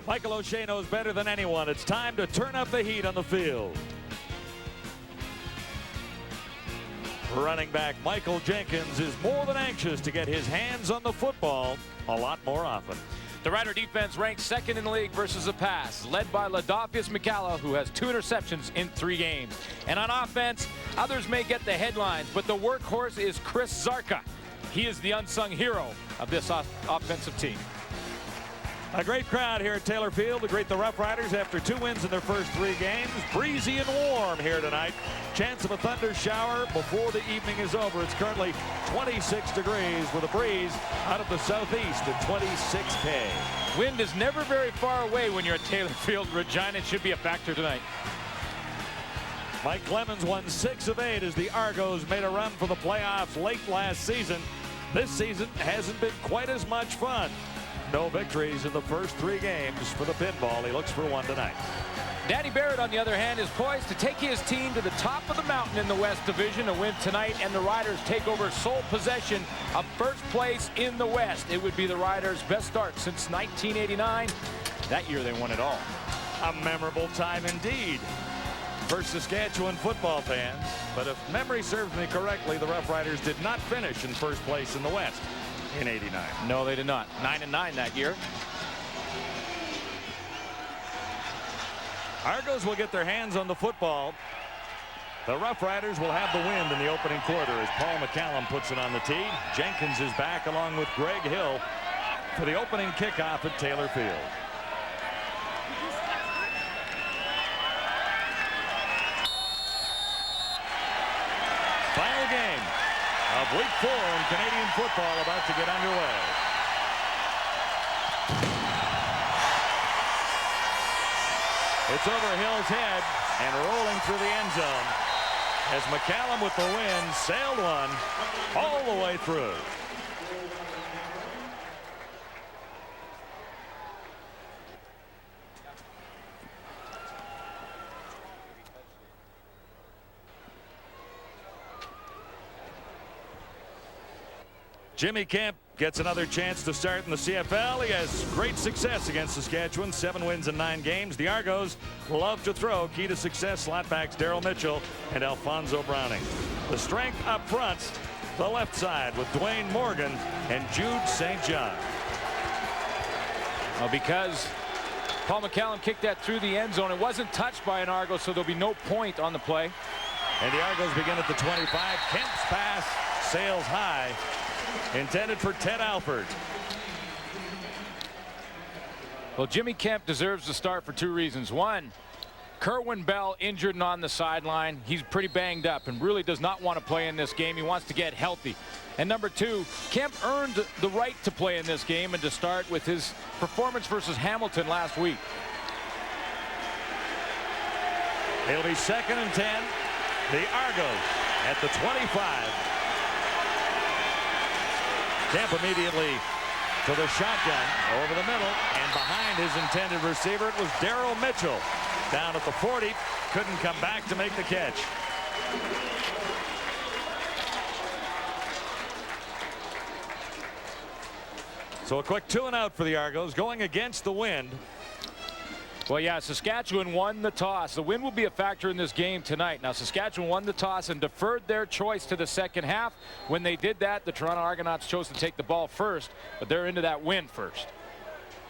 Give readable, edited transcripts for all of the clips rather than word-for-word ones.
Michael O'Shea knows better than anyone. It's time to turn up the heat on the field. Running back Michael Jenkins is more than anxious to get his hands on the football a lot more often. The Rider defense ranked second in the league versus the pass, led by Ladolphus McCalla, who has 2 interceptions in 3 games. And on offense, others may get the headlines, but the workhorse is Chris Zarka. He is the unsung hero of this offensive team. A great crowd here at Taylor Field to greet the Roughriders after 2 wins in their first 3 games. Breezy and warm here tonight. Chance of a thunder shower before the evening is over. It's currently 26 degrees with a breeze out of the southeast at 26K. Wind is never very far away when you're at Taylor Field. Regina should be a factor tonight. Mike Clemens won 6 of 8 as the Argos made a run for the playoffs late last season. This season hasn't been quite as much fun. No victories in the first 3 games for the Pinball. He looks for one tonight. Danny Barrett, on the other hand, is poised to take his team to the top of the mountain in the West Division. A win tonight, and the Riders take over sole possession of first place in the West. It would be the Riders' best start since 1989. That year they won it all. A memorable time indeed for Saskatchewan football fans. But if memory serves me correctly, the Roughriders did not finish in first place in the West in '89. No, they did not. 9-9 that year. Argos will get their hands on the football. The Roughriders will have the wind in the opening quarter as Paul McCallum puts it on the tee. Jenkins is back along with Greg Hill for the opening kickoff at Taylor Field. Final game of week 4 in Canadian football about to get underway. It's over Hill's head and rolling through the end zone as McCallum with the win sailed one all the way through. Jimmy Kemp gets another chance to start in the CFL. He has great success against Saskatchewan, 7 wins in 9 games. The Argos love to throw. Key to success, slot backs Daryl Mitchell and Alfonso Browning. The strength up front, the left side with Dwayne Morgan and Jude St. John. Well, because Paul McCallum kicked that through the end zone, it wasn't touched by an Argos, so there'll be no point on the play. And the Argos begin at the 25. Kemp's pass sails high. Intended for Ted Alford. Well, Jimmy Kemp deserves to start for 2 reasons. One, Kerwin Bell injured and on the sideline. He's pretty banged up and really does not want to play in this game. He wants to get healthy. And number 2, Kemp earned the right to play in this game and to start with his performance versus Hamilton last week. It'll be 2nd and 10. The Argos at the 25. Kemp immediately to the shotgun over the middle, and behind his intended receiver it was Daryl Mitchell down at the 40. Couldn't come back to make the catch. So a quick 2 and out for the Argos going against the wind. Well, yeah, Saskatchewan won the toss. The wind will be a factor in this game tonight. Now, Saskatchewan won the toss and deferred their choice to the second half. When they did that, the Toronto Argonauts chose to take the ball first, but they're into that wind first.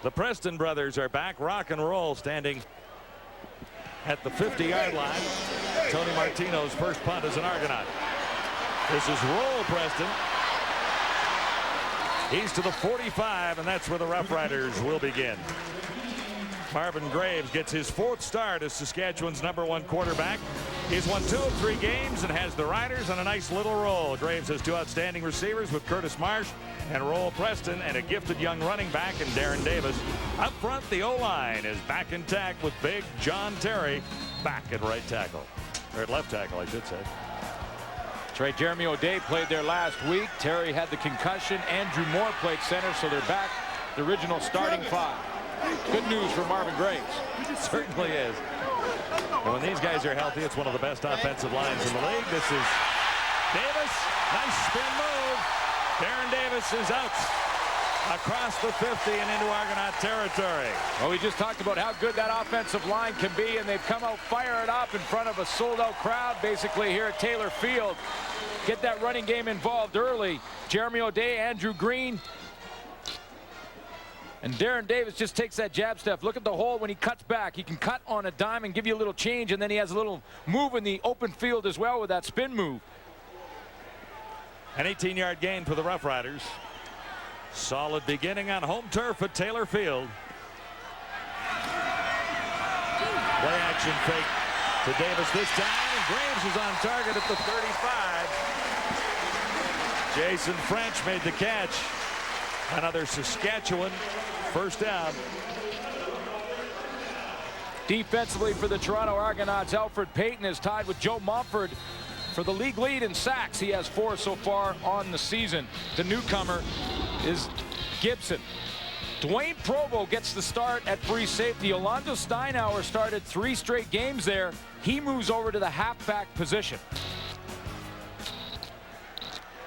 The Preston brothers are back, rock and roll, standing at the 50-yard line. Tony Martino's first punt as an Argonaut. This is Roll Preston. He's to the 45, and that's where the Roughriders will begin. Marvin Graves gets his 4th start as Saskatchewan's #1 quarterback. He's won 2 of 3 games and has the Riders on a nice little roll. Graves has 2 outstanding receivers with Curtis Marsh and Roll Preston, and a gifted young running back in Darren Davis. Up front, the O-line is back intact with big John Terry back at right tackle. Or at left tackle, I should say. That's right. Jeremy O'Day played there last week. Terry had the concussion. Andrew Moore played center, so they're back the original starting 5. Good news for Marvin Graves. It certainly is. And when these guys are healthy, it's one of the best offensive lines in the league. This is Davis. Nice spin move. Darren Davis is out. across the 50 and into Argonaut territory. Well, we just talked about how good that offensive line can be, and they've come out fired up in front of a sold-out crowd basically here at Taylor Field. Get that running game involved early. Jeremy O'Day, Andrew Green, and Darren Davis just takes that jab step. Look at the hole when he cuts back. He can cut on a dime and give you a little change, and then he has a little move in the open field as well with that spin move. An 18-yard gain for the Roughriders. Solid beginning on home turf at Taylor Field. Play action fake to Davis this time, and Graves is on target at the 35. Jason French made the catch. Another Saskatchewan first down. Defensively for the Toronto Argonauts, Alfred Payton is tied with Joe Montford for the league lead in sacks. He has 4 so far on the season. The newcomer is Gibson. Dwayne Provo gets the start at free safety. Yolando Steinauer started 3 straight games there. He moves over to the halfback position.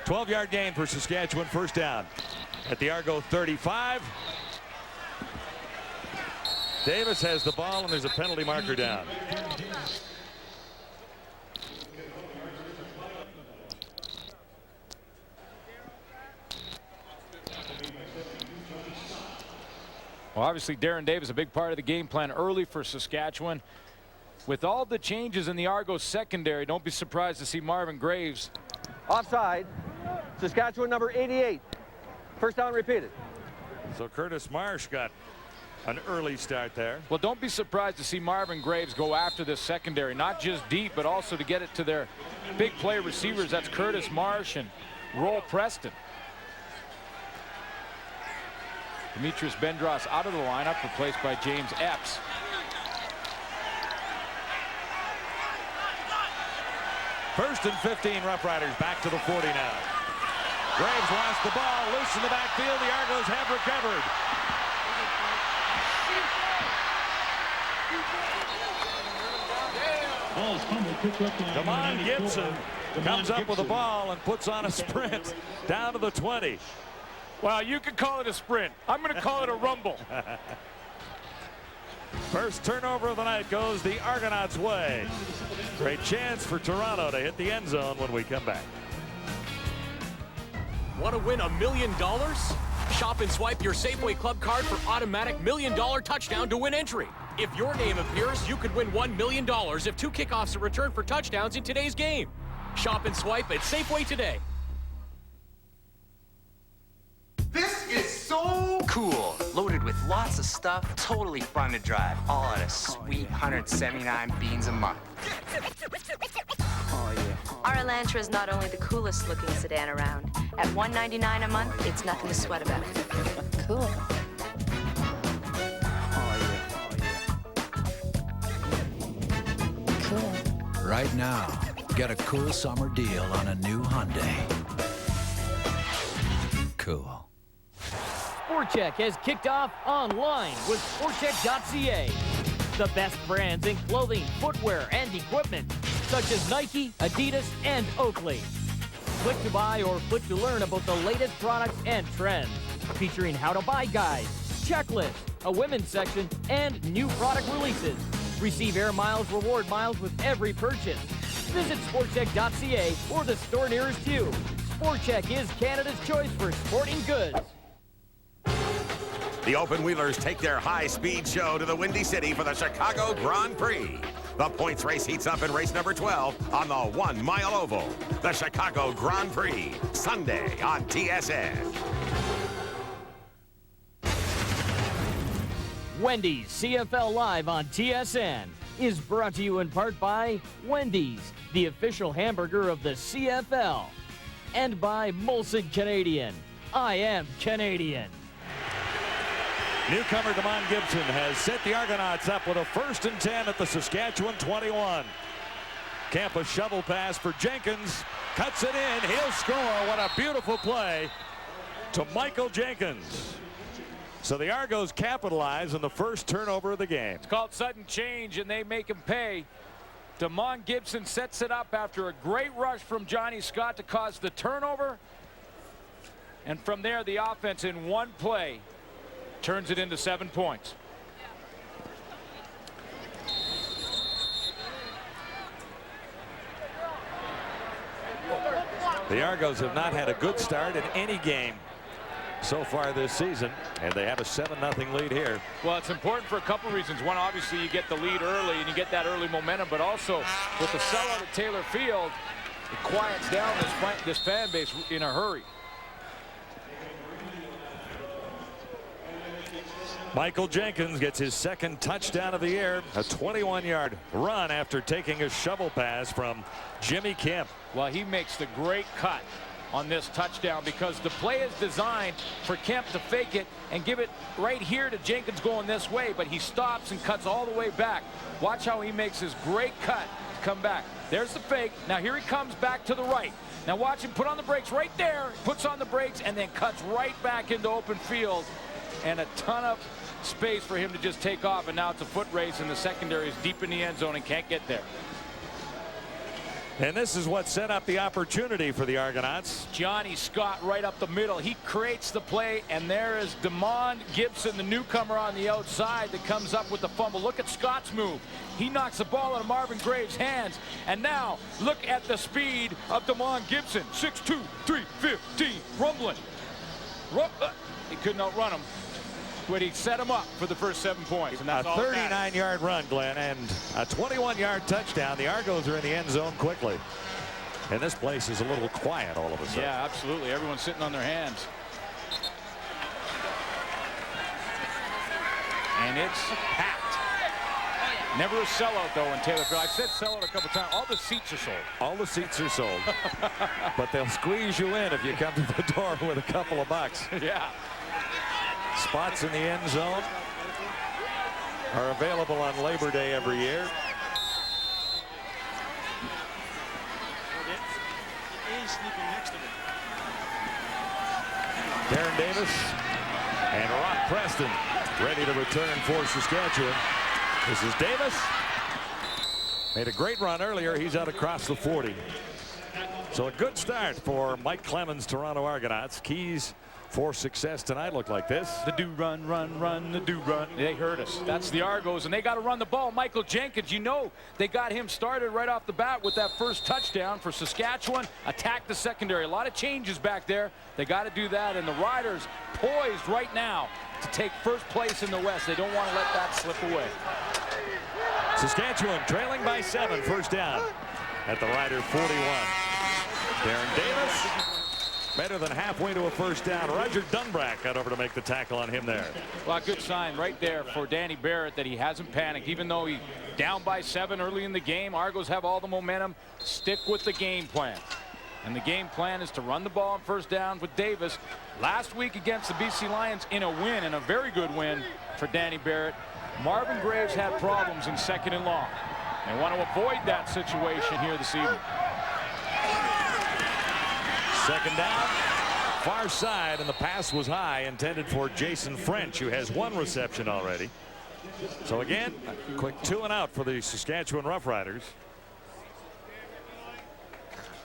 12-yard gain for Saskatchewan, first down at the Argo 35. Davis has the ball, and there's a penalty marker down. Well, obviously Darren Davis a big part of the game plan early for Saskatchewan. With all the changes in the Argos secondary, don't be surprised to see Marvin Graves. Offside. Saskatchewan number 88. First down repeated. So Curtis Marsh got an early start there. Well, don't be surprised to see Marvin Graves go after this secondary, not just deep, but also to get it to their big play receivers. That's Curtis Marsh and Roll Preston. Demetrius Bendros out of the lineup, replaced by James Epps. First and 15, Roughriders back to the 40 now. Graves lost the ball, loose in the backfield. The Argos have recovered. Damon Gibson comes up with the ball and puts on a sprint down to the 20. Well, you could call it a sprint. I'm going to call it a rumble. First turnover of the night goes the Argonauts' way. Great chance for Toronto to hit the end zone when we come back. Want to win $1 million? Shop and swipe your Safeway Club card for automatic $1 million touchdown to win entry. If your name appears, you could win $1 million if 2 kickoffs are returned for touchdowns in today's game. Shop and swipe at Safeway today. This is so cool. Loaded with lots of stuff, totally fun to drive. All at a sweet 179 beans a month. Oh, yeah. Our Elantra is not only the coolest looking sedan around. At $199 a month, it's nothing to sweat about. Cool. Cool. Right now, get a cool summer deal on a new Hyundai. Cool. SportCheck has kicked off online with SportCheck.ca. The best brands in clothing, footwear, and equipment, such as Nike, Adidas, and Oakley. Click to buy or click to learn about the latest products and trends, featuring how-to-buy guides, checklists, a women's section, and new product releases. Receive Air Miles reward miles with every purchase. Visit SportCheck.ca or the store nearest you. SportCheck is Canada's choice for sporting goods. The Open Wheelers take their high-speed show to the Windy City for the Chicago Grand Prix. The points race heats up in race number 12 on the 1 Mile Oval. The Chicago Grand Prix, Sunday on TSN. Wendy's CFL Live on TSN is brought to you in part by Wendy's, the official hamburger of the CFL, and by Molson Canadian. I am Canadian. Newcomer Damon Gibson has set the Argonauts up with a 1st and 10 at the Saskatchewan 21. Campa shovel pass for Jenkins. Cuts it in. He'll score. What a beautiful play to Michael Jenkins. So the Argos capitalize on the first turnover of the game. It's called sudden change, and they make him pay. Damon Gibson sets it up after a great rush from Johnny Scott to cause the turnover. And from there, the offense in one play turns it into 7 points. The Argos have not had a good start in any game so far this season, and they have a 7-0 lead here. Well, it's important for a couple reasons. One, obviously, you get the lead early and you get that early momentum, but also with the sellout at Taylor Field, it quiets down this fan base in a hurry. Michael Jenkins gets his second touchdown of the year, a 21-yard run after taking a shovel pass from Jimmy Kemp. Well, he makes the great cut on this touchdown because the play is designed for Kemp to fake it and give it right here to Jenkins going this way, but he stops and cuts all the way back. Watch how he makes his great cut to come back. There's the fake. Now here he comes back to the right. Now watch him put on the brakes right there, puts on the brakes, and then cuts right back into open field, and a ton of space for him to just take off. And now it's a foot race, and the secondary is deep in the end zone and can't get there. And this is what set up the opportunity for the Argonauts. Johnny Scott right up the middle. He creates the play, and there is Demond Gibson, the newcomer on the outside, that comes up with the fumble. Look at Scott's move. He knocks the ball out of Marvin Graves' hands. And now look at the speed of Demond Gibson. 6'2", 315, rumbling. He couldn't outrun him, but he set him up for the first 7 points. And that's a 39-yard run, Glenn, and a 21-yard touchdown. The Argos are in the end zone quickly. And this place is a little quiet all of a sudden. Yeah, absolutely. Everyone's sitting on their hands. And it's packed. Never a sellout, though, in Taylor Field. I said sellout a couple times. All the seats are sold. All the seats are sold. But they'll squeeze you in if you come to the door with a couple of bucks. Yeah. Spots in the end zone are available on Labor Day every year. Darren Davis and Rock Preston ready to return for Saskatchewan. This is Davis. Made a great run earlier. He's out across the 40. So a good start for Mike Clemens' Toronto Argonauts. Keys for success tonight look like this. The do run, run, run, the do run. They hurt us. That's the Argos, and they got to run the ball. Michael Jenkins, you know, they got him started right off the bat with that first touchdown for Saskatchewan. Attack the secondary. A lot of changes back there. They got to do that, and the Riders poised right now to take first place in the West. They don't want to let that slip away. Saskatchewan trailing by 7, first down at the Rider 41. Darren Davis, better than halfway to a first down. Roger Dunbrack got over to make the tackle on him there. Well, a good sign right there for Danny Barrett that he hasn't panicked, even though he down by 7 early in the game. Argos have all the momentum. Stick with the game plan. And the game plan is to run the ball on first down with Davis. Last week against the BC Lions in a win, and a very good win for Danny Barrett. Marvin Graves had problems in 2nd and long. They want to avoid that situation here this evening. Second down, far side, and the pass was high, intended for Jason French, who has 1 reception already. So again, a quick 2 and out for the Saskatchewan Roughriders.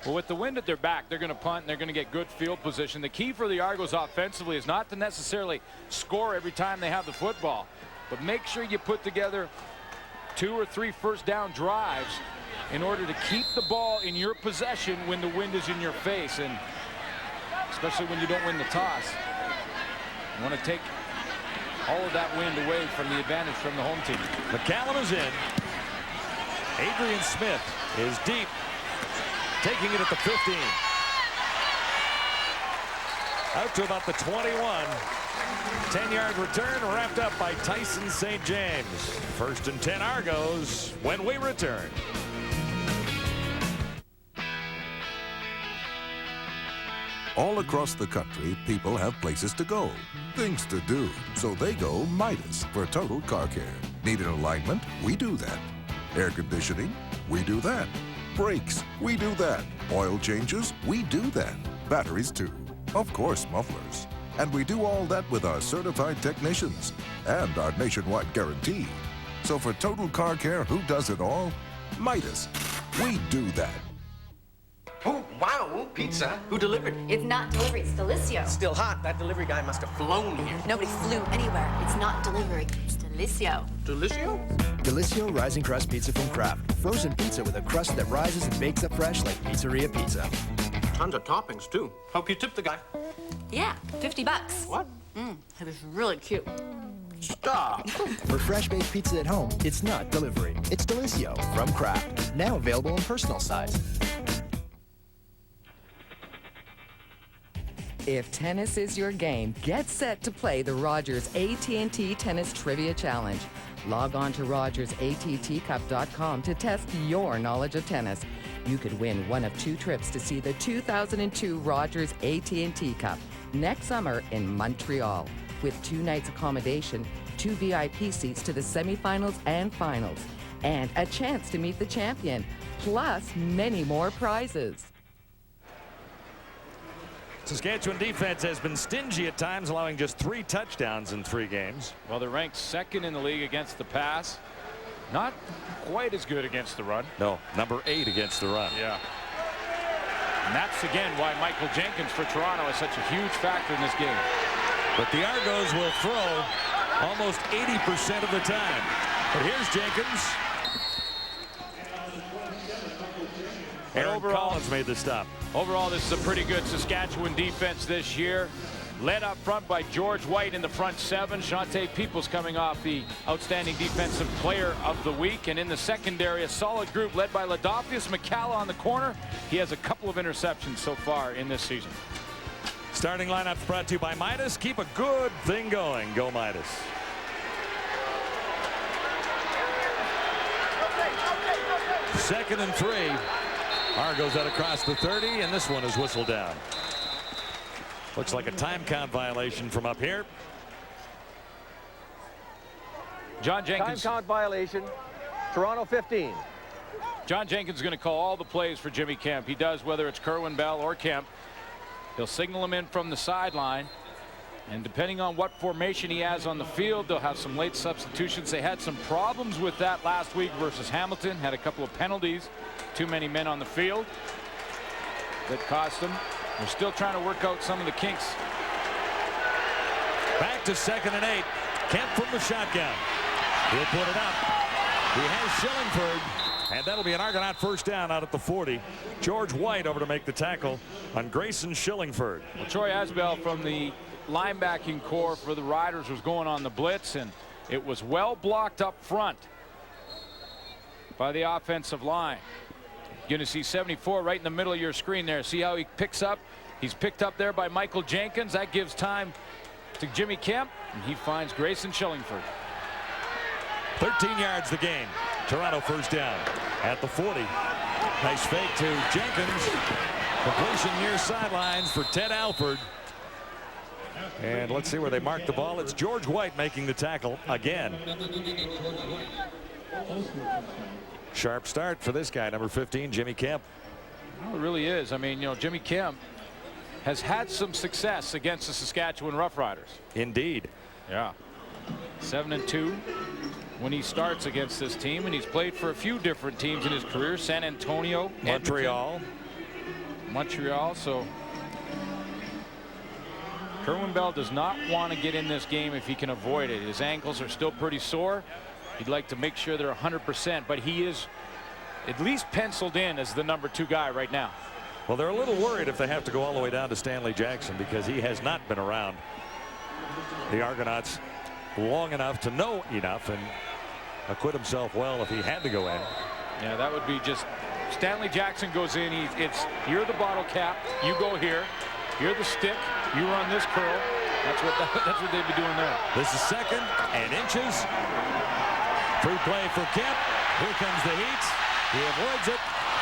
Well, with the wind at their back, they're going to punt and they're going to get good field position. The key for the Argos offensively is not to necessarily score every time they have the football, but make sure you put together 2 or 3 first down drives in order to keep the ball in your possession when the wind is in your face, and especially when you don't win the toss. You want to take all of that wind away from the advantage from the home team. McCallum is in. Adrian Smith is deep, taking it at the 15. Out to about the 21. 10-yard return wrapped up by Tyson St. James. 1st and 10 Argos when we return. All across the country, people have places to go, things to do. So they go Midas for total car care. Need an alignment? We do that. Air conditioning? We do that. Brakes? We do that. Oil changes? We do that. Batteries too. Of course, mufflers. And we do all that with our certified technicians and our nationwide guarantee. So for total car care, who does it all? Midas. We do that. Oh, wow, pizza. Who delivered? It's not delivery, it's Delicio. Still hot. That delivery guy must have flown here. Nobody flew anywhere. It's not delivery, it's Delicio. Delicio? Delicio Rising Crust Pizza from Kraft. Frozen pizza with a crust that rises and bakes up fresh like pizzeria pizza. Tons of toppings, too. Hope you tipped the guy. Yeah, $50. What? It was really cute. Stop. For fresh baked pizza at home, it's not delivery. It's Delicio from Kraft. Now available in personal size. If tennis is your game, get set to play the Rogers AT&T Tennis Trivia Challenge. Log on to rogersattcup.com to test your knowledge of tennis. You could win one of 2 trips to see the 2002 Rogers AT&T Cup next summer in Montreal, with 2 nights accommodation, 2 VIP seats to the semifinals and finals, and a chance to meet the champion, plus many more prizes. Saskatchewan defense has been stingy at times, allowing just 3 touchdowns in 3 games. Well, they're ranked 2nd in the league against the pass. Not quite as good against the run. No, number 8 against the run. Yeah. And that's, again, why Michael Jenkins for Toronto is such a huge factor in this game. But the Argos will throw almost 80% of the time. But here's Jenkins. Aaron Collins made the stop. Overall, this is a pretty good Saskatchewan defense this year. Led up front by George White in the front 7. Shante Peoples coming off the Outstanding Defensive Player of the Week. And in the secondary, a solid group led by Ladophius McCalla on the corner. He has a couple of interceptions so far in this season. Starting lineup brought to you by Midas. Keep a good thing going. Go Midas. Second and 3. Argos out across the 30, and this one is whistled down. Looks like a time count violation from up here. John Jenkins. Time count violation. Toronto 15. John Jenkins is going to call all the plays for Jimmy Kemp. He does, whether it's Kerwin Bell or Kemp. He'll signal him in from the sideline. And depending on what formation he has on the field, they'll have some late substitutions. They had some problems with that last week versus Hamilton. Had a couple of penalties. Too many men on the field. That cost them. They're still trying to work out some of the kinks. Back to 2nd and 8. Kemp from the shotgun. He'll put it up. He has Shillingford. And that'll be an Argonaut first down out at the 40. George White over to make the tackle on Grayson Shillingford. Well, Troy Asbell from the linebacking core for the Riders was going on the blitz, and it was well blocked up front by the offensive line. You're going to see 74 right in the middle of your screen there. See how he picks up? He's picked up there by Michael Jenkins. That gives time to Jimmy Kemp, and he finds Grayson Shillingford. 13 yards the game. Toronto first down at the 40. Nice fake to Jenkins. Completion near sidelines for Ted Alford. And let's see where they mark the ball. It's George White making the tackle again. Sharp start for this guy, number 15, Jimmy Kemp. Well, it really is. I mean, you know, Jimmy Kemp has had some success against the Saskatchewan Roughriders. Indeed. Yeah. 7-2 when he starts against this team, and he's played for a few different teams in his career. San Antonio, Montreal. Montreal. So Kerwin Bell does not want to get in this game if he can avoid it. His ankles are still pretty sore. He'd like to make sure they're 100%, but he is at least penciled in as the number 2 guy right now. Well, they're a little worried if they have to go all the way down to Stanley Jackson, because he has not been around the Argonauts long enough to know enough and acquit himself well if he had to go in. Yeah, that would be just Stanley Jackson goes in. You're the bottle cap. You go here. You're the stick. You run this curl. That's what they'd be doing there. This is 2nd and inches. Free play for Kemp. Here comes the heat. He avoids it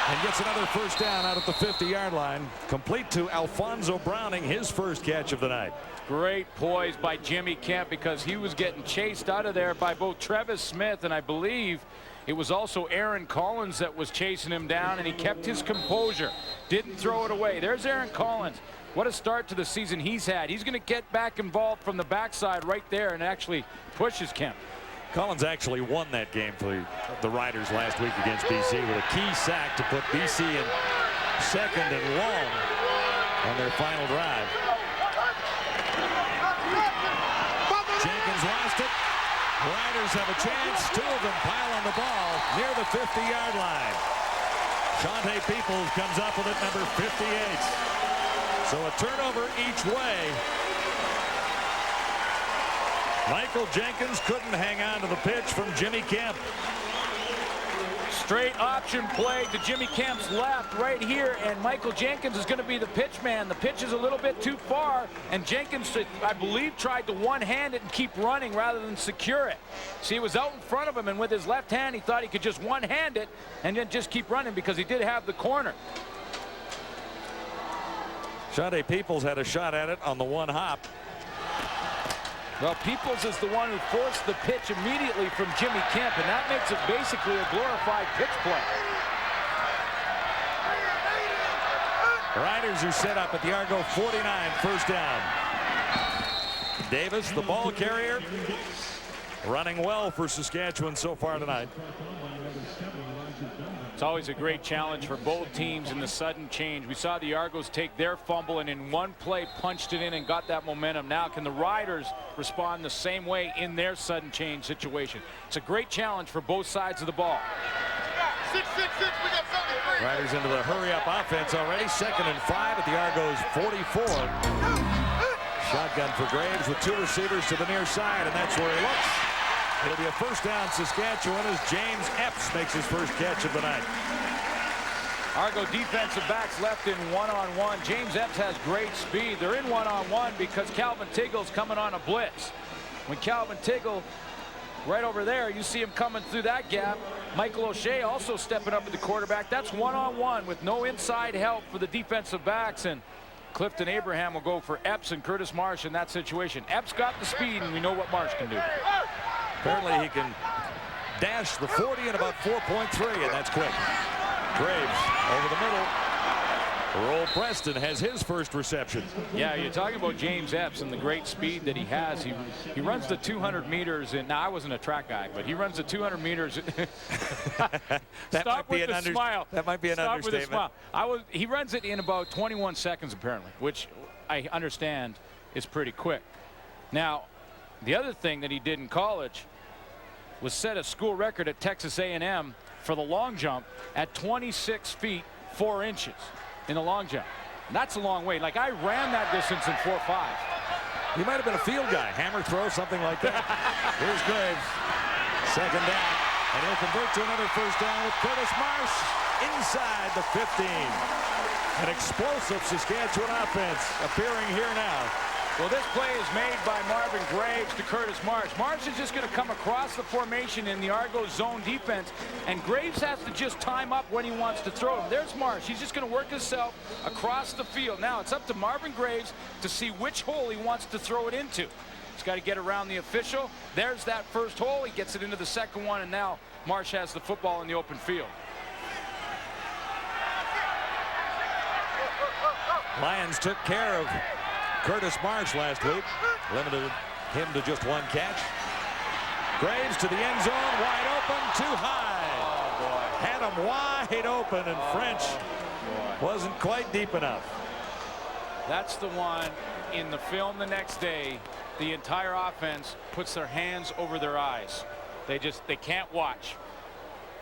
and gets another first down out at the 50-yard line. Complete to Alfonso Browning, his first catch of the night. Great poise by Jimmy Kemp, because he was getting chased out of there by both Travis Smith and I believe it was also Aaron Collins that was chasing him down, and he kept his composure. Didn't throw it away. There's Aaron Collins. What a start to the season he's had. He's going to get back involved from the backside right there and actually pushes Kemp. Collins actually won that game for the Riders last week against BC with a key sack to put BC in 2nd and long on their final drive. Jenkins lost it. Riders have a chance. 2 of them pile on the ball near the 50-yard line. Shante Peoples comes up with it, number 58. So a turnover each way. Michael Jenkins couldn't hang on to the pitch from Jimmy Kemp. Straight option play to Jimmy Kemp's left right here, and Michael Jenkins is going to be the pitch man. The pitch is a little bit too far, and Jenkins, I believe, tried to one-hand it and keep running rather than secure it. See, it was out in front of him, and with his left hand, he thought he could just one-hand it and then just keep running because he did have the corner. Shante Peoples had a shot at it on the one hop. Well, Peoples is the one who forced the pitch immediately from Jimmy Kemp, and that makes it basically a glorified pitch play. Riders are set up at the Argo 49, first down. Davis, the ball carrier, running well for Saskatchewan so far tonight. It's always a great challenge for both teams in the sudden change. We saw the Argos take their fumble and in one play punched it in and got that momentum. Now can the Riders respond the same way in their sudden change situation? It's a great challenge for both sides of the ball. 6, 6, 6, we got something. Riders into the hurry-up offense already. 2nd and 5 at the Argos 44. Shotgun for Graves with 2 receivers to the near side, and that's where he looks. It'll be a first down Saskatchewan as James Epps makes his first catch of the night. Argo defensive backs left in one-on-one. James Epps has great speed. They're in one-on-one because Calvin Tiggle's coming on a blitz. When Calvin Tiggle, right over there, you see him coming through that gap. Michael O'Shea also stepping up at the quarterback. That's one-on-one with no inside help for the defensive backs. And Clifton Abraham will go for Epps and Curtis Marsh in that situation. Epps got the speed, and we know what Marsh can do. Apparently he can dash the 40 in about 4.3, and that's quick. Graves over the middle. Roll Preston has his first reception. Yeah, you're talking about James Epps and the great speed that he has. He runs the 200 meters, and now I wasn't a track guy, but he runs the 200 meters. Stop with the smile. That might be an Stop understatement. With a smile. He runs it in about 21 seconds, apparently, which I understand is pretty quick. Now, the other thing that he did in college was set a school record at Texas A&M for the long jump at 26 feet 4 inches in the long jump. And that's a long way. Like, I ran that distance in 4.5. He might have been a field guy. Hammer throw, something like that. Here's Graves. 2nd down. And he'll convert to another first down with Curtis Marsh inside the 15. An explosive Saskatchewan offense appearing here now. Well, this play is made by Marvin Graves to Curtis Marsh. Marsh is just going to come across the formation in the Argos zone defense, and Graves has to just time up when he wants to throw him. There's Marsh. He's just going to work himself across the field. Now it's up to Marvin Graves to see which hole he wants to throw it into. He's got to get around the official. There's that first hole. He gets it into the second one, and now Marsh has the football in the open field. Lions took care of Curtis Marsh last week, limited him to just 1 catch. Graves to the end zone, wide open, too high. Had him wide open, and French wasn't quite deep enough. That's the one in the film the next day. The entire offense puts their hands over their eyes. They can't watch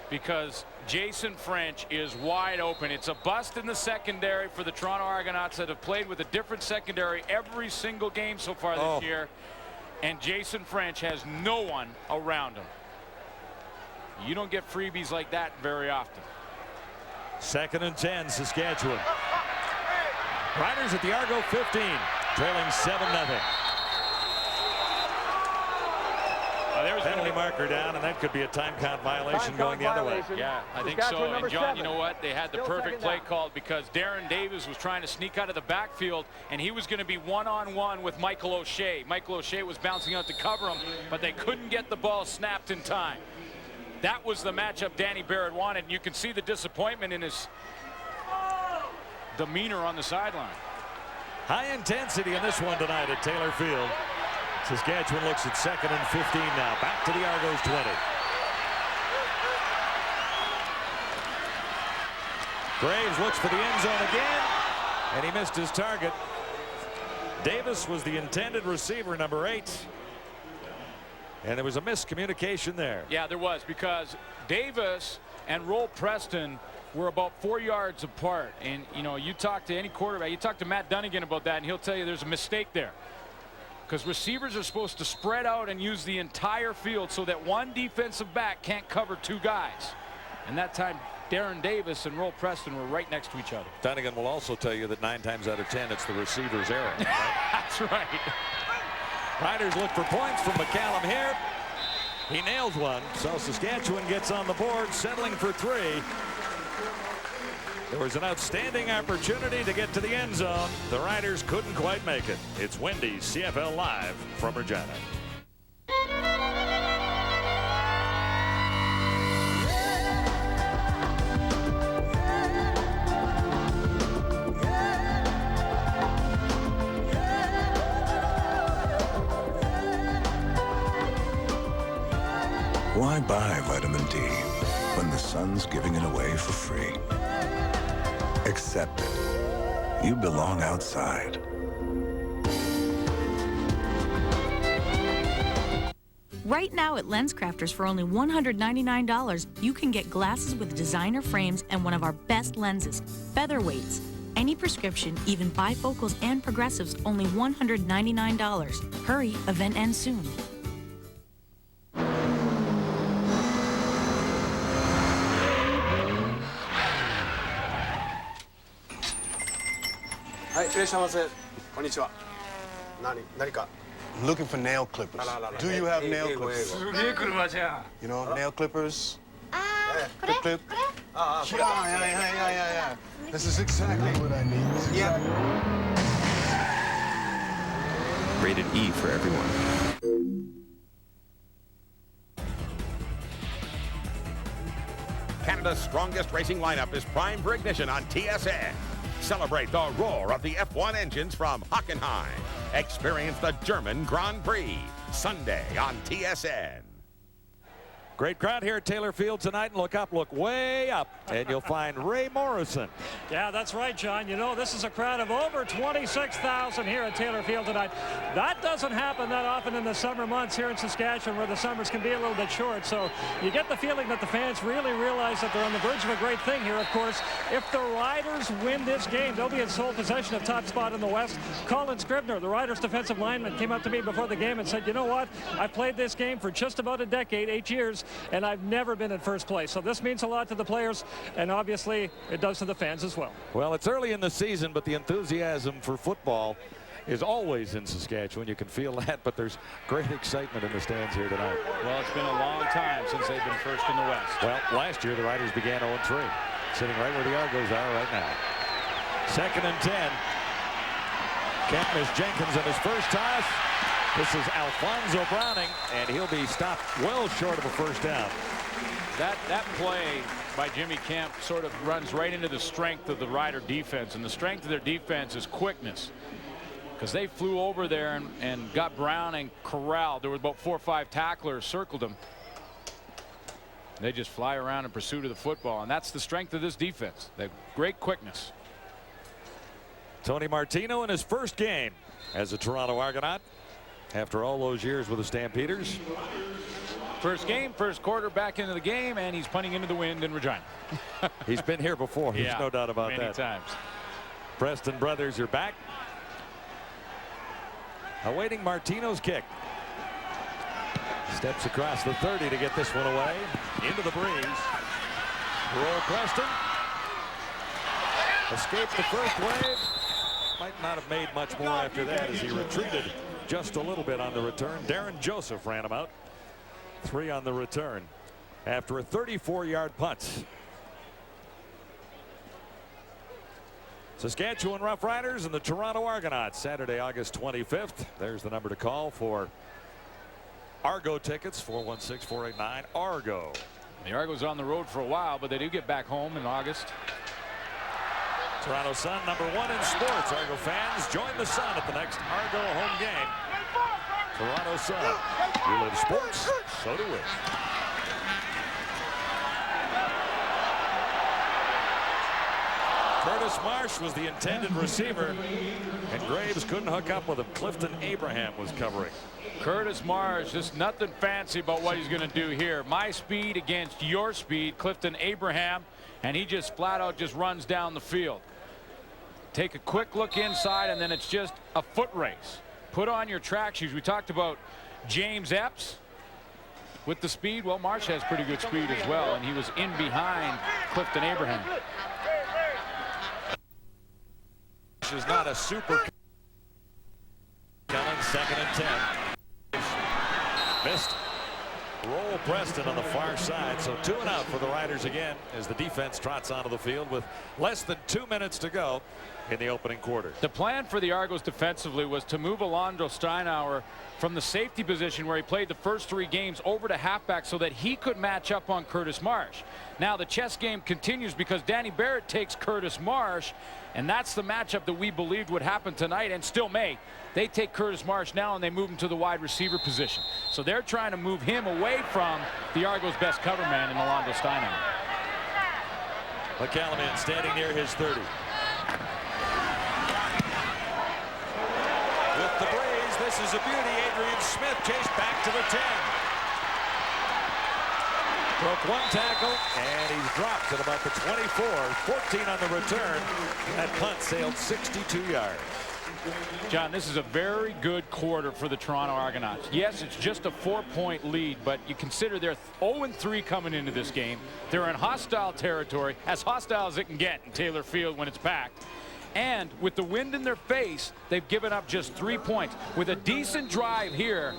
because Jason French is wide open. It's a bust in the secondary for the Toronto Argonauts that have played with a different secondary every single game so far this year. And Jason French has no one around him. You don't get freebies like that very often. 2nd and 10, Saskatchewan. Riders at the Argo 15, trailing 7-0. Penalty marker down, and that could be a time count violation going the other way. Yeah, I think so. And John, you know what? They had the perfect play called because Darren Davis was trying to sneak out of the backfield, and he was going to be one-on-one with Michael O'Shea. Michael O'Shea was bouncing out to cover him, but they couldn't get the ball snapped in time. That was the matchup Danny Barrett wanted, and you can see the disappointment in his demeanor on the sideline. High intensity in this one tonight at Taylor Field. Saskatchewan looks at 2nd and 15 now. Back to the Argos 20. Graves looks for the end zone again, and he missed his target. Davis was the intended receiver, number 8. And there was a miscommunication there. Yeah, there was, because Davis and Roll Preston were about 4 yards apart. And, you know, you talk to any quarterback, you talk to Matt Dunnigan about that, and he'll tell you there's a mistake there. Because receivers are supposed to spread out and use the entire field so that one defensive back can't cover 2 guys. And that time, Darren Davis and Roll Preston were right next to each other. Dunnigan will also tell you that 9 times out of 10 it's the receiver's error. Right? That's right. Riders look for points from McCallum here. He nails one, so Saskatchewan gets on the board, settling for 3. There was an outstanding opportunity to get to the end zone. The Riders couldn't quite make it. It's Wendy's CFL Live from Regina. Why buy vitamin D when the sun's giving it away for free? Accept it. You belong outside. Right now at LensCrafters for only $199, you can get glasses with designer frames and one of our best lenses, featherweights. Any prescription, even bifocals and progressives, only $199. Hurry, event ends soon. Looking for nail clippers. Do you have nail clippers? You know, nail clippers? Clip. Yeah. This is exactly what I need. Rated E for everyone. Canada's strongest racing lineup is primed for ignition on TSN. Celebrate the roar of the F1 engines from Hockenheim. Experience the German Grand Prix Sunday on TSN. Great crowd here at Taylor Field tonight, and look way up, and you'll find Ray Morrison. Yeah, that's right, John. You know, this is a crowd of over 26,000 here at Taylor Field tonight. That doesn't happen that often in the summer months here in Saskatchewan, where the summers can be a little bit short. So you get the feeling that the fans really realize that they're on the verge of a great thing here. Of course, if the Riders win this game, they'll be in sole possession of top spot in the West. Colin Scribner, the Riders defensive lineman, came up to me before the game and said, you know what? I've played this game for just about a decade, 8 years, and I've never been in first place. So this means a lot to the players, and obviously it does to the fans as well. Well, it's early in the season, but the enthusiasm for football is always in Saskatchewan. You can feel that, but there's great excitement in the stands here tonight. Well, it's been a long time since they've been first in the West. Well, last year the Riders began 0-3, sitting right where the Argos are right now. 2nd and 10. Kemp missed Jenkins on his first toss. This is Alfonso Browning, and he'll be stopped well short of a first down. That play by Jimmy Kemp sort of runs right into the strength of the Rider defense, and the strength of their defense is quickness, because they flew over there and got Browning corralled. There were about 4 or 5 tacklers circled him. They just fly around in pursuit of the football, and that's the strength of this defense. They have great quickness. Tony Martino in his first game as a Toronto Argonaut after all those years with the Stampeders. First game, first quarter, back into the game, and he's punting into the wind in Regina. He's been here before. There's yeah, no doubt about many that. times. Preston brothers are back. Awaiting Martino's kick. Steps across the 30 to get this one away. Into the breeze. Roll Preston. Escaped the first wave. Might not have made much more after that as he retreated just a little bit on the return. Darren Joseph ran him out. 3 on the return after a 34-yard punt. Saskatchewan Roughriders and the Toronto Argonauts, Saturday, August 25th. There's the number to call for Argo tickets, 416-489-ARGO. The Argos on the road for a while, but they do get back home in August. Toronto Sun, number 1 in sports. Argo fans, join the Sun at the next Argo home game. Toronto Sun. You live sports, so do we. Curtis Marsh was the intended receiver, and Graves couldn't hook up with him. Clifton Abraham was covering. Curtis Marsh, just nothing fancy about what he's going to do here. My speed against your speed, Clifton Abraham, and he just flat out just runs down the field. Take a quick look inside, and then it's just a foot race. Put on your track shoes. We talked about James Epps with the speed. Well, Marsh has pretty good speed as well, and he was in behind Clifton Abraham. This is not a super. Kellen, 2nd and 10. Missed. Roll Preston on the far side, so 2 and out for the Riders again as the defense trots onto the field with less than 2 minutes to go in the opening quarter. The plan for the Argos defensively was to move Alondro Steinauer from the safety position where he played the first 3 games over to halfback so that he could match up on Curtis Marsh. Now the chess game continues because Danny Barrett takes Curtis Marsh, and that's the matchup that we believed would happen tonight and still may. They take Curtis Marsh now and they move him to the wide receiver position. So they're trying to move him away from the Argos' best cover man in Alondro Steinauer. McCallum standing near his 30. With the breeze, this is a beauty. Adrian Smith chased back to the 10. Broke 1 tackle, and he's dropped at about the 24. 14 on the return. That punt sailed 62 yards. John, this is a very good quarter for the Toronto Argonauts. Yes, it's just a 4-point lead, but you consider they're 0-3 coming into this game. They're in hostile territory, as hostile as it can get in Taylor Field when it's packed. And with the wind in their face, they've given up just 3 points. With a decent drive here,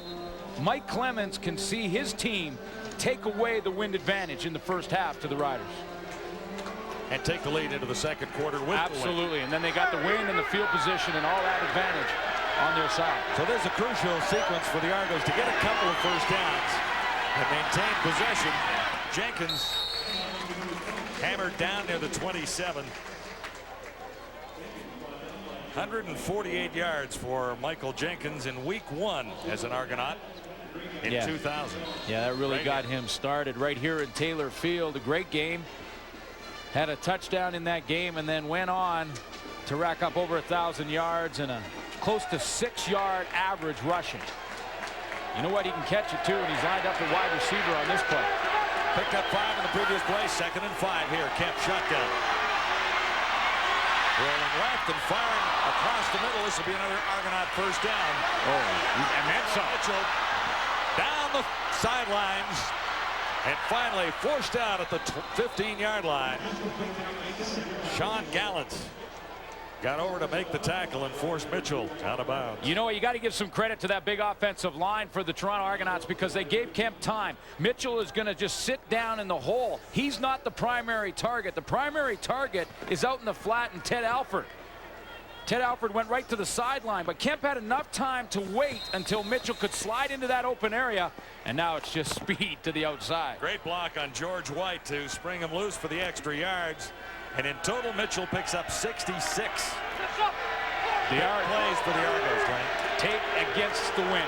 Mike Clemens can see his team take away the wind advantage in the first half to the Riders. And take the lead into the second quarter with absolutely, and then they got the wind and the field position and all that advantage on their side. So there's a crucial sequence for the Argos to get a couple of first downs and maintain possession. Jenkins hammered down near the 27. 148 yards for Michael Jenkins in week 1 as an Argonaut in 2000. Yeah, that really got him started right here in Taylor Field. A great game. Had a touchdown in that game and then went on to rack up over 1,000 yards and a close to 6-yard average rushing. You know what? He can catch it too, and he's lined up the wide receiver on this play. Picked up 5 in the previous play. 2nd and 5 here. Kemp shotgun. Rolling left and firing across the middle. This will be another Argonaut first down. Oh, and that's Mitchell down the sidelines. And finally forced out at the 15-yard line. Sean Gallant got over to make the tackle and force Mitchell out of bounds. You know what? You got to give some credit to that big offensive line for the Toronto Argonauts because they gave Kemp time. Mitchell is going to just sit down in the hole. He's not the primary target. The primary target is out in the flat and Ted Alford. Ted Alford went right to the sideline, but Kemp had enough time to wait until Mitchell could slide into that open area, and now it's just speed to the outside. Great block on George White to spring him loose for the extra yards, and in total Mitchell picks up 66. The plays for the Argos, right? Take against the wind,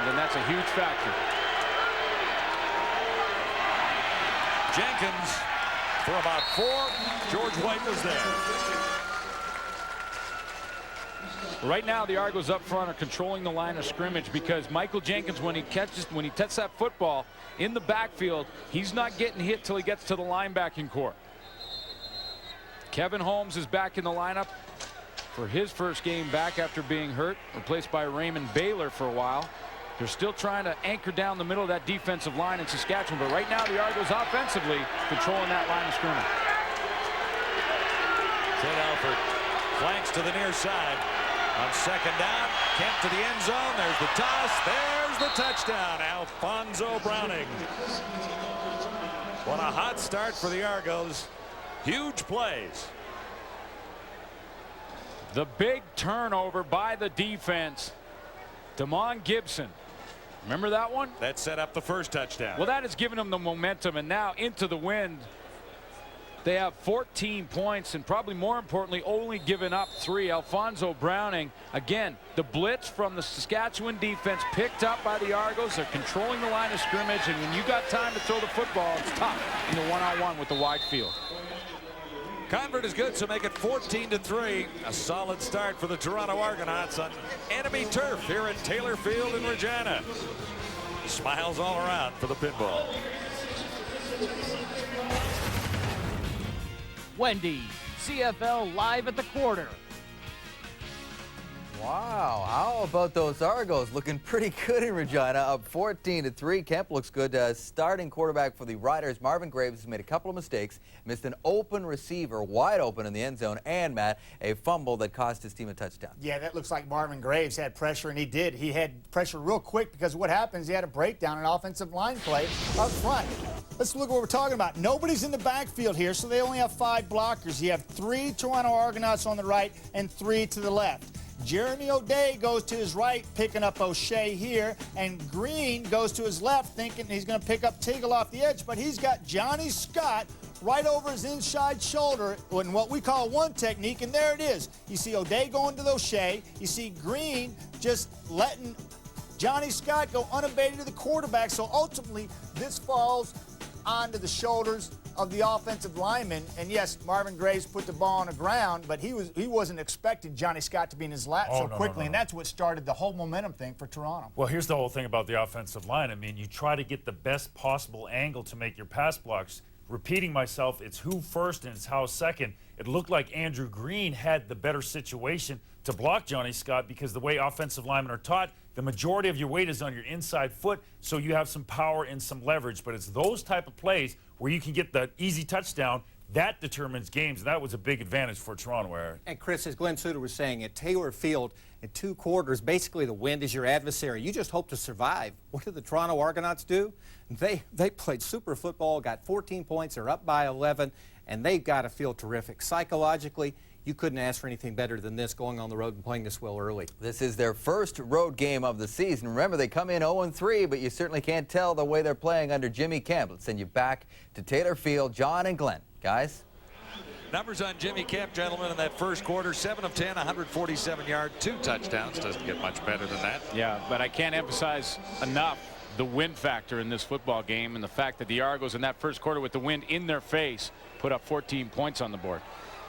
and that's a huge factor. Jenkins for about 4. George White was there. Right now, the Argos up front are controlling the line of scrimmage because Michael Jenkins, when he touches that football in the backfield, he's not getting hit till he gets to the linebacking core. Kevin Holmes is back in the lineup for his first game back after being hurt, replaced by Raymond Baylor for a while. They're still trying to anchor down the middle of that defensive line in Saskatchewan, but right now the Argos offensively controlling that line of scrimmage. Ted Alford flanks to the near side. On 2nd down, Kemp to the end zone. There's the toss. There's the touchdown. Alfonso Browning. What a hot start for the Argos. Huge plays. The big turnover by the defense. Damon Gibson. Remember that one? That set up the first touchdown. Well, that has given them the momentum, and now into the wind. They have 14 points and probably more importantly only given up 3. Alfonso Browning, again, the blitz from the Saskatchewan defense picked up by the Argos. They're controlling the line of scrimmage, and when you got time to throw the football, it's tough in the one-on-one with the wide field. Convert is good, so make it 14-3. A solid start for the Toronto Argonauts on enemy turf here at Taylor Field in Regina. Smiles all around for the pinball. Wendy, CFL live at the quarter. Wow, how about those Argos looking pretty good in Regina, up 14-3. Kemp looks good. Starting quarterback for the Riders, Marvin Graves, has made a couple of mistakes, missed an open receiver wide open in the end zone, and, Matt, a fumble that cost his team a touchdown. Yeah, that looks like Marvin Graves had pressure, and he did. He had pressure real quick because what happens, he had a breakdown in offensive line play up front. Let's look at what we're talking about. Nobody's in the backfield here, so they only have 5 blockers. You have 3 Toronto Argonauts on the right and 3 to the left. Jeremy O'Day goes to his right, picking up O'Shea here, and Green goes to his left, thinking he's going to pick up Teagle off the edge, but he's got Johnny Scott right over his inside shoulder in what we call one technique, and there it is. You see O'Day going to the O'Shea. You see Green just letting Johnny Scott go unabated to the quarterback, so ultimately this falls onto the shoulders of the offensive lineman. And yes, Marvin Graves put the ball on the ground, but he wasn't expecting Johnny Scott to be in his lap so quickly, and that's what started the whole momentum thing for Toronto. Well, here's the whole thing about the offensive line. I mean, you try to get the best possible angle to make your pass blocks. Repeating myself, it's who first and it's how second. It looked like Andrew Green had the better situation to block Johnny Scott because the way offensive linemen are taught, the majority of your weight is on your inside foot, so you have some power and some leverage. But it's those type of plays where you can get the easy touchdown that determines games. That was a big advantage for Toronto, Eric. And Chris, as Glenn Suter was saying, at Taylor Field, in 2 quarters, basically the wind is your adversary. You just hope to survive. What did the Toronto Argonauts do? They played super football, got 14 points, they're up by 11, and they've got to feel terrific. Psychologically, you couldn't ask for anything better than this, going on the road and playing this well early. This is their first road game of the season. Remember, they come in 0-3, but you certainly can't tell the way they're playing under Jimmy Kemp. Let's send you back to Taylor Field. John and Glenn. Guys? Numbers on Jimmy Kemp, gentlemen, in that first quarter: 7 of 10, 147 yards, 2 touchdowns. Doesn't get much better than that. Yeah, but I can't emphasize enough the wind factor in this football game, and the fact that the Argos in that first quarter with the wind in their face put up 14 points on the board.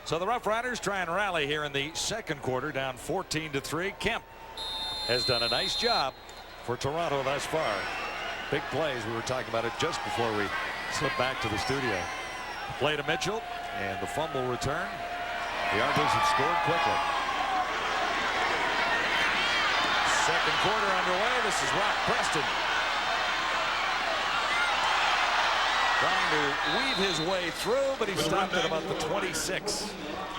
So the Rough Riders try and rally here in the second quarter, down 14-3. Kemp has done a nice job for Toronto thus far. Big plays. We were talking about it just before we slipped back to the studio. Play to Mitchell, and the fumble return. The Argos have scored quickly. Second quarter underway. This is Rock Preston trying to weave his way through, but he stopped at about the 26.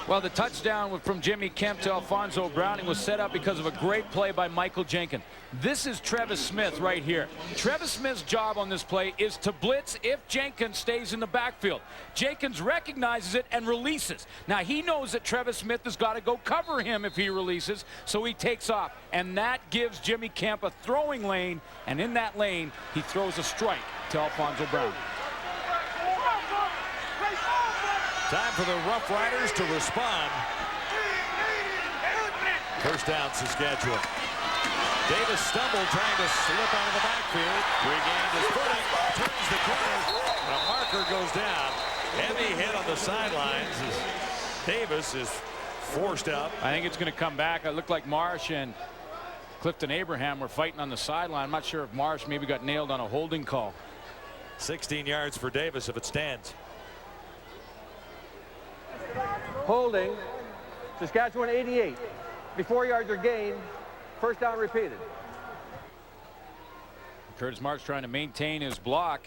Well, the touchdown from Jimmy Kemp to Alfonso Browning was set up because of a great play by Michael Jenkins. This is Travis Smith right here. Travis Smith's job on this play is to blitz if Jenkins stays in the backfield. Jenkins recognizes it and releases. Now, he knows that Travis Smith has got to go cover him if he releases, so he takes off. And that gives Jimmy Kemp a throwing lane, and in that lane, he throws a strike to Alfonso Browning. Time for the Rough Riders to respond. First down, Saskatchewan. Davis stumbled trying to slip out of the backfield. Regained his footing, turns the corner, and a marker goes down. Heavy hit on the sidelines as Davis is forced out. I think it's going to come back. It looked like Marsh and Clifton Abraham were fighting on the sideline. I'm not sure if Marsh maybe got nailed on a holding call. 16 yards for Davis if it stands. Holding, Saskatchewan 88. Before yards are gained, first down repeated. Curtis Marks trying to maintain his block.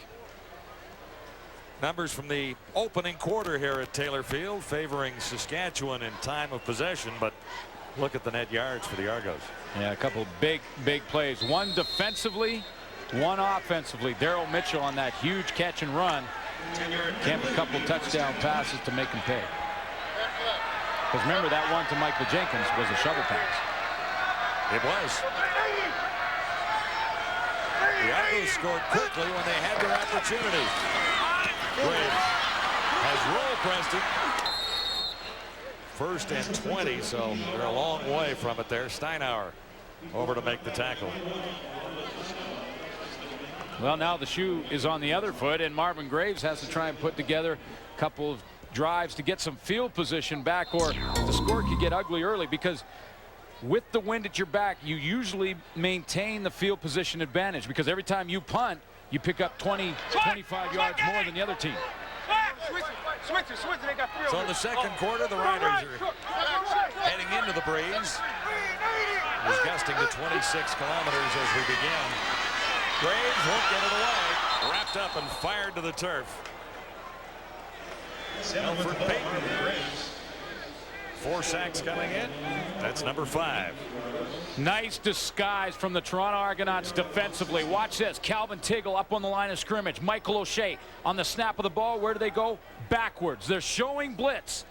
Numbers from the opening quarter here at Taylor Field favoring Saskatchewan in time of possession, but look at the net yards for the Argos. Yeah, a couple big plays. One defensively, one offensively. Darryl Mitchell on that huge catch and run. Kemp a couple touchdown passes to make him pay. Because remember, that one to Michael Jenkins was a shovel pass. It was. The Argos scored quickly when they had their opportunity. Graves has roll Preston. First and 20, so they're a long way from it there. Steinauer over to make the tackle. Well, now the shoe is on the other foot, and Marvin Graves has to try and put together a couple of drives to get some field position back, or the score could get ugly early, because with the wind at your back, you usually maintain the field position advantage, because every time you punt, you pick up 20, 25 yards more than the other team. So in the second quarter, the Riders are heading into the breeze. It's gusting to 26 kilometers as we begin. Graves won't get it away. Wrapped up and fired to the turf. Alfred Payton. 4 sacks coming in. That's number 5. Nice disguise from the Toronto Argonauts defensively. Watch this. Calvin Tiggle up on the line of scrimmage. Michael O'Shea on the snap of the ball. Where do they go? Backwards. They're showing blitz,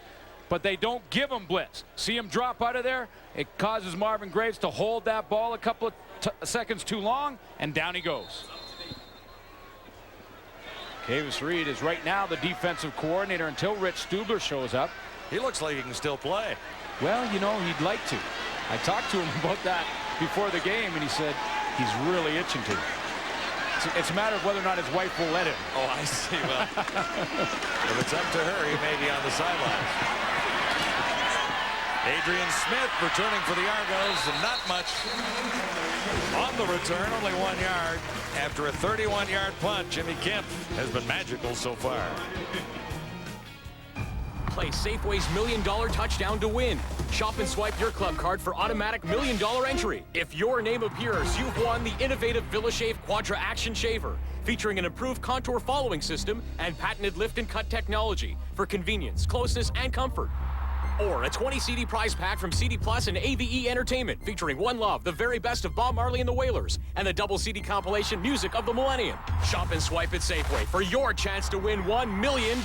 but they don't give him blitz. See him drop out of there? It causes Marvin Graves to hold that ball a couple of seconds too long, and down he goes. Kavis Reed is right now the defensive coordinator until Rich Stubler shows up. He looks like he can still play. Well, you know, he'd like to. I talked to him about that before the game, and he said he's really itching to. It's a matter of whether or not his wife will let him. Oh, I see. Well, if it's up to her, he may be on the sidelines. Adrian Smith returning for the Argos, and not much on the return, only 1 yard. After a 31-yard punt, Jimmy Kemp has been magical so far. Play Safeway's $1 Million Touchdown to win. Shop and swipe your club card for automatic $1 Million entry. If your name appears, you've won the innovative VillaShave Quadra Action Shaver, featuring an improved contour following system and patented lift and cut technology for convenience, closeness, and comfort. Or a 20 CD prize pack from CD Plus and AVE Entertainment, featuring One Love, the very best of Bob Marley and the Wailers, and the double CD compilation Music of the Millennium. Shop and swipe at Safeway for your chance to win $1 million.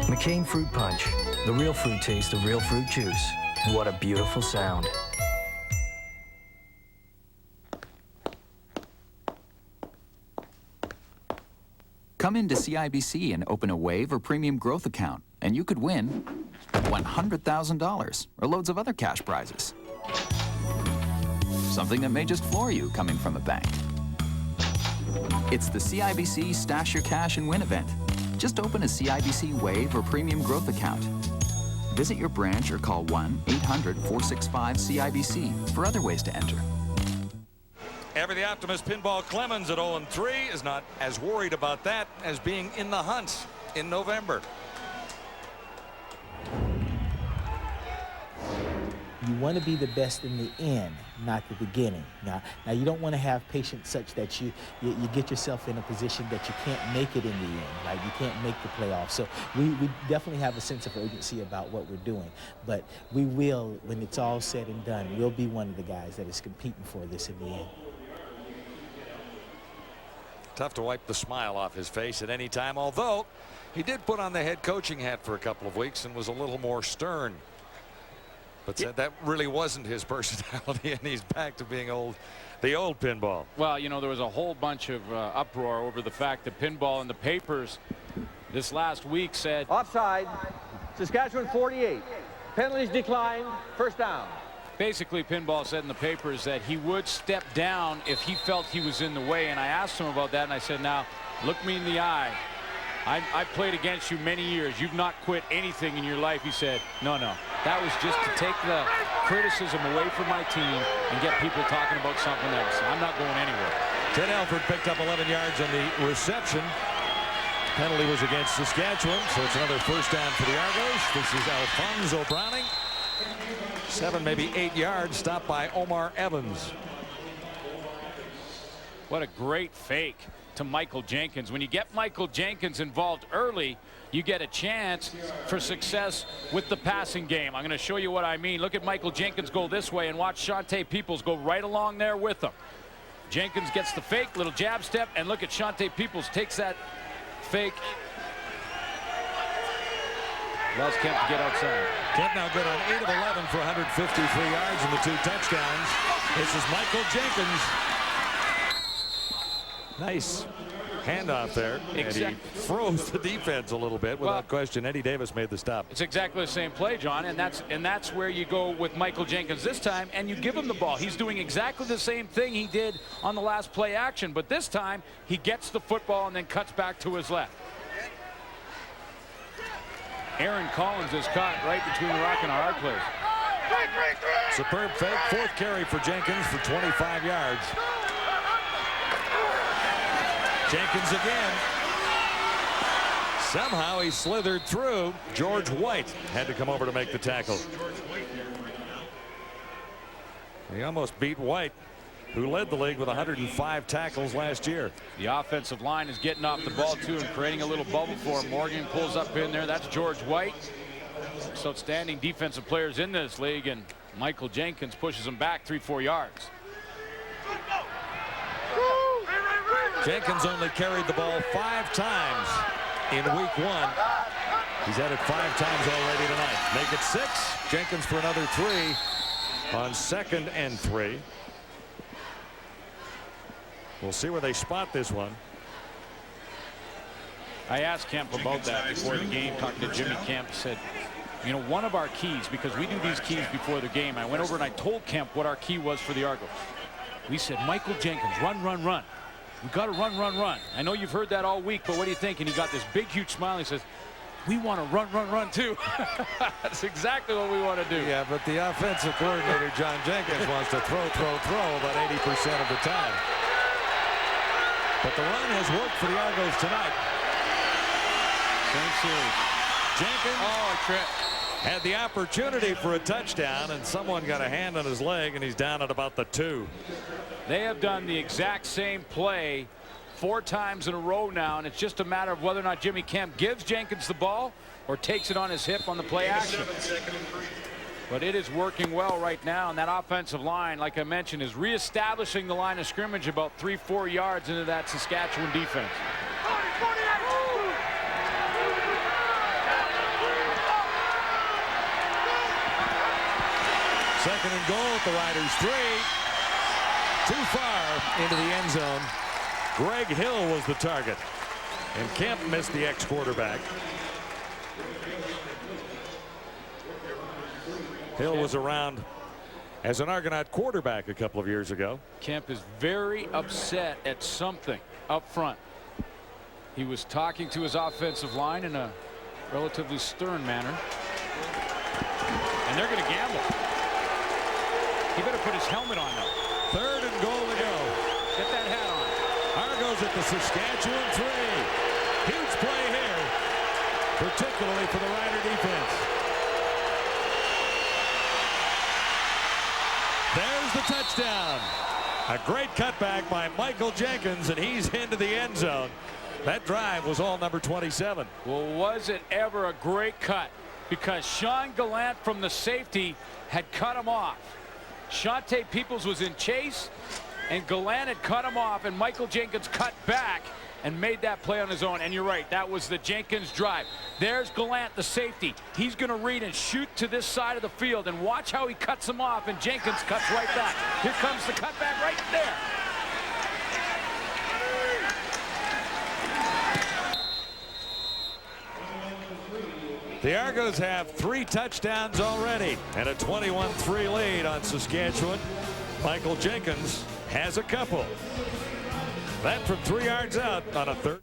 McCain Fruit Punch, the real fruit taste of real fruit juice. What a beautiful sound. Come into CIBC and open a Wave or Premium Growth account, and you could win $100,000 or loads of other cash prizes. Something that may just floor you coming from a bank. It's the CIBC Stash Your Cash and Win event. Just open a CIBC Wave or Premium Growth account. Visit your branch or call 1-800-465-CIBC for other ways to enter. Ever the optimist Pinball Clemens at 0-3 is not as worried about that as being in the hunt in November. You want to be the best in the end, not the beginning. Now you don't want to have patience such that you get yourself in a position that you can't make it in the end, right? You can't make the playoffs. So we definitely have a sense of urgency about what we're doing. But we will, when it's all said and done, we'll be one of the guys that is competing for this in the end. Tough to wipe the smile off his face at any time, although he did put on the head coaching hat for a couple of weeks and was a little more stern. But said that really wasn't his personality, and he's back to being the old Pinball. Well, you know, there was a whole bunch of uproar over the fact that Pinball in the papers this last week said offside, Saskatchewan 48, penalties declined, first down. Basically, Pinball said in the papers that he would step down if he felt he was in the way, and I asked him about that, and I said, now look me in the eye. I played against you many years. You've not quit anything in your life. He said, no, that was just to take the criticism away from my team and get people talking about something else. I'm not going anywhere. Ted Alford picked up 11 yards on the reception. Penalty was against Saskatchewan, so it's another first down for the Argos. This is Alfonso Browning. 7, maybe 8 yards, stopped by Omar Evans. What a great fake to Michael Jenkins. When you get Michael Jenkins involved early, you get a chance for success with the passing game. I'm going to show you what I mean. Look at Michael Jenkins go this way and watch Shante Peoples go right along there with him. Jenkins gets the fake, little jab step, and look at Shante Peoples takes that fake Allows Kemp to get outside. Kemp now good on 8 of 11 for 153 yards and the 2 touchdowns. This is Michael Jenkins. Nice handoff there. And he froze the defense a little bit. Without question, Eddie Davis made the stop. It's exactly the same play, John, and that's where you go with Michael Jenkins this time, and you give him the ball. He's doing exactly the same thing he did on the last play action, but this time he gets the football and then cuts back to his left. Aaron Collins is caught right between a rock and a hard place. Superb fake. 4th carry for Jenkins for 25 yards. Jenkins again. Somehow he slithered through. George White had to come over to make the tackle. He almost beat White, who led the league with 105 tackles last year. The offensive line is getting off the ball too and creating a little bubble for him. Morgan pulls up in there. That's George White. Some outstanding defensive players in this league, and Michael Jenkins pushes him back 3-4 yards. Jenkins only carried the ball 5 times in week 1. He's had it 5 times already tonight. Make it 6. Jenkins for another 3 on 2nd and 3. We'll see where they spot this one. I asked Kemp about that before the game, talking to Jimmy Kemp. Said, you know, one of our keys, because we do these keys before the game, I went over and I told Kemp what our key was for the Argos. We said, Michael Jenkins, run, run, run. We got to run, run, run. I know you've heard that all week, but what do you think? And he got this big, huge smile. He says, we want to run, run, run, too. That's exactly what we want to do. Yeah, but the offensive coordinator, John Jenkins, wants to throw about 80% of the time. But the run has worked for the Argos tonight. Same series. Jenkins had the opportunity for a touchdown, and someone got a hand on his leg, and he's down at about the 2. They have done the exact same play 4 times in a row now, and it's just a matter of whether or not Jimmy Kemp gives Jenkins the ball or takes it on his hip on the play action. But it is working well right now, and that offensive line, like I mentioned, is reestablishing the line of scrimmage about 3-4 yards into that Saskatchewan defense. Second and goal at the Riders 3. Too far into the end zone. Greg Hill was the target, and Kemp missed the ex-quarterback. Hill was around as an Argonaut quarterback a couple of years ago. Kemp is very upset at something up front. He was talking to his offensive line in a relatively stern manner. And they're going to gamble. He better put his helmet on now. 3rd and goal to go. Get that hat on. Argos at the Saskatchewan 3. Huge play here, particularly for the Rider defense. There's the touchdown. A great cutback by Michael Jenkins, and he's into the end zone. That drive was all number 27. Well, was it ever a great cut? Because Sean Gallant from the safety had cut him off. Shante Peoples was in chase, and Gallant had cut him off, and Michael Jenkins cut back and made that play on his own. And you're right, that was the Jenkins drive. There's Gallant, the safety. He's going to read and shoot to this side of the field, and watch how he cuts him off, and Jenkins cuts right back. Here comes the cutback right there. The Argos have 3 touchdowns already and a 21-3 lead on Saskatchewan. Michael Jenkins has a couple. That from 3 yards out on a 3rd.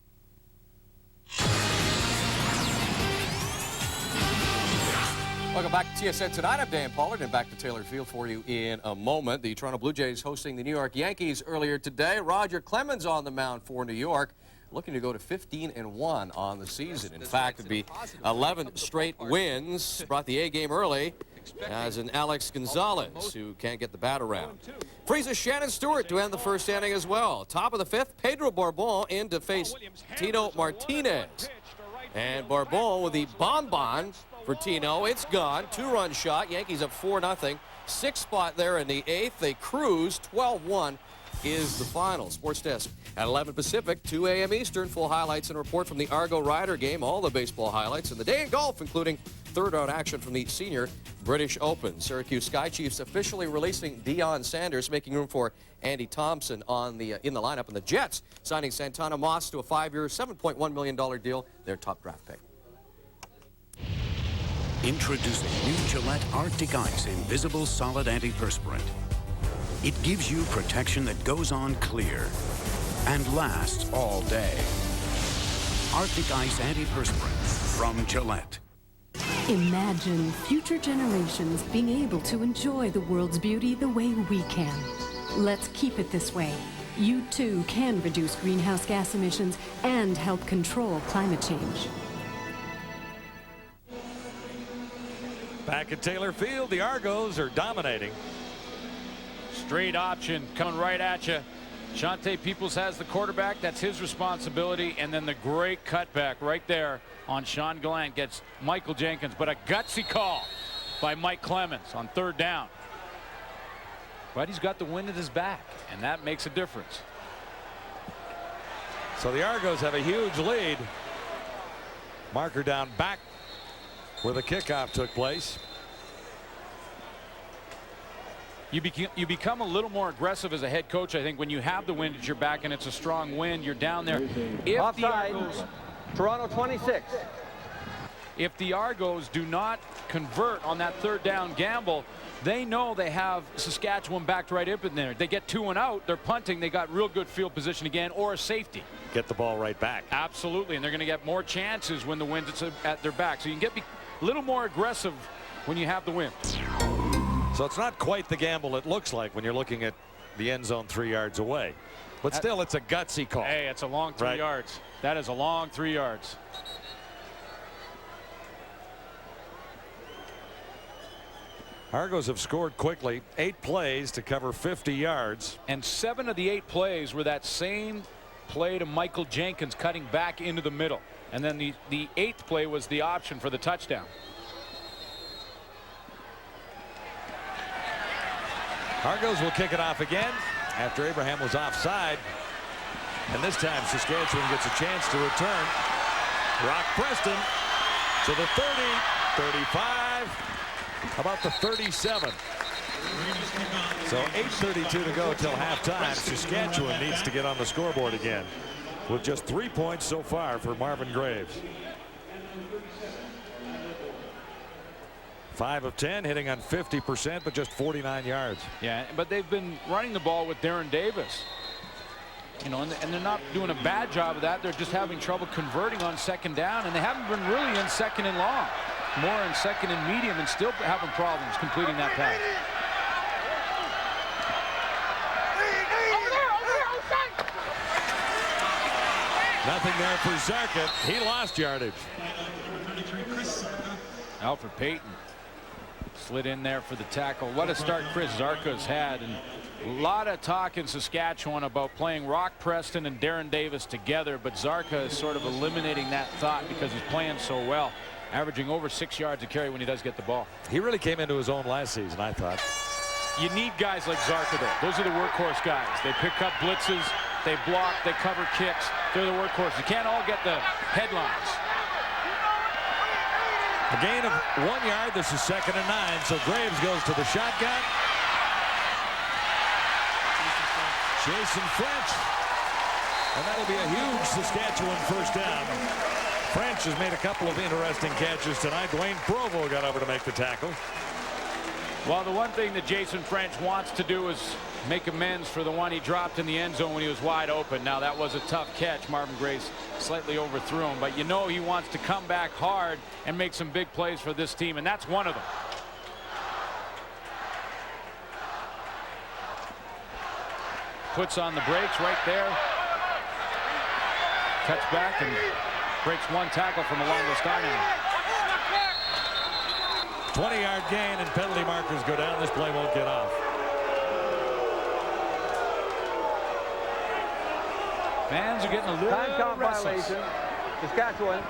Welcome back to TSN Tonight. I'm Dan Pollard, and back to Taylor Field for you in a moment. The Toronto Blue Jays hosting the New York Yankees earlier today. Roger Clemens on the mound for New York, looking to go to 15-1 on the season. In fact, it'd be 11 straight wins. Brought the A game early, as in Alex Gonzalez, who can't get the bat around. Freezes Shannon Stewart to end the first inning as well. Top of the 5th, Pedro Bourbon in to face Tino Martinez. And Bourbon with the bonbon for Tino. It's gone. 2-run shot. Yankees up 4-0. 6th spot there in the 8th. They cruise 12-1 is the final. Sports Desk at 11 Pacific, 2 a.m. Eastern. Full highlights and report from the Argo-Rider game. All the baseball highlights. And the day in golf, including third-round action from the Senior British Open. Syracuse Sky Chiefs officially releasing Deion Sanders, making room for Andy Thompson in the lineup. And the Jets signing Santana Moss to a 5-year, $7.1 million deal, their top draft pick. Introducing new Gillette Arctic Ice Invisible Solid Antiperspirant. It gives you protection that goes on clear and lasts all day. Arctic Ice Antiperspirant from Gillette. Imagine future generations being able to enjoy the world's beauty the way we can. Let's keep it this way. You too can reduce greenhouse gas emissions and help control climate change. Back at Taylor Field, the Argos are dominating. Straight option coming right at you. Shante Peoples has the quarterback. That's his responsibility. And then the great cutback right there on Sean Gallant gets Michael Jenkins. But a gutsy call by Mike Clemens on third down. But he's got the wind at his back, and that makes a difference. So the Argos have a huge lead. Marker down back where the kickoff took place. You become a little more aggressive as a head coach, I think, when you have the wind at your back and it's a strong wind. You're down there. If Offside, the Argos, Toronto 26. If the Argos do not convert on that third down gamble, they know they have Saskatchewan backed right up in there. They get 2 and out, they're punting, they got real good field position again, or a safety. Get the ball right back. Absolutely, and they're going to get more chances when the wind's at their back. So you can get a little more aggressive when you have the wind. So it's not quite the gamble it looks like when you're looking at the end zone 3 yards away. But still, it's a gutsy call. Hey, it's a long 3 yards. That is a long 3 yards. Argos have scored quickly. 8 plays to cover 50 yards. And 7 of the 8 plays were that same play to Michael Jenkins cutting back into the middle. And then the 8th play was the option for the touchdown. Argos will kick it off again after Abraham was offside. And this time Saskatchewan gets a chance to return. Rock Preston to the 30, 35. How about the 37? So 8:32 to go till halftime. Saskatchewan needs to get on the scoreboard again with just 3 points so far for Marvin Graves. 5 of 10, hitting on 50%, but just 49 yards. Yeah, but they've been running the ball with Darren Davis. You know, and they're not doing a bad job of that. They're just having trouble converting on second down, and they haven't been really in second and long. More in second and medium, and still having problems completing that pass. Nothing there for Zarka. He lost yardage. Alfred Payton slid in there for the tackle. What a start Chris Zarka's had. And a lot of talk in Saskatchewan about playing Rock Preston and Darren Davis together, but Zarka is sort of eliminating that thought because he's playing so well, averaging over 6 yards a carry when he does get the ball. He really came into his own last season, I thought. You need guys like Zarka, though. Those are the workhorse guys. They pick up blitzes, they block, they cover kicks. They're the workhorse. You can't all get the headlines. A gain of 1 yard. This is 2nd and 9. So Graves goes to the shotgun. Jason French. And that'll be a huge Saskatchewan first down. French has made a couple of interesting catches tonight. Dwayne Provo got over to make the tackle. Well, the one thing that Jason French wants to do is make amends for the one he dropped in the end zone when he was wide open. Now, that was a tough catch. Marvin Graves slightly overthrew him, but you know he wants to come back hard and make some big plays for this team, and that's one of them. Puts on the brakes right there. Cuts back and breaks one tackle from along the sideline. 20-yard gain and penalty markers go down. This play won't get off. Fans are getting a little time count restless. violation. Saskatchewan.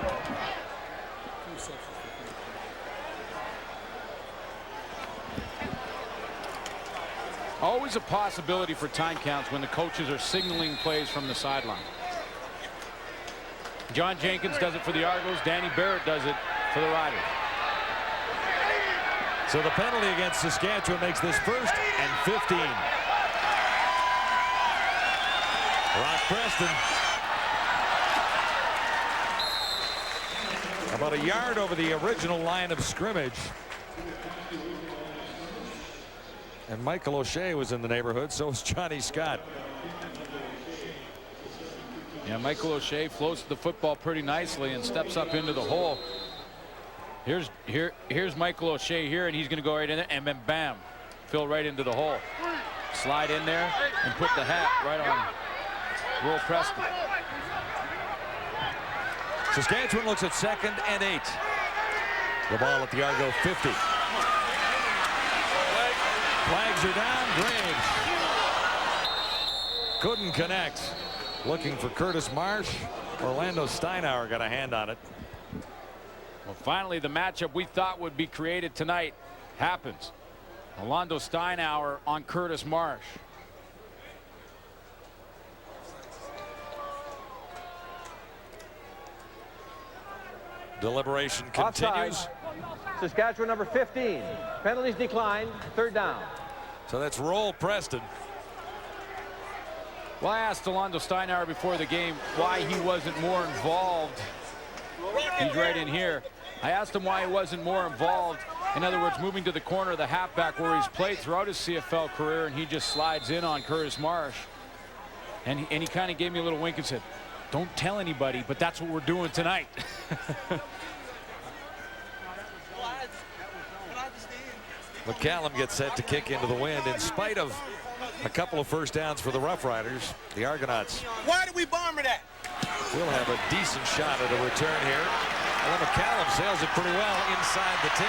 Always a possibility for time counts when the coaches are signaling plays from the sideline. John Jenkins does it for the Argos. Danny Barrett does it for the Riders. So the penalty against Saskatchewan makes this 1st and 15. Rock Preston. About a yard over the original line of scrimmage. And Michael O'Shea was in the neighborhood, so was Johnny Scott. Yeah, Michael O'Shea floats the football pretty nicely and steps up into the hole. Here's Michael O'Shea here, and he's going to go right in there, and then bam, fill right into the hole. Slide in there and put the hat right on Will Preston. Saskatchewan looks at 2nd and 8. The ball at the Argo 50. Flags are down. Graves couldn't connect. Looking for Curtis Marsh. Orlando Steinauer got a hand on it. Well, finally, the matchup we thought would be created tonight happens. Orlando Steinauer on Curtis Marsh. Deliberation continues. Offside. Saskatchewan number 15. Penalties declined. 3rd down. So that's Roll Preston. Well, I asked Orlando Steinauer before the game why he wasn't more involved. He's right in here. I asked him why he wasn't more involved. In other words, moving to the corner of the halfback where he's played throughout his CFL career, and he just slides in on Curtis Marsh. And he kind of gave me a little wink and said, "Don't tell anybody, but that's what we're doing tonight." McCallum gets set to kick into the wind in spite of a couple of 1st downs for the Roughriders. The Argonauts. Why did we bomber that? We'll have a decent shot at a return here. Well, McCallum sails it pretty well inside the 10.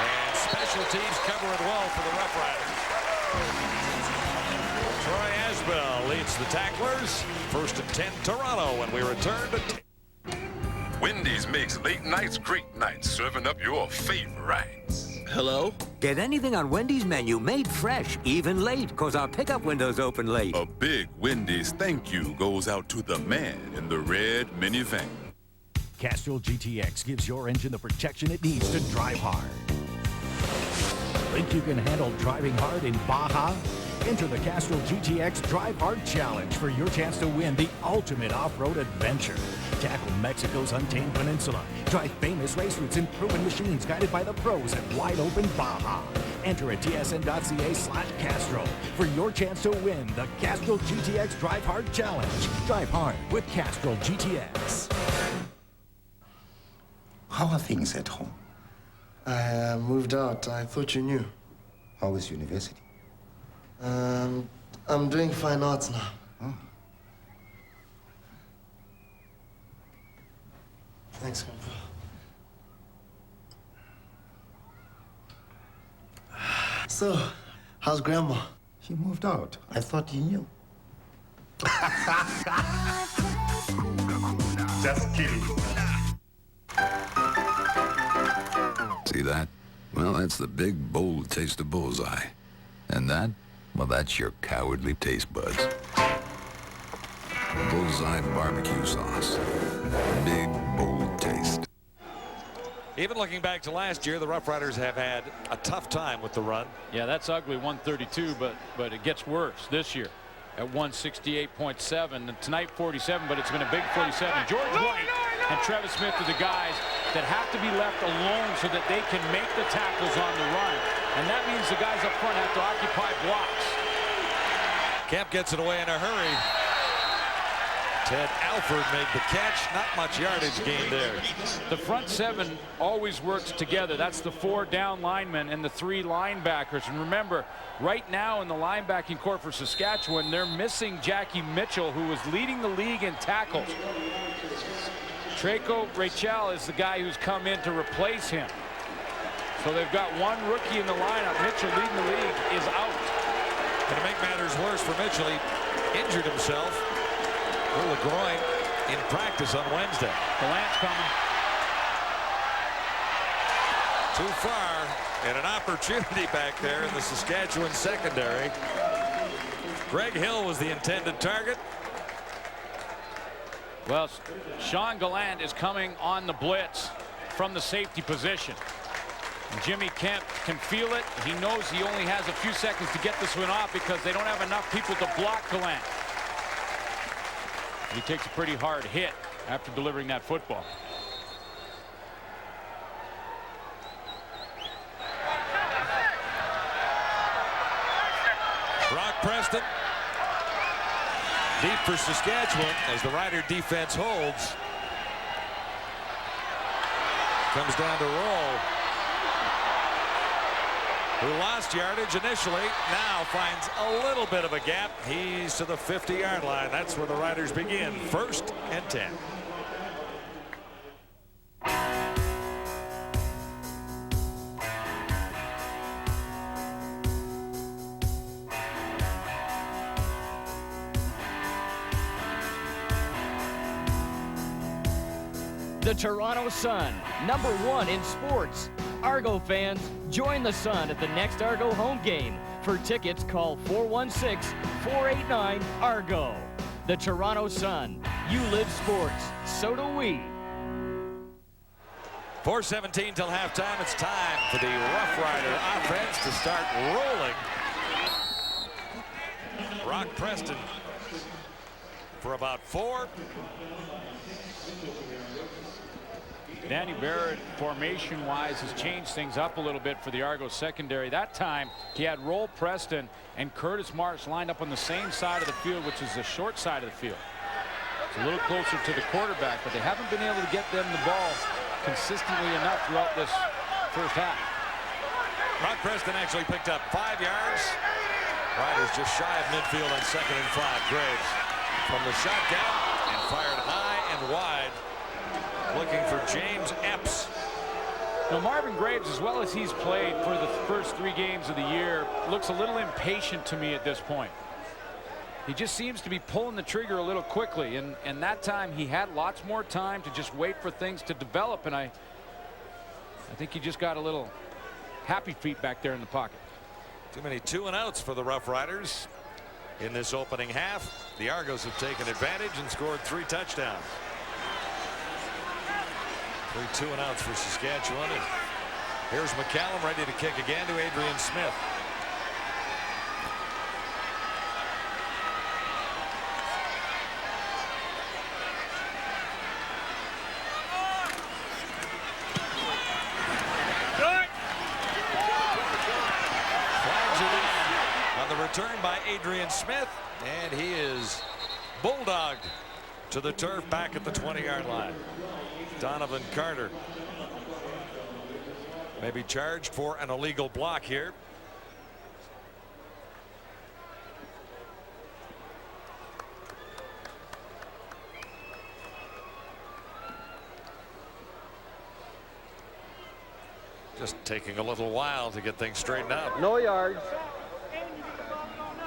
And special teams cover it well for the Roughriders. Troy Asbell leads the tacklers. 1st and 10 Toronto when we return to Wendy's makes late nights great nights, serving up your favorites. Hello? Get anything on Wendy's menu made fresh, even late, because our pickup window's open late. A big Wendy's thank you goes out to the man in the red minivan. Castrol GTX gives your engine the protection it needs to drive hard. Think you can handle driving hard in Baja? Enter the Castrol GTX Drive Hard Challenge for your chance to win the ultimate off-road adventure. Tackle Mexico's untamed peninsula. Drive famous race routes in proven machines guided by the pros at wide open Baja. Enter at tsn.ca/Castrol for your chance to win the Castrol GTX Drive Hard Challenge. Drive hard with Castrol GTX. How are things at home? I moved out. I thought you knew. How is university? I'm doing fine arts now. Oh. Thanks, Grandpa. So, how's Grandma? She moved out. I thought you knew. Just kidding. See that? Well, that's the big, bold taste of bullseye. And that? Well, that's your cowardly taste buds. Bullseye barbecue sauce. Big, bold taste. Even looking back to last year, the Roughriders have had a tough time with the run. Yeah, that's ugly, 132, but it gets worse this year at 168.7. And tonight, 47, but it's been a big 47. George White and Travis Smith are the guys that have to be left alone so that they can make the tackles on the run. And that means the guys up front have to occupy blocks. Kemp gets it away in a hurry. Ted Alford made the catch. Not much yardage gained there. The front 7 always works together. That's the 4 down linemen and the 3 linebackers. And remember, right now in the linebacking corps for Saskatchewan, they're missing Jackie Mitchell, who was leading the league in tackles. Treco Rachel is the guy who's come in to replace him. So they've got one rookie in the lineup. Mitchell leading the league is out. And to make matters worse for Mitchell, he injured himself with the groin in practice on Wednesday. The Lance coming. Too far. And an opportunity back there in the Saskatchewan secondary. Greg Hill was the intended target. Well, Sean Gallant is coming on the blitz from the safety position. And Jimmy Kemp can feel it. He knows he only has a few seconds to get this one off because they don't have enough people to block Gallant. He takes a pretty hard hit after delivering that football. Brock Preston deep for Saskatchewan as the Rider defense holds. Comes down to Roll, who lost yardage initially, now finds a little bit of a gap. He's to the 50-yard line. That's where the Riders begin. 1st and 10. The Toronto Sun, #1 in sports. Argo fans, join the Sun at the next Argo home game. For tickets, call 416-489-ARGO. The Toronto Sun. You live sports. So do we. 4:17 till halftime. It's time for the Roughrider offense to start rolling. Brock Preston for about 4. Danny Barrett, formation-wise, has changed things up a little bit for the Argos secondary. That time, he had Roll Preston and Curtis Marsh lined up on the same side of the field, which is the short side of the field. It's a little closer to the quarterback, but they haven't been able to get them the ball consistently enough throughout this first half. Brock Preston actually picked up 5 yards. Riders just shy of midfield on 2nd and 5. Graves from the shotgun and fired high and wide, looking for James Epps. Now, Marvin Graves, as well as he's played for the first 3 games of the year, looks a little impatient to me at this point. He just seems to be pulling the trigger a little quickly, and that time he had lots more time to just wait for things to develop, and I think he just got a little happy feet back there in the pocket. Too many 2-and-outs for the Rough Riders in this opening half. The Argos have taken advantage and scored 3 touchdowns. 3 2-and-outs for Saskatchewan. And here's McCallum ready to kick again to Adrian Smith. Flags are down on the return by Adrian Smith, and he is bulldogged to the turf back at the 20-yard line. Donovan Carter may be charged for an illegal block here. Just taking a little while to get things straightened out. No yards.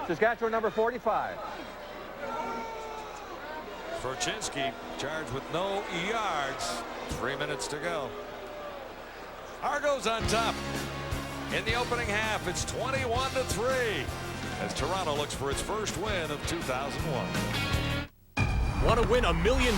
Saskatchewan #45. Forchinski charged with no yards. 3 minutes to go. Argos on top. In the opening half, it's 21-3 as Toronto looks for its first win of 2001. Want to win $1 million?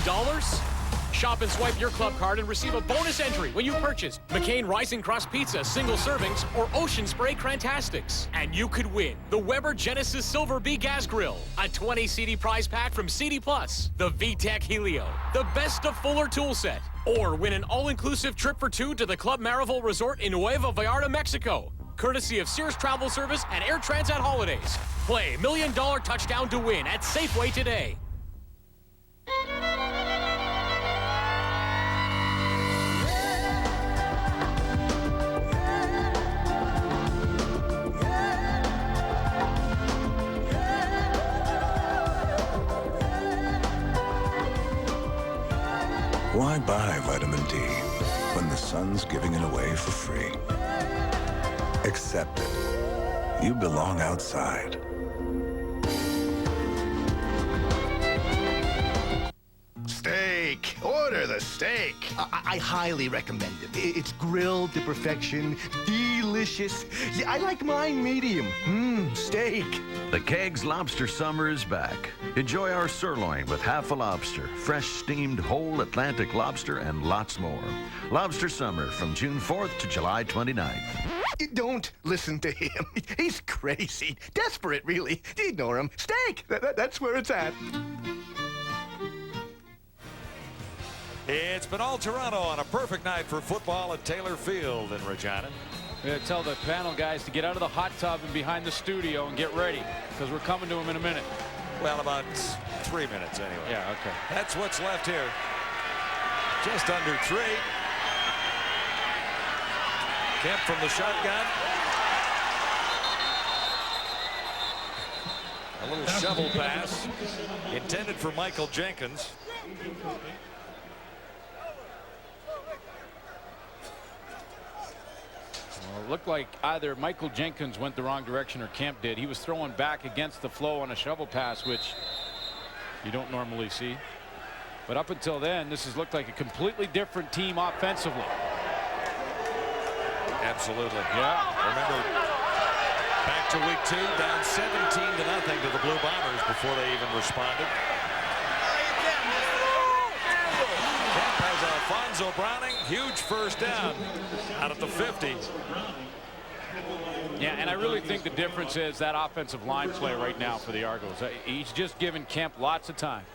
Shop and swipe your club card and receive a bonus entry when you purchase McCain Rising Crust Pizza single servings or Ocean Spray Crantastics. And you could win the Weber Genesis Silver Bee Gas Grill, a 20 CD prize pack from CD Plus, the VTech Helio, the Best of Fuller tool set, or win an all-inclusive trip for 2 to the Club Marival Resort in Nueva Vallarta, Mexico, courtesy of Sears Travel Service and Air Transat Holidays. Play $1 Million Touchdown to Win at Safeway today. Why buy vitamin D when the sun's giving it away for free? Accept it. You belong outside. Steak. Oh, order the steak. I highly recommend it. It's grilled to perfection, delicious. Yeah, I like mine medium. Steak. The Kegs Lobster Summer is back. Enjoy our sirloin with half a lobster, fresh steamed whole Atlantic lobster, and lots more. Lobster Summer from June 4th to July 29th. Don't listen to him. He's crazy. Desperate, really. Ignore him. Steak. That's where it's at. It's been all Toronto on a perfect night for football at Taylor Field in Regina. We're going to tell the panel guys to get out of the hot tub and behind the studio and get ready, because we're coming to them in a minute. Well, about 3 minutes anyway. Yeah, okay. That's what's left here. Just under 3. Kemp from the shotgun. A little shovel pass intended for Michael Jenkins. Well, it looked like either Michael Jenkins went the wrong direction or Kemp did. He was throwing back against the flow on a shovel pass, which you don't normally see. But up until then, this has looked like a completely different team offensively. Absolutely. Yeah. Remember, back to week 2, down 17-0 to the Blue Bombers before they even responded. Kemp has Alfonso Browning, huge first down out at the 50. Yeah, and I really think the difference is that offensive line play right now for the Argos. He's just giving Kemp lots of time.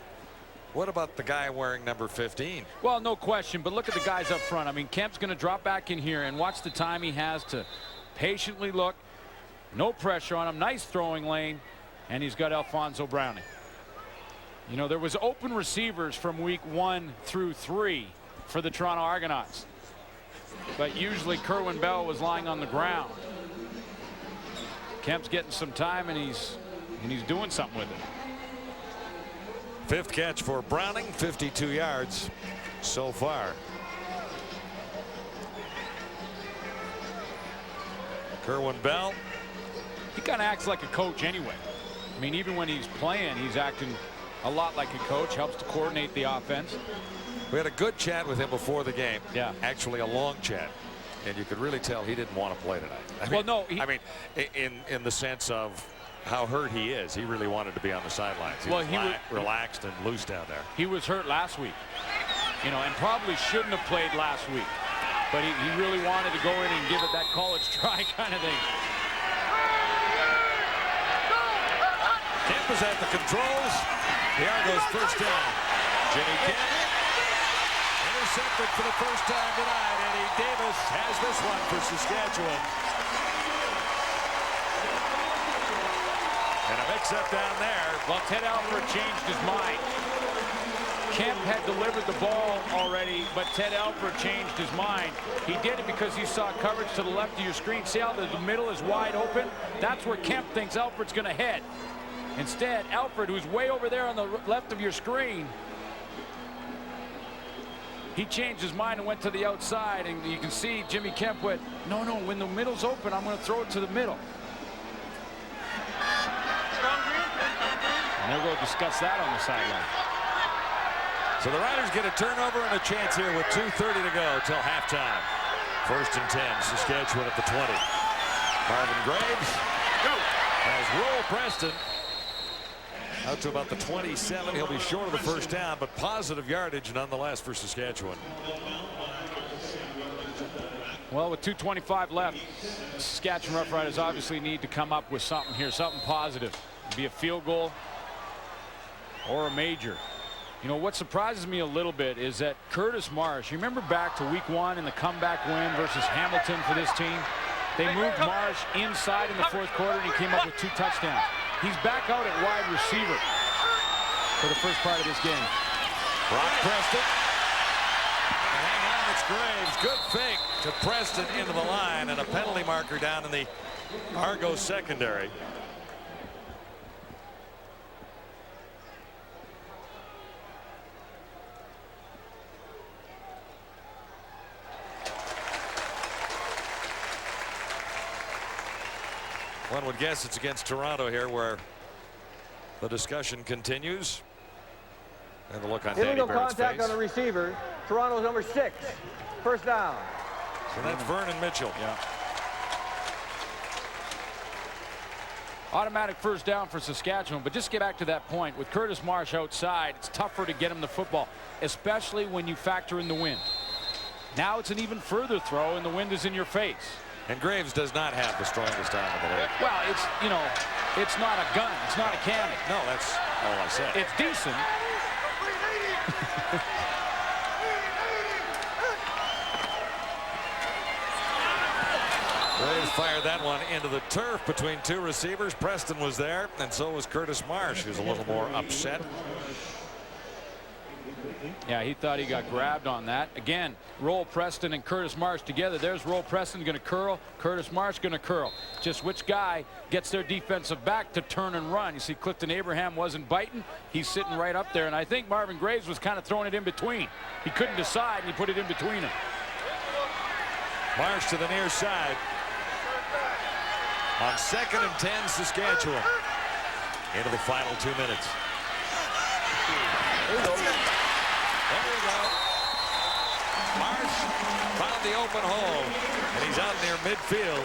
What about the guy wearing number 15? Well, no question, but look at the guys up front. I mean, Kemp's going to drop back in here and watch the time he has to patiently look. No pressure on him. Nice throwing lane. And he's got Alfonso Browning. You know, there was open receivers from week 1 through 3 for the Toronto Argonauts. But usually Kerwin Bell was lying on the ground. Kemp's getting some time, and he's doing something with it. 5th catch for Browning, 52 yards so far. Kerwin Bell. He kind of acts like a coach anyway. I mean, even when he's playing, he's acting a lot like a coach, helps to coordinate the offense. We had a good chat with him before the game. Yeah. Actually, a long chat. And you could really tell he didn't want to play tonight. I mean, in the sense of how hurt he is. He really wanted to be on the sidelines. He was relaxed and loose down there. He was hurt last week, you know, and probably shouldn't have played last week. But he really wanted to go in and give it that college try kind of thing. Kemp is at the controls. The Argos first down. Jimmy Kemp intercepted for the first time tonight. Eddie Davis has this one for Saskatchewan. And a mix-up down there. Well, Ted Alford changed his mind. Kemp had delivered the ball already, but Ted Alford changed his mind. He did it because he saw coverage to the left of your screen. See how the middle is wide open? That's where Kemp thinks Alford's going to head. Instead, Alford, who's way over there on the left of your screen, he changed his mind and went to the outside, and you can see Jimmy Kemp went, no, when the middle's open, I'm going to throw it to the middle. And they'll go discuss that on the sideline. So the Riders get a turnover and a chance here with 2:30 to go till halftime. 1st and 10, Saskatchewan at the 20. Marvin Graves has Will Preston out to about the 27. He'll be short of the first down, but positive yardage nonetheless for Saskatchewan. Well, with 2:25 left, Saskatchewan Roughriders obviously need to come up with something here, something positive. Be a field goal or a major. You know, what surprises me a little bit is that Curtis Marsh, you remember back to week 1 in the comeback win versus Hamilton for this team? They moved Marsh inside in the 4th quarter, and he came up with 2 touchdowns. He's back out at wide receiver for the first part of this game. Brock Preston. Hang on, it's Graves. Good fake to Preston into the line, and a penalty marker down in the Argos secondary. One would guess it's against Toronto here, where the discussion continues. And the look on Danny Illegal Barrett's contact face. on the receiver. Toronto's number 6. First down. So that's Vernon Mitchell. Yeah. Automatic first down for Saskatchewan, but just get back to that point. With Curtis Marsh outside, it's tougher to get him the football, especially when you factor in the wind. Now it's an even further throw, and the wind is in your face. And Graves does not have the strongest arm in the league. Well, it's, you know, it's not a gun. It's not a cannon. No, that's all I said. It's decent. Graves fired that one into the turf between two receivers. Preston was there, and so was Curtis Marsh, who's a little more upset. Yeah, he thought he got grabbed on that. Again, roll Preston and Curtis Marsh together. There's roll Preston going to curl. Curtis Marsh going to curl. Just which guy gets their defensive back to turn and run. You see Clifton Abraham wasn't biting. He's sitting right up there. And I think Marvin Graves was kind of throwing it in between. He couldn't decide, and he put it in between them. Marsh to the near side. On 2nd and 10, Saskatchewan. Into the final 2 minutes. There you go. Marsh found the open hole, and he's out near midfield.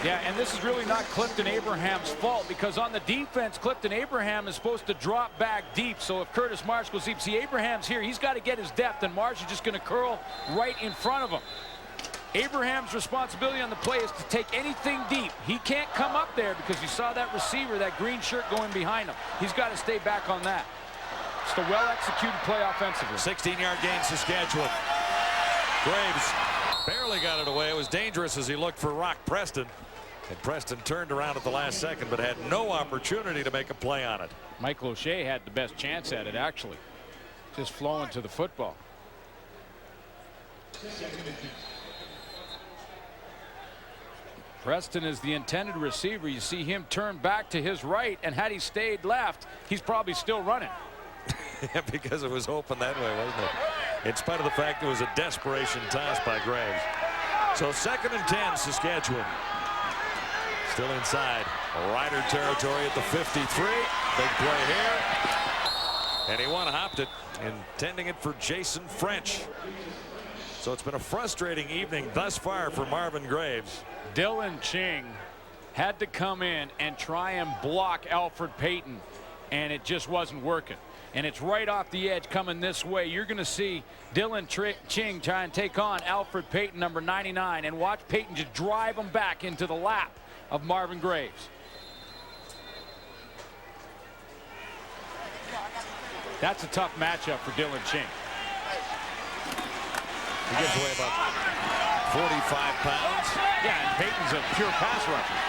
Yeah, and this is really not Clifton Abraham's fault, because on the defense, Clifton Abraham is supposed to drop back deep. So if Curtis Marsh goes deep, see Abraham's here, he's got to get his depth, and Marsh is just going to curl right in front of him. Abraham's responsibility on the play is to take anything deep. He can't come up there because you saw that receiver, that green shirt going behind him. He's got to stay back on that. Just a well-executed play offensively. 16-yard gain, Saskatchewan. Graves barely got it away. It was dangerous as he looked for Rock Preston. And Preston turned around at the last second, but had no opportunity to make a play on it. Michael O'Shea had the best chance at it, actually. Just flowing to the football. Preston is the intended receiver. You see him turn back to his right, and had he stayed left, he's probably still running. Yeah, because it was open that way, wasn't it? In spite of the fact it was a desperation toss by Graves. So 2nd and 10, Saskatchewan. Still inside Rider territory at the 53. Big play here. And he one-hopped it, intending it for Jason French. So it's been a frustrating evening thus far for Marvin Graves. Dylan Ching had to come in and try and block Alfred Payton, and it just wasn't working. And it's right off the edge coming this way. You're going to see Dylan Ching try and take on Alfred Payton, number 99, and watch Payton just drive him back into the lap of Marvin Graves. That's a tough matchup for Dylan Ching. He gives away about 45 pounds. Yeah, and Payton's a pure pass rusher.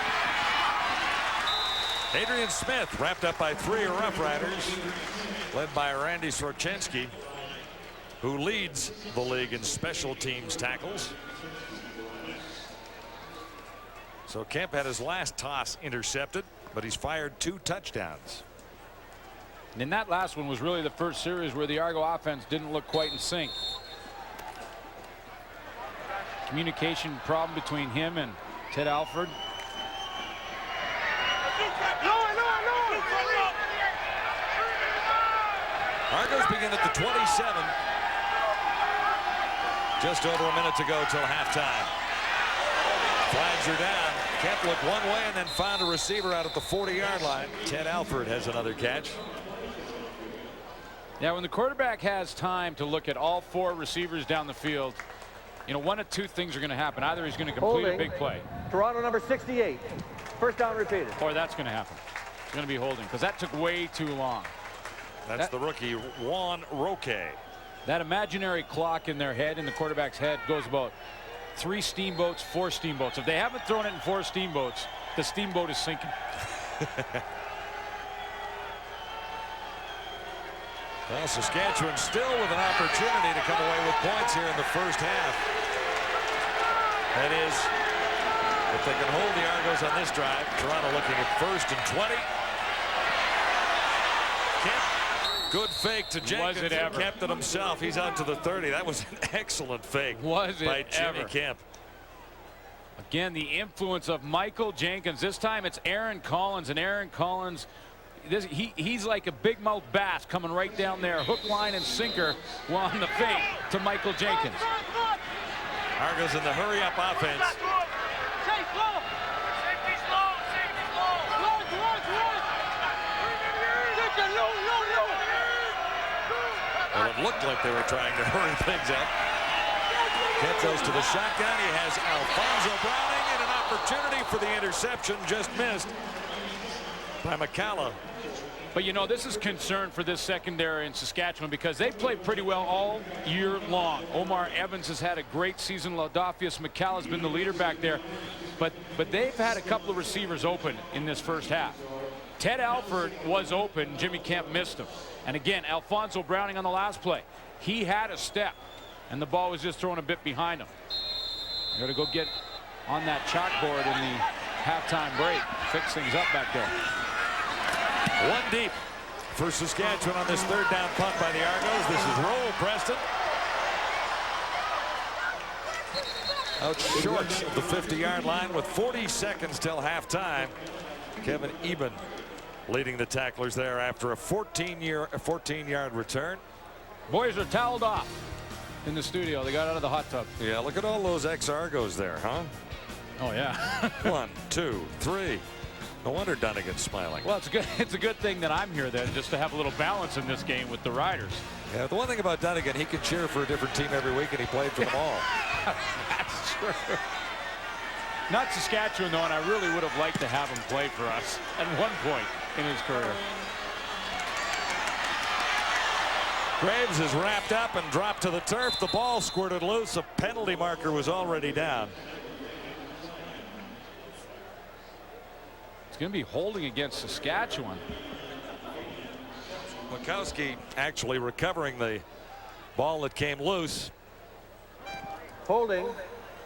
Adrian Smith wrapped up by 3 Roughriders, led by Randy Sorchensky, who leads the league in special teams tackles. So Kemp had his last toss intercepted, but he's fired 2 touchdowns. And in that last one was really the first series where the Argo offense didn't look quite in sync. Communication problem between him and Ted Alford. Argos begin at the 27. Just over a minute to go till halftime. Flags are down. Kemp looked one way and then found a receiver out at the 40-yard line. Ted Alford has another catch. Yeah, when the quarterback has time to look at all 4 receivers down the field, you know, one of 2 things are going to happen. Either he's going to complete a big play. Toronto number 68. First down repeated. Or that's going to happen. It's going to be holding because that took way too long. That's the rookie Juan Roque. That imaginary clock in their head, in the quarterback's head, goes about 3 steamboats, 4 steamboats. If they haven't thrown it in 4 steamboats, the steamboat is sinking. Well, Saskatchewan still with an opportunity to come away with points here in the first half. That is, if they can hold the Argos on this drive. Toronto looking at 1st and 20. Kemp, good fake to Jenkins. Was it ever? Kept it himself. He's out to the 30. That was an excellent fake by Jimmy Kemp. Again, the influence of Michael Jenkins. This time it's Aaron Collins, and Aaron Collins he's like a big mouth bass coming right down there, hook, line, and sinker on the feint to Michael Jenkins. Argos in the hurry-up offense. Well, it looked like they were trying to hurry things up. Kemp goes to the shotgun. He has Alfonso Browning, and an opportunity for the interception just missed by McCalla. But you know, this is concern for this secondary in Saskatchewan because they play pretty well all year long. Omar Evans has had a great season. Laudaphius McCalla has been the leader back there. But they've had a couple of receivers open in this first half. Ted Alford was open. Jimmy Kemp missed him. And again, Alfonso Browning on the last play. He had a step, and the ball was just thrown a bit behind him. Got to go get on that chalkboard in the halftime break. Fix things up back there. One deep for Saskatchewan on this third down punt by the Argos. This is Roll Preston. Out short of the 50-yard line with 40 seconds till halftime. Kevin Eben leading the tacklers there after a 14-yard return. Boys are toweled off in the studio. They got out of the hot tub. Yeah, look at all those ex-Argos there, huh? Oh, yeah. 1, 2, 3. No wonder Dunnigan's smiling. Well, it's a good thing that I'm here then, just to have a little balance in this game with the Riders. Yeah, the one thing about Dunnigan, he can cheer for a different team every week, and he played for them all. That's true. Not Saskatchewan, though, and I really would have liked to have him play for us at one point in his career. Graves is wrapped up and dropped to the turf. The ball squirted loose. A penalty marker was already down. It's going to be holding against Saskatchewan. Mikowski actually recovering the ball that came loose. Holding,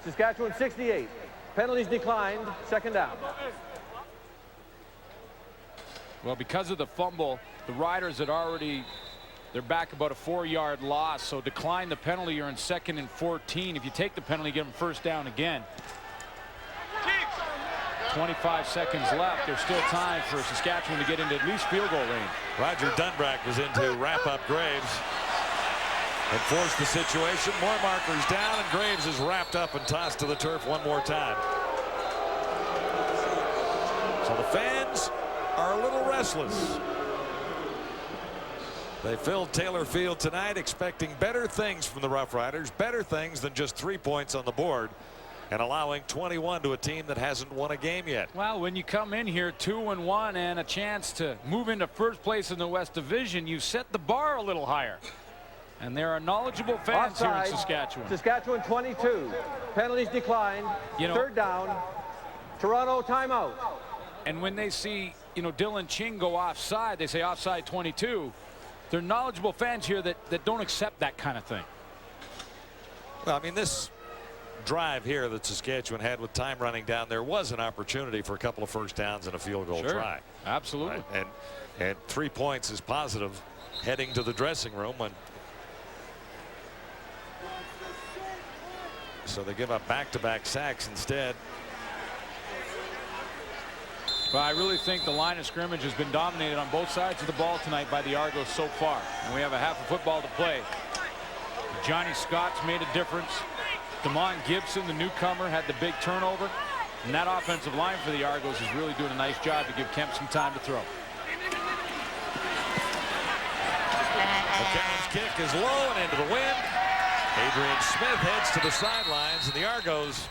Saskatchewan 68. Penalties declined, second down. Well, because of the fumble, the Riders had already, they're back about a 4-yard loss, so decline the penalty, you're in 2nd and 14. If you take the penalty, give them first down again. 25 seconds left. There's still time for Saskatchewan to get into at least field goal range. Roger Dunbrack was in to wrap up Graves and force the situation. More markers down, and Graves is wrapped up and tossed to the turf one more time. So the fans are a little restless. They filled Taylor Field tonight expecting better things from the Roughriders, better things than just 3 points on the board, and allowing 21 to a team that hasn't won a game yet. Well, when you come in here 2-1 and a chance to move into first place in the West Division, you set the bar a little higher. And there are knowledgeable fans Offside, here in Saskatchewan. Saskatchewan 22. Penalties declined. Third down. Toronto timeout. And when they see, Dylan Ching go offside, they say offside 22. They're knowledgeable fans here that don't accept that kind of thing. Well, I mean, this drive here that Saskatchewan had with time running down, there was an opportunity for a couple of first downs and a field goal try. Absolutely. Right? And 3 points is positive heading to the dressing room. So they give up back-to-back sacks instead. But I really think the line of scrimmage has been dominated on both sides of the ball tonight by the Argos so far. And we have a half of football to play. Johnny Scott's made a difference. Damon Gibson, the newcomer, had the big turnover. And that offensive line for the Argos is really doing a nice job to give Kemp some time to throw. McCallum's kick is low and into the wind. Adrian Smith heads to the sidelines, and the Argos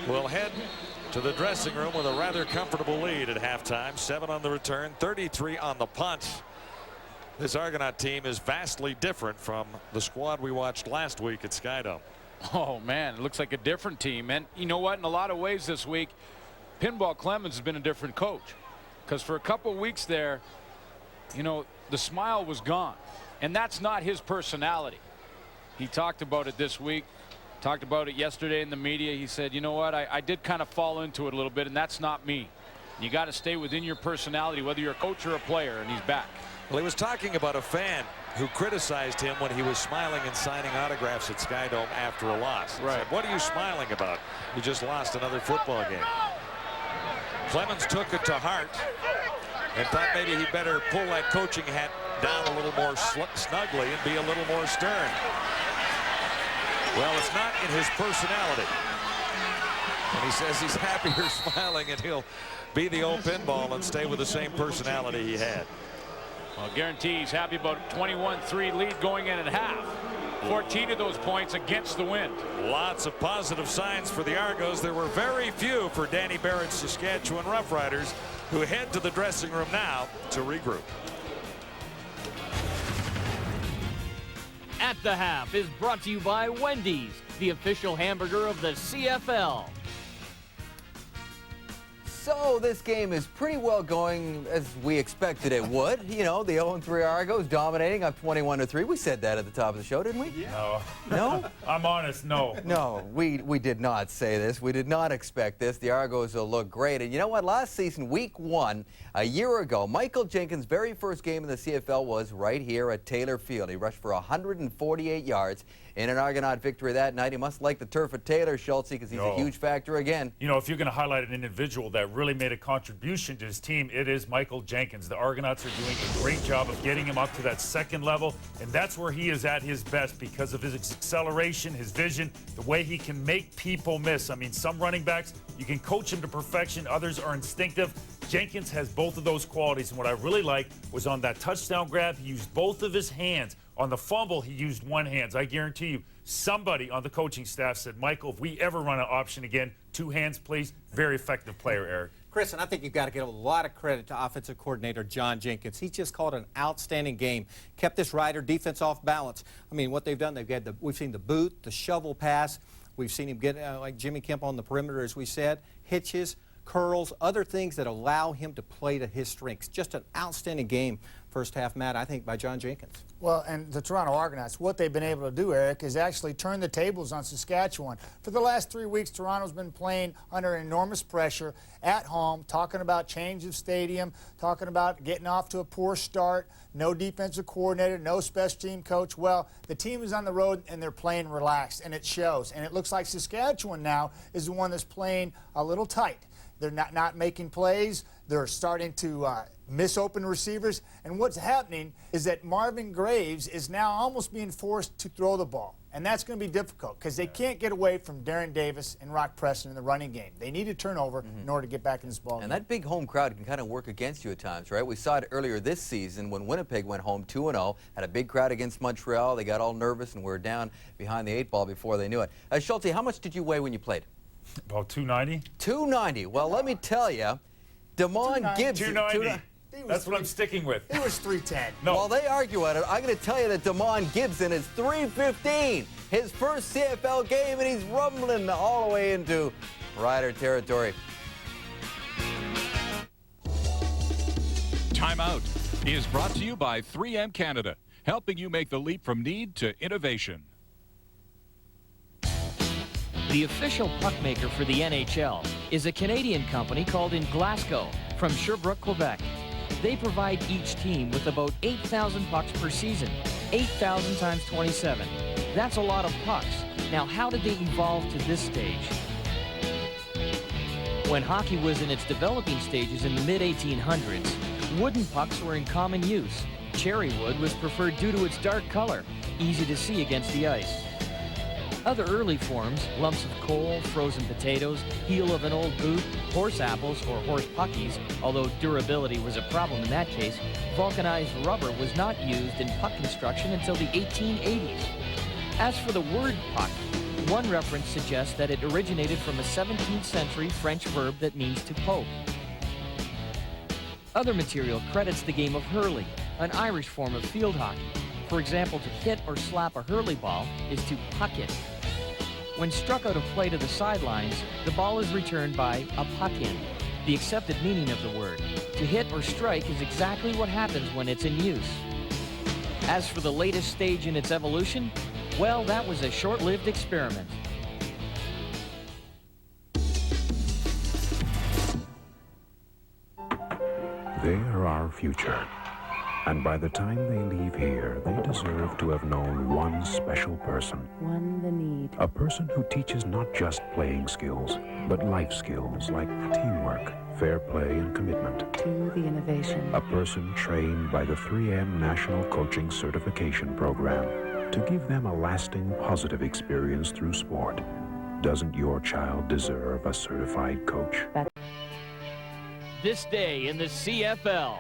will head to the dressing room with a rather comfortable lead at halftime. 7 on the return, 33 on the punt. This Argonaut team is vastly different from the squad we watched last week at Skydome. Oh, man, it looks like a different team. And you know what? In a lot of ways this week, Pinball Clemens has been a different coach. Because for a couple of weeks there, the smile was gone. And that's not his personality. He talked about it this week, talked about it yesterday in the media. He said, you know what, I did kind of fall into it a little bit, and that's not me. You got to stay within your personality, whether you're a coach or a player, and he's back. Well, he was talking about a fan who criticized him when he was smiling and signing autographs at Skydome after a loss. Right. Said, what are you smiling about? You just lost another football game. Clemens took it to heart and thought maybe he better pull that coaching hat down a little more snugly and be a little more stern. Well, it's not in his personality. And he says he's happier smiling, and he'll be the old pinball and stay with the same personality he had. Well, guarantee he's happy about a 21-3 lead going in at half. 14 of those points against the wind. Lots of positive signs for the Argos. There were very few for Danny Barrett's Saskatchewan Roughriders, who head to the dressing room now to regroup. At the Half is brought to you by Wendy's, the official hamburger of the CFL. So this game is pretty well going as we expected it would. You know, the 0-3 Argos dominating up 21-3. We said that at the top of the show, didn't we? No. No? I'm honest, no. No, we did not say this. We did not expect this. The Argos will look great. And you know what? Last season, week 1, a year ago, Michael Jenkins' very first game in the CFL was right here at Taylor Field. He rushed for 148 yards in an Argonaut victory that night. He must like the turf at Taylor, Schultze, because he's a huge factor again. You know, if you're going to highlight an individual that really made a contribution to his team, it is Michael Jenkins. The Argonauts are doing a great job of getting him up to that second level, and that's where he is at his best because of his acceleration, his vision, the way he can make people miss. I mean, some running backs, you can coach them to perfection. Others are instinctive. Jenkins has both of those qualities, and what I really liked was on that touchdown grab, he used both of his hands. On the fumble, he used one hand. I guarantee you, somebody on the coaching staff said, Michael, if we ever run an option again, 2 hands, please. Very effective player, Eric. Chris, and I think you've got to give a lot of credit to offensive coordinator John Jenkins. He just called an outstanding game, kept this Rider defense off balance. I mean, what they've done, we've seen the boot, the shovel pass. We've seen him get, like Jimmy Kemp on the perimeter, as we said, hitches, curls, other things that allow him to play to his strengths. Just an outstanding game first half, Matt, I think, by John Jenkins. Well, and the Toronto Argonauts, what they've been able to do, Eric, is actually turn the tables on Saskatchewan. For the last 3 weeks, Toronto's been playing under enormous pressure at home, talking about change of stadium, talking about getting off to a poor start, no defensive coordinator, no special team coach. Well, the team is on the road, and they're playing relaxed, and it shows. And it looks like Saskatchewan now is the one that's playing a little tight. They're not making plays. They're starting to miss open receivers. And what's happening is that Marvin Graves is now almost being forced to throw the ball. And that's going to be difficult because they can't get away from Darren Davis and Rock Preston in the running game. They need a turnover in order to get back in this ball game. And that big home crowd can kind of work against you at times, right? We saw it earlier this season when Winnipeg went home 2-0, had a big crowd against Montreal. They got all nervous and were down behind the 8 ball before they knew it. Schultze, how much did you weigh when you played? About 290. 290. Well, let me tell you, Damon Gibson. 290. That's what I'm sticking with. He was 310. No. While they argue at it, I'm going to tell you that Damon Gibson is 315. His first CFL game, and he's rumbling all the way into Rider territory. Timeout is brought to you by 3M Canada, helping you make the leap from need to innovation. The official puck maker for the NHL is a Canadian company called In Glasgow from Sherbrooke, Quebec. They provide each team with about 8,000 pucks per season, 8,000 times 27. That's a lot of pucks. Now, how did they evolve to this stage? When hockey was in its developing stages in the mid-1800s, wooden pucks were in common use. Cherry wood was preferred due to its dark color, easy to see against the ice. Other early forms, lumps of coal, frozen potatoes, heel of an old boot, horse apples or horse puckies, although durability was a problem in that case, vulcanized rubber was not used in puck construction until the 1880s. As for the word puck, one reference suggests that it originated from a 17th century French verb that means to poke. Other material credits the game of hurley, an Irish form of field hockey. For example, to hit or slap a hurley ball is to puck it. When struck out of play to the sidelines, the ball is returned by a puck-in, the accepted meaning of the word. To hit or strike is exactly what happens when it's in use. As for the latest stage in its evolution, well, that was a short-lived experiment. They're our future. And by the time they leave here, they deserve to have known one special person. One the need. A person who teaches not just playing skills, but life skills like teamwork, fair play, and commitment. To the innovation. A person trained by the 3M National Coaching Certification Program to give them a lasting positive experience through sport. Doesn't your child deserve a certified coach? This day in the CFL.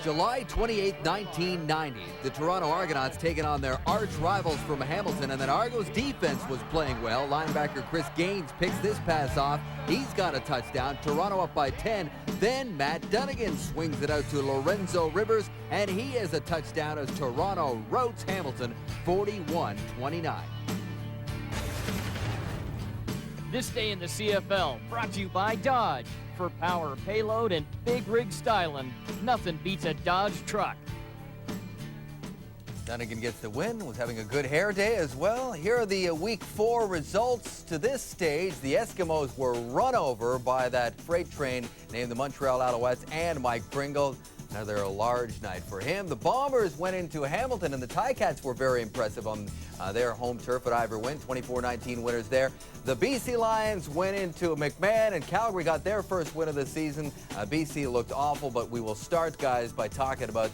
July 28, 1990, the Toronto Argonauts taking on their arch rivals from Hamilton, and then Argo's defense was playing well. Linebacker Chris Gaines picks this pass off. He's got a touchdown. Toronto up by 10. Then Matt Dunnigan swings it out to Lorenzo Rivers, and he has a touchdown as Toronto routs Hamilton 41-29. This day in the CFL, brought to you by Dodge. For power, payload, and big rig styling, nothing beats a Dodge truck. Dunnigan gets the win, was having a good hair day as well. Here are the Week 4 results. To this stage, the Eskimos were run over by that freight train named the Montreal Alouettes and Mike Pringle. Another large night for him. The Bombers went into Hamilton, and the Ticats were very impressive on their home turf at Ivor Wynne. 24-19 winners there. The BC Lions went into McMahon, and Calgary got their first win of the season. BC looked awful, but we will start, guys, by talking about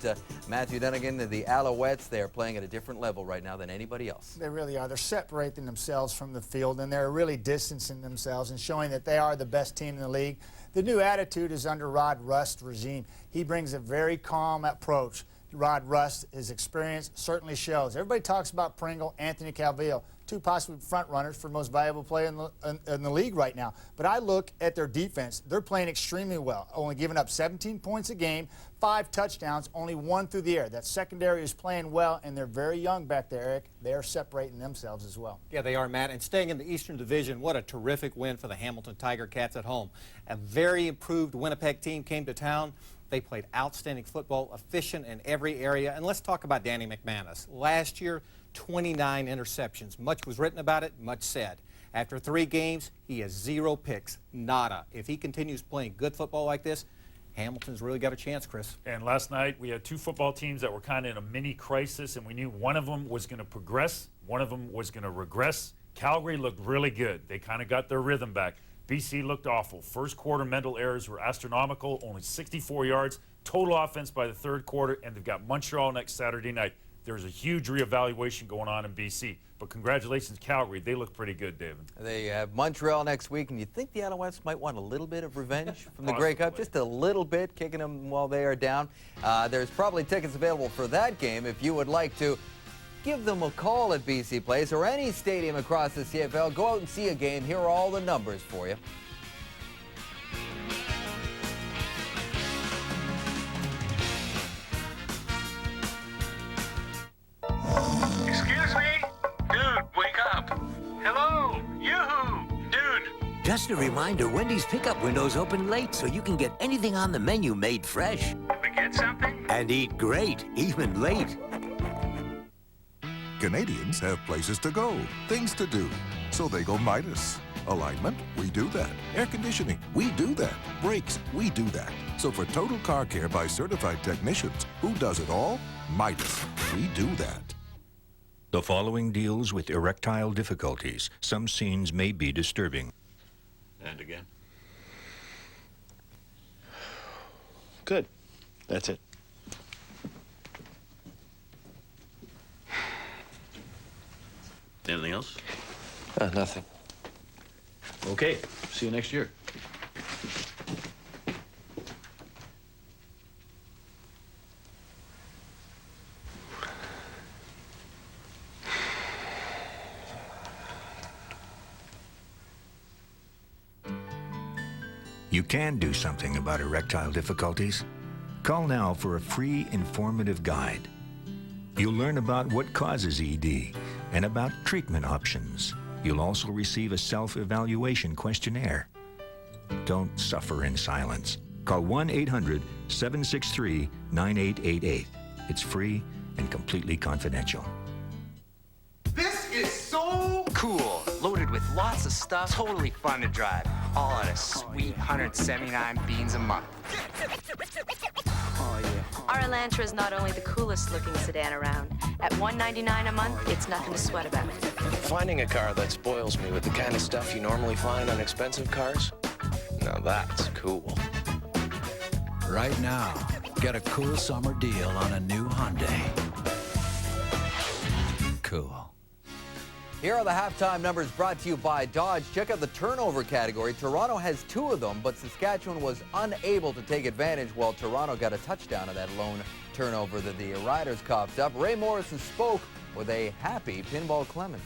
Matthew Dunnigan and the Alouettes. They are playing at a different level right now than anybody else. They really are. They're separating themselves from the field, and they're really distancing themselves and showing that they are the best team in the league. The new attitude is under Rod Rust's regime. He brings a very calm approach. Rod Rust, his experience certainly shows. Everybody talks about Pringle, Anthony Calvillo, two possible front runners for most valuable player in the league right now. But I look at their defense. They're playing extremely well, only giving up 17 points a game, 5 touchdowns, only 1 through the air. That secondary is playing well, and they're very young back there, Eric. They're separating themselves as well. Yeah, they are, Matt. And staying in the Eastern Division, what a terrific win for the Hamilton Tiger Cats at home. A very improved Winnipeg team came to town. They played outstanding football, efficient in every area. And let's talk about Danny McManus. Last year, 29 interceptions. Much was written about it, much said. After 3 games, he has 0 picks, nada. If he continues playing good football like this, Hamilton's really got a chance, Chris. And last night, we had 2 football teams that were kind of in a mini crisis, and we knew one of them was going to progress, one of them was going to regress. Calgary looked really good. They kind of got their rhythm back. BC looked awful. First quarter mental errors were astronomical, only 64 yards, total offense by the third quarter, and they've got Montreal next Saturday night. There's a huge reevaluation going on in BC. But congratulations, Calgary. They look pretty good, David. They have Montreal next week, and you think the Alouettes might want a little bit of revenge from the Grey Cup? Just a little bit, kicking them while they are down. There's probably tickets available for that game if you would like to. Give them a call at BC Place or any stadium across the CFL. Go out and see a game. Here are all the numbers for you. Excuse me? Dude, wake up. Hello? Yoo-hoo! Dude! Just a reminder, Wendy's pickup windows open late so you can get anything on the menu made fresh. We get something? And eat great, even late. Canadians have places to go, things to do, so they go Midas. Alignment, we do that. Air conditioning, we do that. Brakes, we do that. So for total car care by certified technicians, who does it all? Midas. We do that. The following deals with erectile difficulties. Some scenes may be disturbing. And again. Good. That's it. Anything else? Nothing. Okay. See you next year. You can do something about erectile difficulties. Call now for a free informative guide. You'll learn about what causes ED and about treatment options. You'll also receive a self-evaluation questionnaire. Don't suffer in silence. Call 1-800-763-9888. It's free and completely confidential. This is so cool. Loaded with lots of stuff. Totally fun to drive. All at a sweet 179 beans a month. Our Elantra is not only the coolest looking sedan around. At $199 a month, it's nothing to sweat about. Finding a car that spoils me with the kind of stuff you normally find on expensive cars, now that's cool. Right now, get a cool summer deal on a new Hyundai. Cool. Here are the halftime numbers brought to you by Dodge. Check out the turnover category. Toronto has 2 of them, but Saskatchewan was unable to take advantage while Toronto got a touchdown of that lone turnover that the Riders coughed up. Ray Morrison spoke with a happy Pinball Clemens.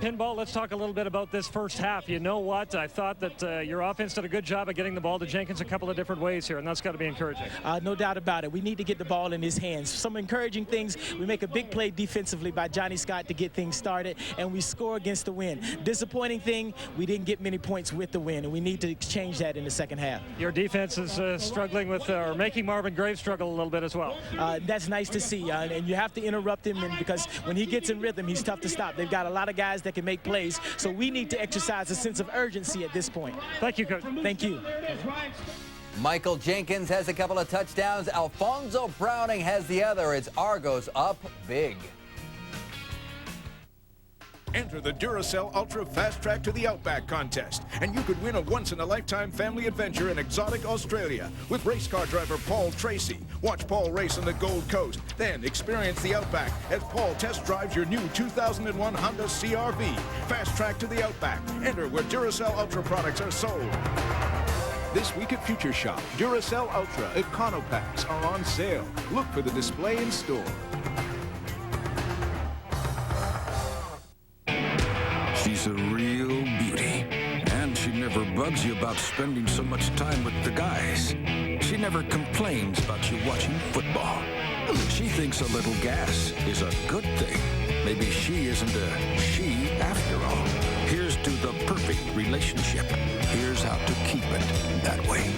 Pinball, let's talk a little bit about this first half. You know what? I thought that your offense did a good job of getting the ball to Jenkins a couple of different ways here, and that's got to be encouraging. No doubt about it. We need to get the ball in his hands. Some encouraging things. We make a big play defensively by Johnny Scott to get things started, and we score against the win. Disappointing thing, we didn't get many points with the win, and we need to change that in the second half. Your defense is struggling with, or making Marvin Graves struggle a little bit as well. That's nice to see, and you have to interrupt him, because when he gets in rhythm, he's tough to stop. They've got a lot of guys that can make plays, so we need to exercise a sense of urgency at this point. Thank you, Coach. Thank you. Michael Jenkins has a couple of touchdowns. Alfonso Browning has the other. It's Argos up big. Enter the Duracell Ultra Fast Track to the Outback contest, and you could win a once-in-a-lifetime family adventure in exotic Australia with race car driver Paul Tracy. Watch Paul race on the Gold Coast, then experience the Outback as Paul test drives your new 2001 Honda CR-V. Fast Track to the Outback. Enter where Duracell Ultra products are sold. This week at Future Shop, Duracell Ultra Econopacks are on sale. Look for the display in store. She's a real beauty, and she never bugs you about spending so much time with the guys. She never complains about you watching football. She thinks a little gas is a good thing. Maybe she isn't a she after all. Here's to the perfect relationship. Here's how to keep it that way.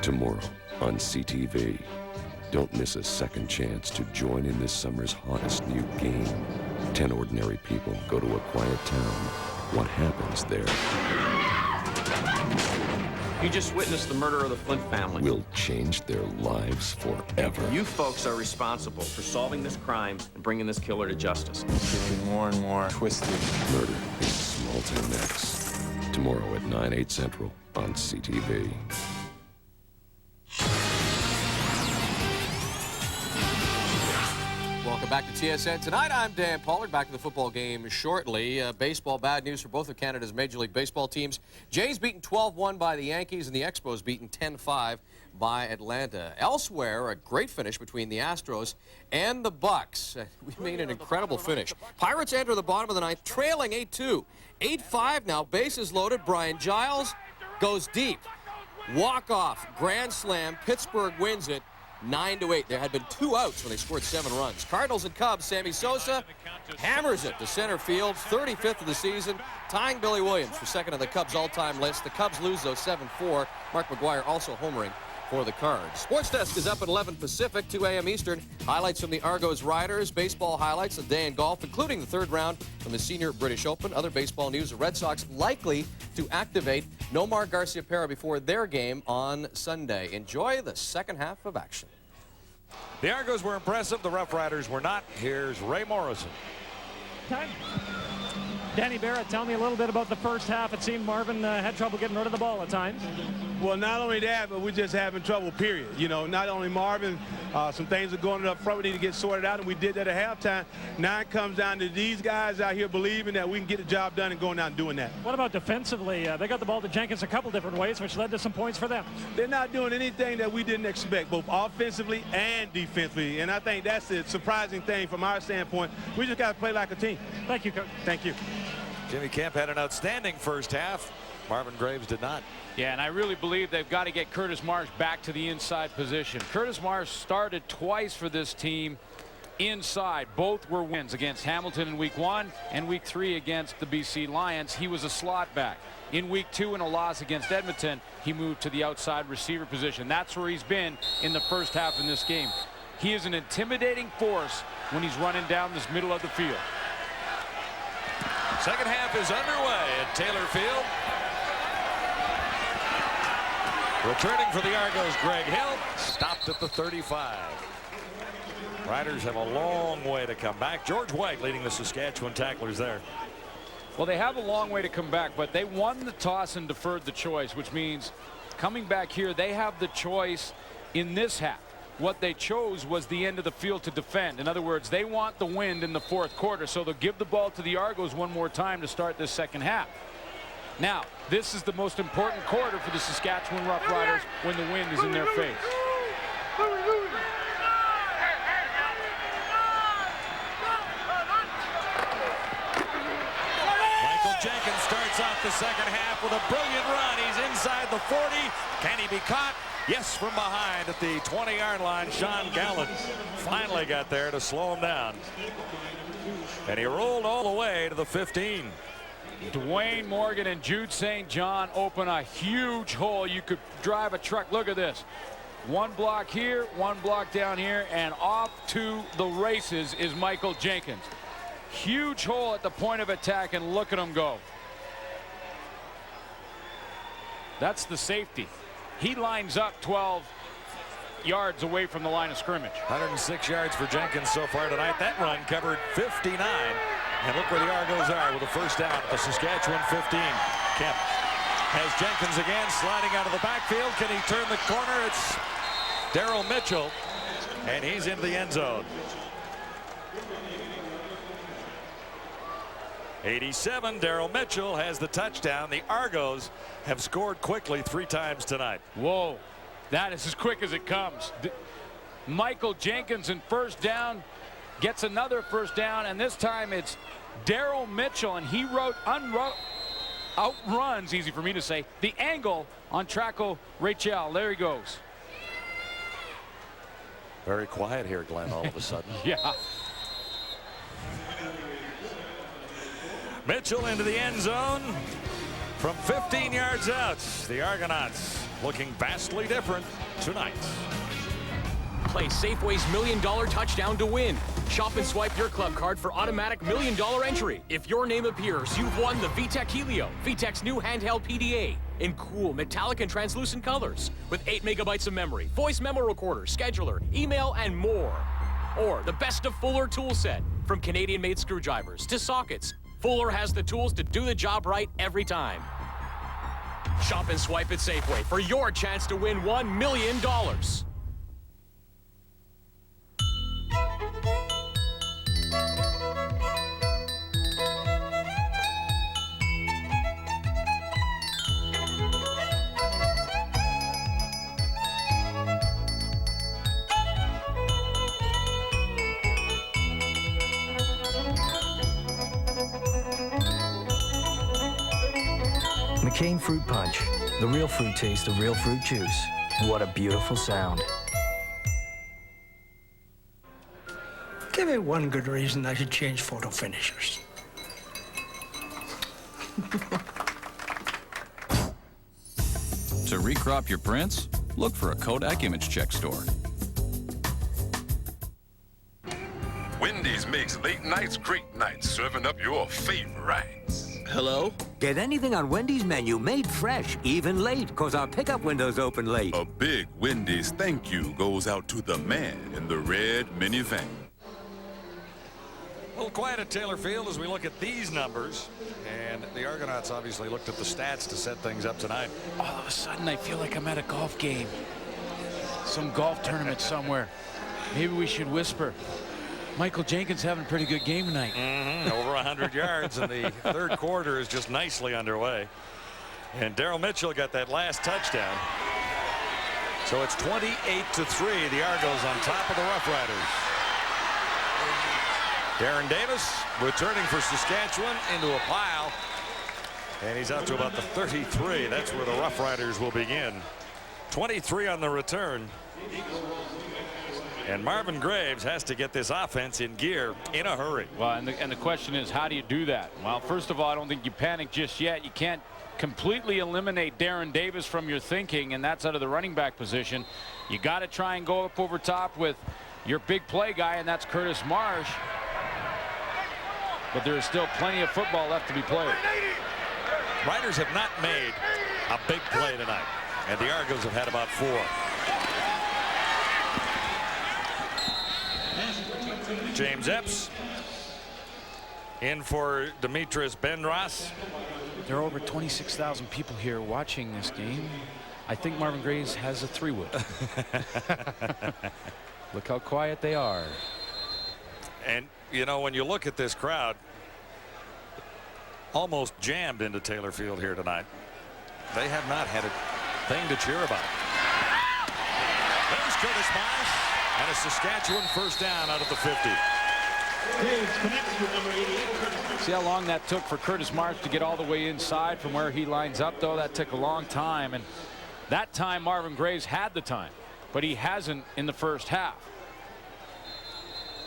Tomorrow on CTV. Don't miss a second chance to join in this summer's hottest new game. 10 ordinary people go to a quiet town. What happens there? You just witnessed the murder of the Flint family. Will change their lives forever. You folks are responsible for solving this crime and bringing this killer to justice. It's getting more and more twisted. Murder in Small Town X. Tomorrow at 9/8 Central on CTV. Welcome back to TSN. Tonight, I'm Dan Pollard. Back to the football game shortly. Baseball, bad news for both of Canada's Major League Baseball teams. Jays beaten 12-1 by the Yankees, and the Expos beaten 10-5 by Atlanta. Elsewhere, a great finish between the Astros and the Bucks. We made an incredible finish. Pirates enter the bottom of the ninth, trailing 8-2. 8-5 now, bases loaded. Brian Giles goes deep. Walk-off, grand slam. Pittsburgh wins it. 9-8. There had been 2 outs when they scored 7 runs. Cardinals and Cubs, Sammy Sosa hammers it to center field, 35th of the season, tying Billy Williams for second on the Cubs all-time list. The Cubs lose, though, 7-4. Mark McGuire also homering for the Cards. Sports Desk is up at 11 Pacific, 2 a.m. Eastern. Highlights from the Argos Riders, baseball highlights, a day in golf, including the 3rd round from the Senior British Open. Other baseball news, the Red Sox likely to activate Nomar Garciaparra before their game on Sunday. Enjoy the second half of action. The Argos were impressive. The Roughriders were not. Here's Ray Morrison. Time. Danny Barrett, tell me a little bit about the first half. It seemed Marvin had trouble getting rid of the ball at times. Well, not only that, but we're just having trouble, period. You know, not only Marvin, some things are going up front we need to get sorted out, and we did that at halftime. Now it comes down to these guys out here believing that we can get the job done and going out and doing that. What about defensively? They got the ball to Jenkins a couple different ways, which led to some points for them. They're not doing anything that we didn't expect, both offensively and defensively, and I think that's the surprising thing from our standpoint. We just got to play like a team. Thank you, Coach. Thank you. Jimmy Kemp had an outstanding first half. Marvin Graves did not. Yeah, and I really believe they've got to get Curtis Marsh back to the inside position. Curtis Marsh started twice for this team inside. Both were wins against Hamilton in week 1 and week 3 against the BC Lions. He was a slot back. In week 2 in a loss against Edmonton, he moved to the outside receiver position. That's where he's been in the first half in this game. He is an intimidating force when he's running down this middle of the field. Second half is underway at Taylor Field. Returning for the Argos, Greg Hill, stopped at the 35. Riders have a long way to come back. George White leading the Saskatchewan tacklers there. Well, they have a long way to come back, but they won the toss and deferred the choice, which means coming back here, they have the choice in this half. What they chose was the end of the field to defend. In other words, they want the wind in the fourth quarter, so they'll give the ball to the Argos one more time to start this second half. Now, this is the most important quarter for the Saskatchewan Roughriders when the wind is in their face. Jenkins starts off the second half with a brilliant run. He's inside the 40. Can he be caught? Yes, from behind at the 20-yard line. Sean Gallant finally got there to slow him down. And he rolled all the way to the 15. Dwayne Morgan and Jude St. John open a huge hole. You could drive a truck. Look at this. One block here, one block down here, and off to the races is Michael Jenkins. Huge hole at the point of attack, and look at him go. That's the safety. He lines up 12 yards away from the line of scrimmage. 106 yards for Jenkins so far tonight. That run covered 59. And look where the Argos are with a first down at the Saskatchewan 15. Kemp has Jenkins again sliding out of the backfield. Can he turn the corner? It's Daryl Mitchell, and he's into the end zone. 87, Daryl Mitchell has the touchdown. The Argos have scored quickly 3 times tonight. Whoa, that is as quick as it comes. Michael Jenkins in first down gets another first down, and this time it's Daryl Mitchell, and he outruns, easy for me to say, the angle on Traco Rachel. There he goes. Very quiet here, Glenn, all of a sudden. Yeah. Mitchell into the end zone from 15 yards out. The Argonauts looking vastly different tonight. Play Safeway's $1 Million Touchdown to win. Shop and swipe your club card for automatic $1 Million entry. If your name appears, you've won the VTech Helio, VTech's new handheld PDA, in cool metallic and translucent colors, with 8 megabytes of memory, voice memo recorder, scheduler, email, and more. Or the best of Fuller tool set, from Canadian-made screwdrivers to sockets. Fuller has the tools to do the job right every time. Shop and swipe at Safeway for your chance to win $1 million. McCain Fruit Punch, the real fruit taste of real fruit juice. What a beautiful sound. Give me one good reason I should change photo finishers. To recrop your prints, look for a Kodak Image Check store. Wendy's makes late nights great nights, serving up your favorites. Hello? Get anything on Wendy's menu made fresh, even late, because our pickup window's open late. A big Wendy's thank you goes out to the man in the red minivan. A little quiet at Taylor Field as we look at these numbers. And the Argonauts obviously looked at the stats to set things up tonight. All of a sudden, I feel like I'm at a golf game. Some golf tournament somewhere. Maybe we should whisper. Michael Jenkins having a pretty good game tonight. Over 100 yards, and the third quarter is just nicely underway. And Daryl Mitchell got that last touchdown. So it's 28-3. The Argos on top of the Roughriders. Darren Davis returning for Saskatchewan into a pile. And he's out to about the 33. That's where the Roughriders will begin. 23 on the return. And Marvin Graves has to get this offense in gear in a hurry. Well, and the question is, how do you do that? Well, first of all, I don't think you panic just yet. You can't completely eliminate Darren Davis from your thinking, and that's out of the running back position. You got to try and go up over top with your big play guy, and that's Curtis Marsh. But there is still plenty of football left to be played. Riders have not made a big play tonight, and the Argos have had about 4. James Epps in for Dimitris Bendras. There are over 26,000 people here watching this game. I think Marvin Graves has a 3-wood. Look how quiet they are. And, you know, when you look at this crowd, almost jammed into Taylor Field here tonight. They have not had a thing to cheer about. There's Curtis Marsh, and a Saskatchewan first down out of the 50. See how long that took for Curtis Marsh to get all the way inside from where he lines up, though? That took a long time, and that time Marvin Graves had the time, but he hasn't in the first half.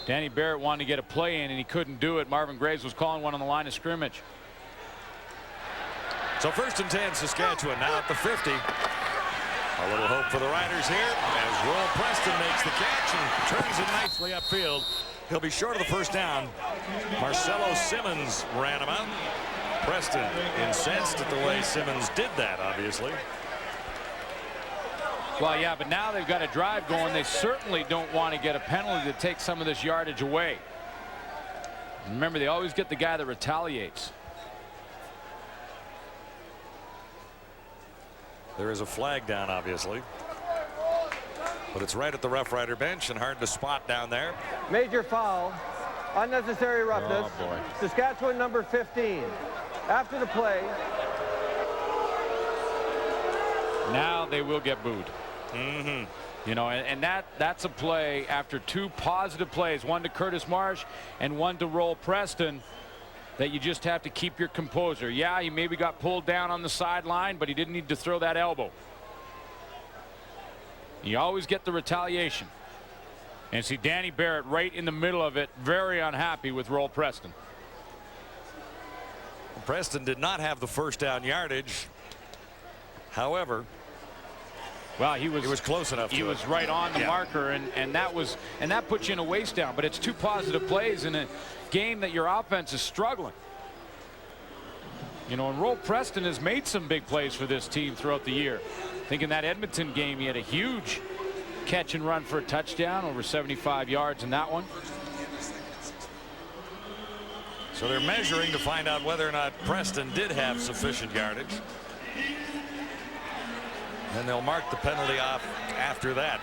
Danny Barrett wanted to get a play in, and he couldn't do it. Marvin Graves was calling one on the line of scrimmage. So 1st and 10, Saskatchewan now at the 50. A little hope for the Riders here as Roll Preston makes the catch and turns it nicely upfield. He'll be short of the first down. Marcelo Simmons ran him out. Preston incensed at the way Simmons did that, obviously. Well, yeah, but now they've got a drive going. They certainly don't want to get a penalty to take some of this yardage away. Remember, they always get the guy that retaliates. There is a flag down, obviously. But it's right at the Rough Rider bench and hard to spot down there. Major foul. Unnecessary roughness. Oh, boy. Saskatchewan number 15. After the play. Now they will get booed. You know, and that's a play after 2 positive plays, one to Curtis Marsh and one to Roll Preston, that you just have to keep your composure. Yeah, he maybe got pulled down on the sideline, but he didn't need to throw that elbow. You always get the retaliation. And see Danny Barrett right in the middle of it, very unhappy with Roll Preston. Preston did not have the first down yardage. However, well, he was close enough. He was right on the marker, and that puts you in a waste down. But it's 2 positive plays in a game that your offense is struggling. You know, and Roll Preston has made some big plays for this team throughout the year. I think in that Edmonton game, he had a huge catch and run for a touchdown, over 75 yards in that one. So they're measuring to find out whether or not Preston did have sufficient yardage. And they'll mark the penalty off after that.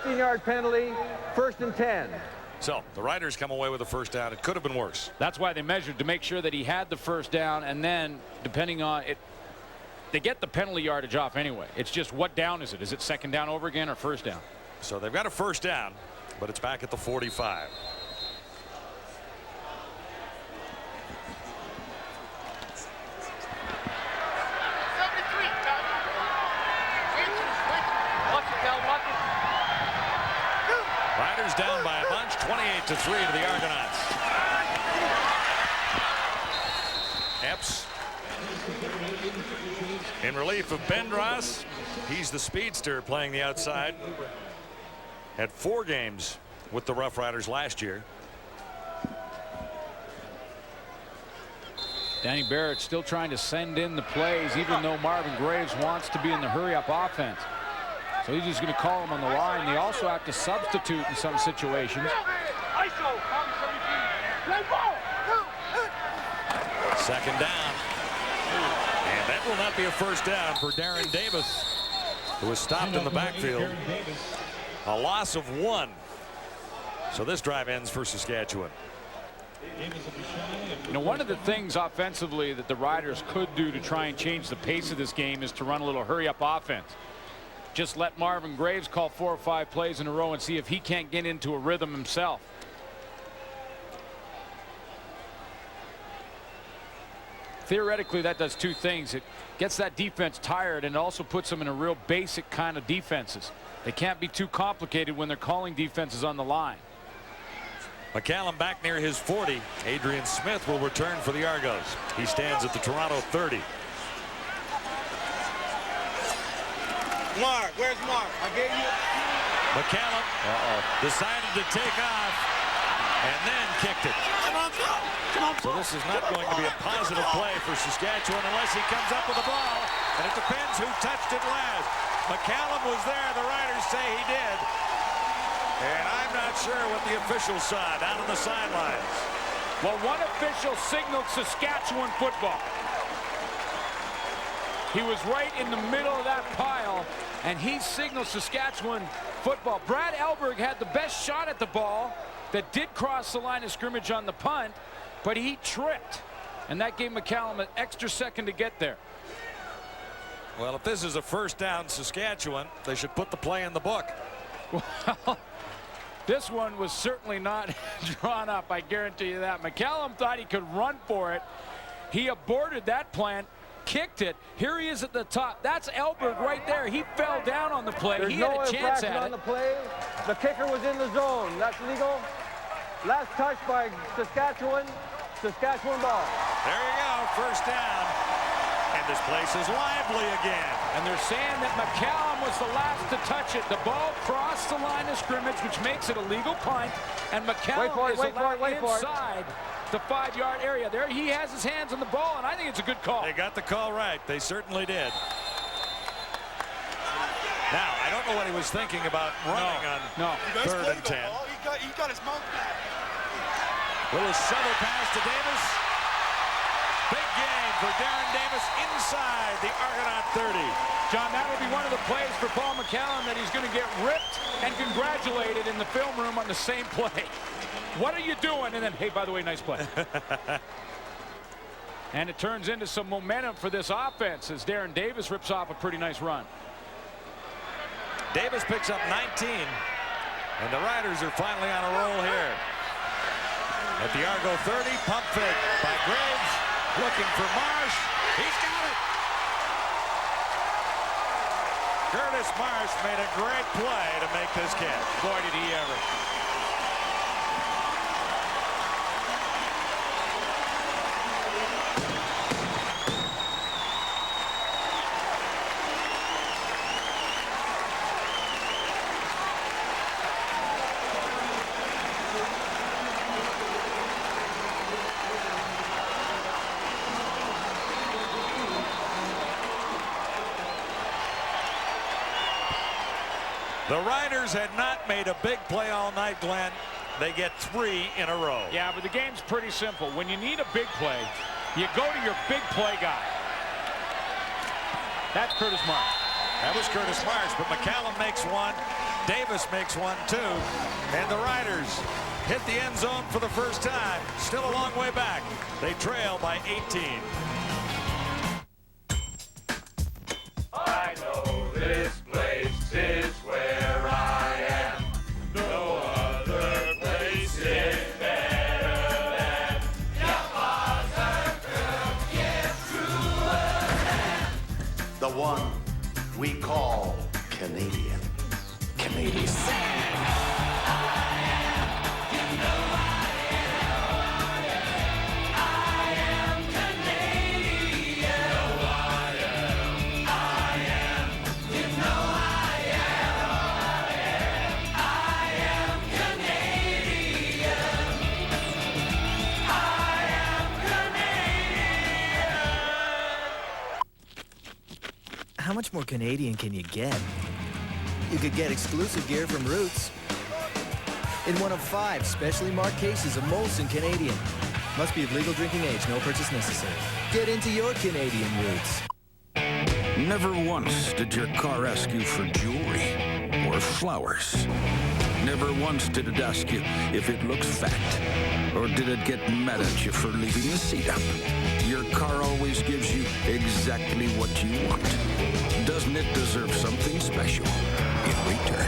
15-yard penalty, 1st and 10. So the Riders come away with a first down. It could have been worse. That's why they measured to make sure that he had the first down, and then depending on it, they get the penalty yardage off anyway. It's just what down is it? Is it 2nd down over again or first down? So they've got a first down, but it's back at the 45. Riders down by a bunch, 28-3 to the Argonauts. Epps in relief of Bendras. He's the speedster playing the outside. Had 4 games with the Rough Riders last year. Danny Barrett still trying to send in the plays, even though Marvin Graves wants to be in the hurry-up offense. So he's just going to call him on the line. They also have to substitute in some situations. Second down. And that will not be a first down for Darren Davis, who was stopped in the backfield. A loss of 1. So this drive ends for Saskatchewan. You know, one of the things offensively that the Riders could do to try and change the pace of this game is to run a little hurry-up offense. Just let Marvin Graves call 4 or 5 plays in a row and see if he can't get into a rhythm himself. Theoretically, that does 2 things. It gets that defense tired and also puts them in a real basic kind of defenses. They can't be too complicated when they're calling defenses on the line. McCallum back near his 40. Adrian Smith will return for the Argos. He stands at the Toronto 30. Mark, where's Mark? I gave you. McCallum decided to take off and then kicked it. So this is not going to be a positive play for Saskatchewan unless he comes up with the ball. And it depends who touched it last. McCallum was there. The Riders say he did. And I'm not sure what the officials saw down on the sidelines. Well, one official signaled Saskatchewan football. He was right in the middle of that pile, and he signaled Saskatchewan football. Brad Elberg had the best shot at the ball that did cross the line of scrimmage on the punt, but he tripped, and that gave McCallum an extra second to get there. Well, if this is a first down Saskatchewan, they should put the play in the book. Well, this one was certainly not drawn up, I guarantee you that. McCallum thought he could run for it. He aborted that plan, kicked it. Here he is at the top. That's Elberg right there. He fell down on the play. There's he had a chance at it. on the play. The kicker was in the zone. That's legal. Last touch by Saskatchewan. Saskatchewan ball. There you go, first down. And this place is lively again. And they're saying that McCallum was the last to touch it. The ball crossed the line of scrimmage, which makes it a legal punt. And McCallum is allowed inside the 5-yard area. There he has his hands on the ball, and I think it's a good call. They got the call right. They certainly did. Now, I don't know what he was thinking about running on 3rd and 10. He got his mouth back. Little shovel pass to Davis. Big game for Darren Davis inside the Argonaut 30. John, that would be one of the plays for Paul McCallum that he's going to get ripped and congratulated in the film room on the same play. What are you doing? And then, hey, by the way, nice play. And it turns into some momentum for this offense as Darren Davis rips off a pretty nice run. Davis picks up 19, and the Riders are finally on a roll here. At the Argo 30, pump fake by Graves, looking for Marsh. He's got it. Curtis Marsh made a great play to make this catch. Boy, did he ever. The Riders had not made a big play all night, Glenn. They get 3 in a row. Yeah, but the game's pretty simple. When you need a big play, you go to your big play guy. That's Curtis Marsh. That was Curtis Marsh, but McCallum makes one. Davis makes one, too. And the Riders hit the end zone for the first time. Still a long way back. They trail by 18. I know this place is where I am. No other place is better than your father could get through a land. The one we call Canadian. Canadian. How much more Canadian can you get? You could get exclusive gear from Roots in one of 5 specially marked cases of Molson Canadian. Must be of legal drinking age. No purchase necessary. Get into your Canadian Roots. Never once did your car ask you for jewelry or flowers. Never once did it ask you if it looks fat, or did it get mad at you for leaving the seat up. Your car always gives you exactly what you want. Doesn't it deserve something special in return?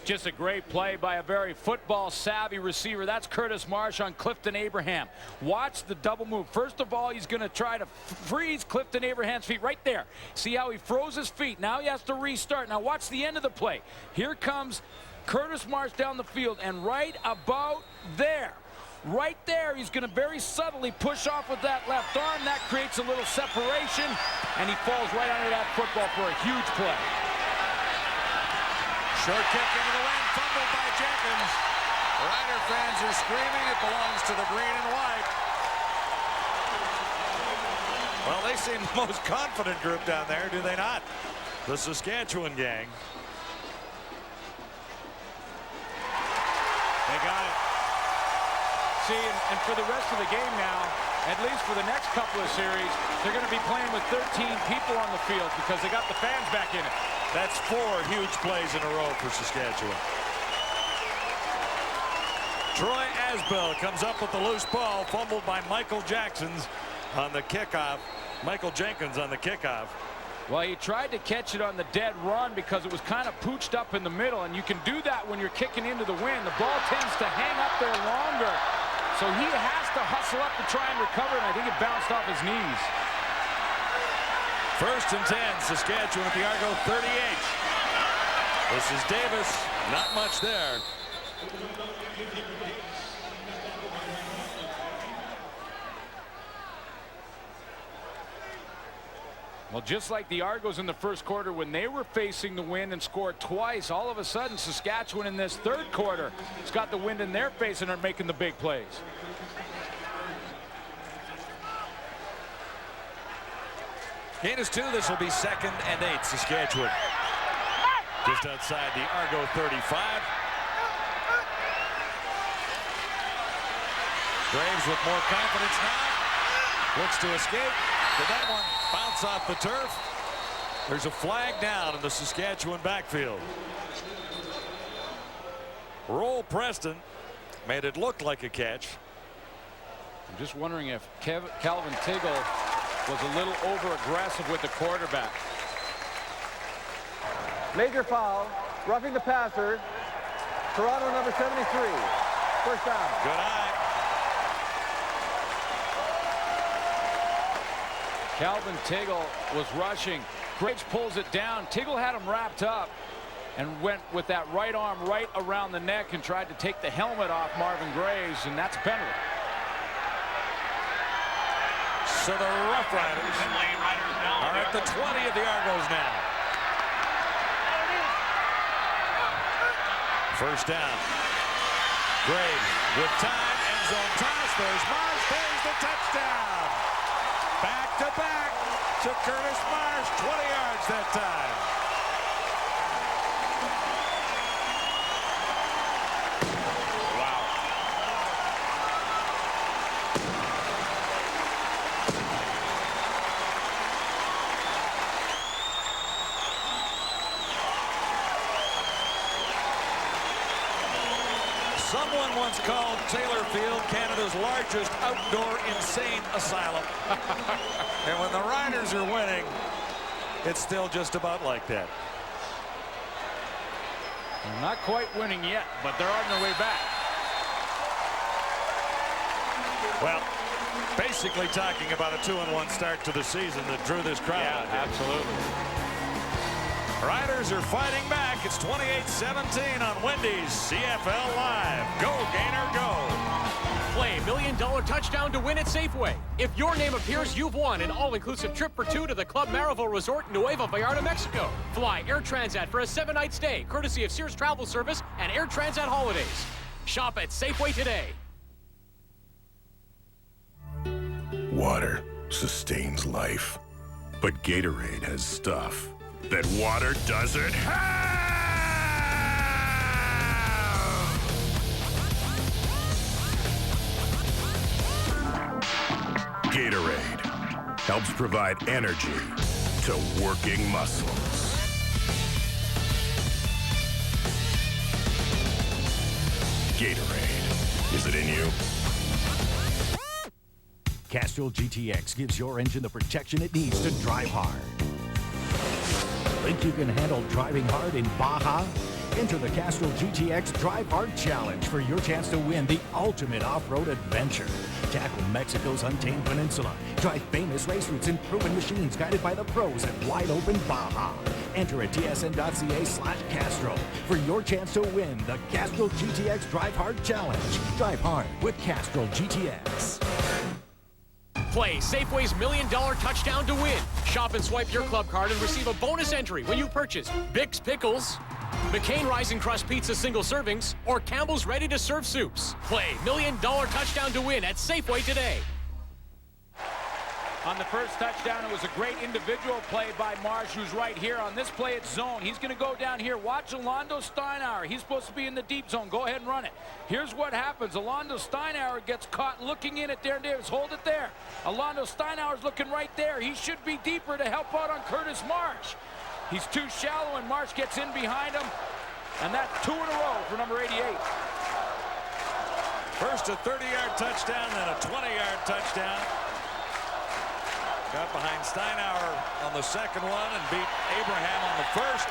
Just a great play by a very football-savvy receiver. That's Curtis Marsh on Clifton Abraham. Watch the double move. First of all, he's going to try to freeze Clifton Abraham's feet right there. See how he froze his feet. Now he has to restart. Now watch the end of the play. Here comes Curtis Marsh down the field, and right about there, right there. He's going to very subtly push off with that left arm. That creates a little separation, and he falls right under that football for a huge play. Short kick into the lane, fumbled by Jenkins. Rider fans are screaming it belongs to the green and white. Well, they seem the most confident group down there, do they not? The Saskatchewan gang. They got it. See, and for the rest of the game now, at least for the next couple of series, they're going to be playing with 13 people on the field because they got the fans back in it. That's 4 huge plays in a row for Saskatchewan. Troy Asbell comes up with the loose ball, fumbled by Michael Jackson's on the kickoff. Michael Jenkins on the kickoff. Well, he tried to catch it on the dead run because it was kind of pooched up in the middle, and you can do that when you're kicking into the wind. The ball tends to hang up there longer, so he has to hustle up to try and recover, and I think it bounced off his knees. 1st and 10, Saskatchewan at the Argo 38. This is Davis, not much there. Well, just like the Argos in the first quarter when they were facing the wind and scored twice, all of a sudden Saskatchewan in this third quarter has got the wind in their face and are making the big plays. Gain is 2. This will be 2nd and 8, Saskatchewan. Just outside the Argo 35. Graves with more confidence now. Looks to escape. Did that one bounce off the turf? There's a flag down in the Saskatchewan backfield. Roll Preston made it look like a catch. I'm just wondering if Calvin Tiggle was a little over-aggressive with the quarterback. Major foul, roughing the passer. Toronto number 73. First down. Good eye. Calvin Tiggle was rushing. Graves pulls it down. Tiggle had him wrapped up and went with that right arm right around the neck and tried to take the helmet off Marvin Graves, and that's a penalty. So the Roughriders are at the 20 of the Argos now. First down. Graves with time, end zone toss. There's Marsh. There's the touchdown. Back to back to Curtis Marsh. 20 yards that time. Wow. Someone once called Taylor Field Canada's largest outdoor insane asylum. And when the Riders are winning, it's still just about like that. They're not quite winning yet, but they're on their way back. Well, basically talking about a 2-1 start to the season that drew this crowd out here. Absolutely. Riders are fighting back. It's 28-17 on Wendy's CFL Live. Go, Gainer, go. Play $1 million touchdown to win at Safeway. If your name appears, you've won an all-inclusive trip for 2 to the Club Marival Resort, Nueva Vallarta, Mexico. Fly Air Transat for a 7-night stay, courtesy of Sears Travel Service and Air Transat Holidays. Shop at Safeway today. Water sustains life, but Gatorade has stuff that water doesn't have! Gatorade helps provide energy to working muscles. Gatorade, is it in you? Castrol GTX gives your engine the protection it needs to drive hard. Think you can handle driving hard in Baja? Enter the Castrol GTX Drive Hard Challenge for your chance to win the ultimate off-road adventure. Tackle Mexico's untamed peninsula. Drive famous race routes in proven machines guided by the pros at wide open Baja. Enter at tsn.ca/Castrol for your chance to win the Castrol GTX Drive Hard Challenge. Drive hard with Castrol GTX. Play Safeway's $1 Million Touchdown to Win. Shop and swipe your club card and receive a bonus entry when you purchase Bick's Pickles, McCain Rising Crust Pizza single servings, or Campbell's Ready to Serve soups. Play $1 Million Touchdown to Win at Safeway today. On the first touchdown, it was a great individual play by Marsh, who's right here. On this play, it's zone. He's going to go down here. Watch Alondo Steinauer. He's supposed to be in the deep zone. Go ahead and run it. Here's what happens. Alondo Steinauer gets caught looking in at Darren Davis. Hold it there. Alondo Steinauer's looking right there. He should be deeper to help out on Curtis Marsh. He's too shallow, and Marsh gets in behind him. And that's 2 in a row for number 88. First a 30-yard touchdown, then a 20-yard touchdown. Got behind Steinauer on the second one and beat Abraham on the first.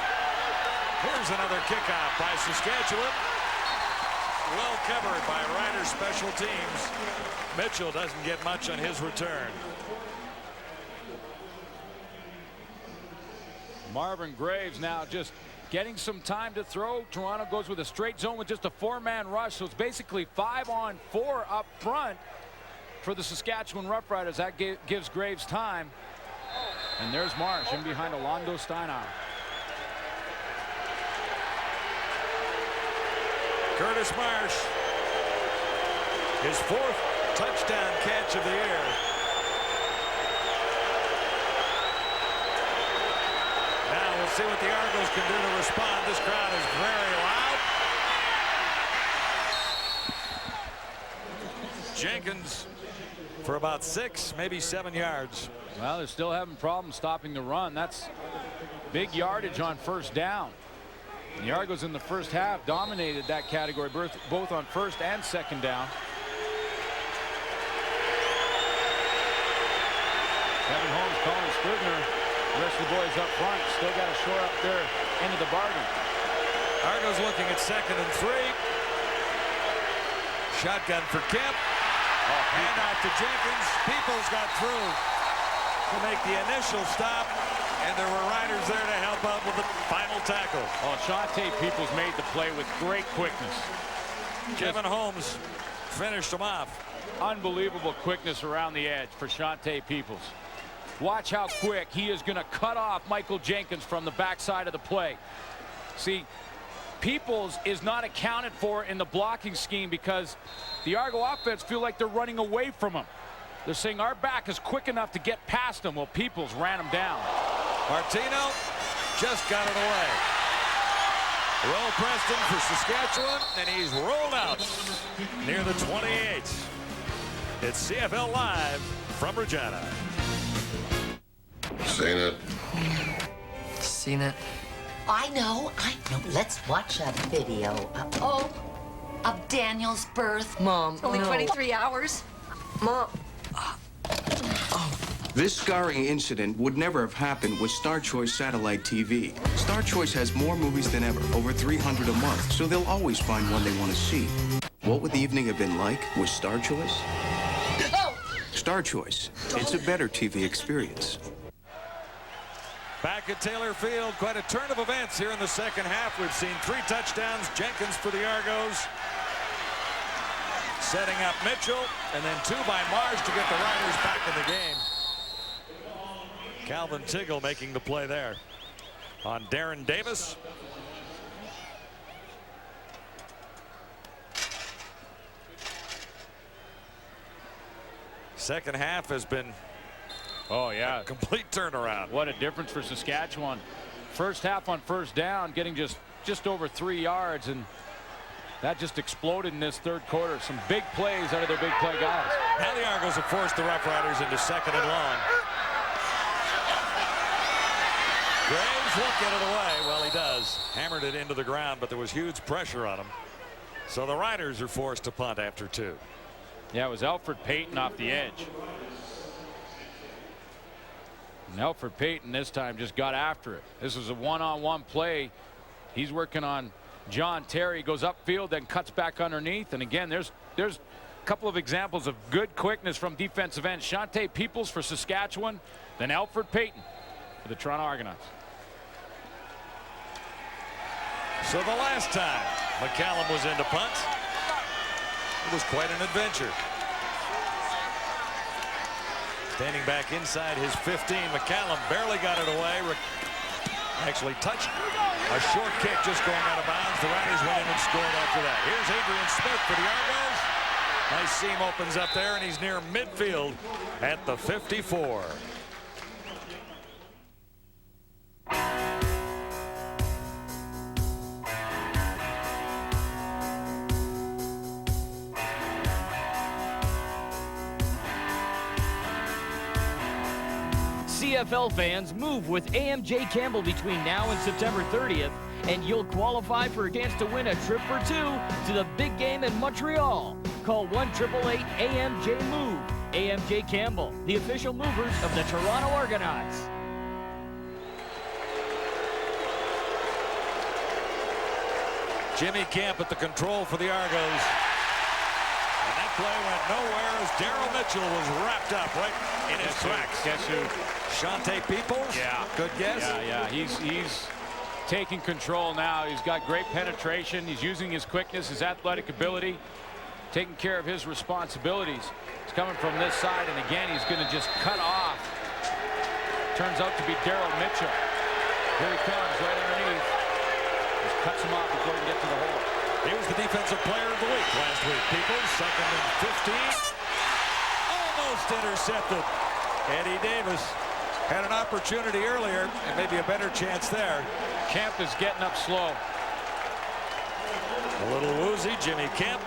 Here's another kickoff by Saskatchewan. Well covered by Riders special teams. Mitchell doesn't get much on his return. Marvin Graves now just getting some time to throw. Toronto goes with a straight zone with just a 4-man rush, so it's basically 5-on-4 up front for the Saskatchewan Roughriders. That gives Graves time. And there's Marsh in behind Alondo Steinauer. Curtis Marsh, his 4th touchdown catch of the year. Now we'll see what the Argos can do to respond. This crowd is very loud. Jenkins for about 6, maybe 7 yards. Well, they're still having problems stopping the run. That's big yardage on first down. The Argos in the first half dominated that category, both on first and second down. Kevin Holmes calling Scribner. The rest of the boys up front still got to shore up their end of the bargain. Argos looking at 2nd and 3. Shotgun for Kemp. Handoff to Jenkins. Peoples got through to make the initial stop, and there were Riders there to help out with the final tackle. Oh, Shante Peoples made the play with great quickness. Kevin Holmes finished him off. Unbelievable quickness around the edge for Shante Peoples. Watch how quick he is going to cut off Michael Jenkins from the backside of the play. See, Peoples is not accounted for in the blocking scheme because the Argo offense feel like they're running away from him. They're saying our back is quick enough to get past him. Well, Peoples ran him down. Martino just got it away. Will Preston for Saskatchewan, and he's rolled out near the 28. It's CFL Live from Regina. Seen it. Seen it. I know. Let's watch a video of Daniel's birth. Mom, it's only 23 hours. Mom. This scarring incident would never have happened with Star Choice Satellite TV. Star Choice has more movies than ever, over 300 a month, so they'll always find one they want to see. What would the evening have been like with Star Choice? Star Choice. It's a better TV experience. Back at Taylor Field, quite a turn of events here in the second half. We've seen 3 touchdowns. Jenkins for the Argos, setting up Mitchell, and then 2 by Marsh to get the Riders back in the game. Calvin Tiggle making the play there on Darren Davis. Second half has been a complete turnaround. What a difference for Saskatchewan. First half on first down, getting just over 3 yards, and that just exploded in this third quarter. Some big plays out of their big play guys. Now the Argos have forced the Roughriders into 2nd and long. Graves won't get it away. Well, he does. Hammered it into the ground, but there was huge pressure on him. So the Riders are forced to punt after 2. Yeah, it was Alfred Payton off the edge. And Alfred Payton this time just got after it. This was a one-on-one play. He's working on John Terry goes upfield, then cuts back underneath. And again, there's a couple of examples of good quickness from defensive ends. Shante Peoples for Saskatchewan, then Alfred Payton for the Toronto Argonauts. So the last time McCallum was into punt, it was quite an adventure. Standing back inside his 15, McCallum barely got it away. Actually touched a short kick just going out of bounds. The Riders went in and scored after that. Here's Adrian Smith for the Argos. Nice seam opens up there, and he's near midfield at the 54. CFL fans, move with AMJ Campbell between now and September 30th, and you'll qualify for a chance to win a trip for two to the big game in Montreal. Call 1-888-AMJ-MOVE. AMJ Campbell, the official movers of the Toronto Argonauts. Jimmy Camp at the control for the Argos. And that play went nowhere as Daryl Mitchell was wrapped up right in his tracks. Guess who? Shante Peoples? Yeah. Good guess? Yeah. He's taking control now. He's got great penetration. He's using his quickness, his athletic ability, taking care of his responsibilities. He's coming from this side, and again, he's going to just cut off. Turns out to be Daryl Mitchell. Here he comes right underneath. Just cuts him off before he gets to the hole. He was the defensive player of the week last week. Peoples, second and 15. Almost intercepted. Eddie Davis had an opportunity earlier and maybe a better chance there. Kemp is getting up slow. A little woozy, Jimmy Kemp.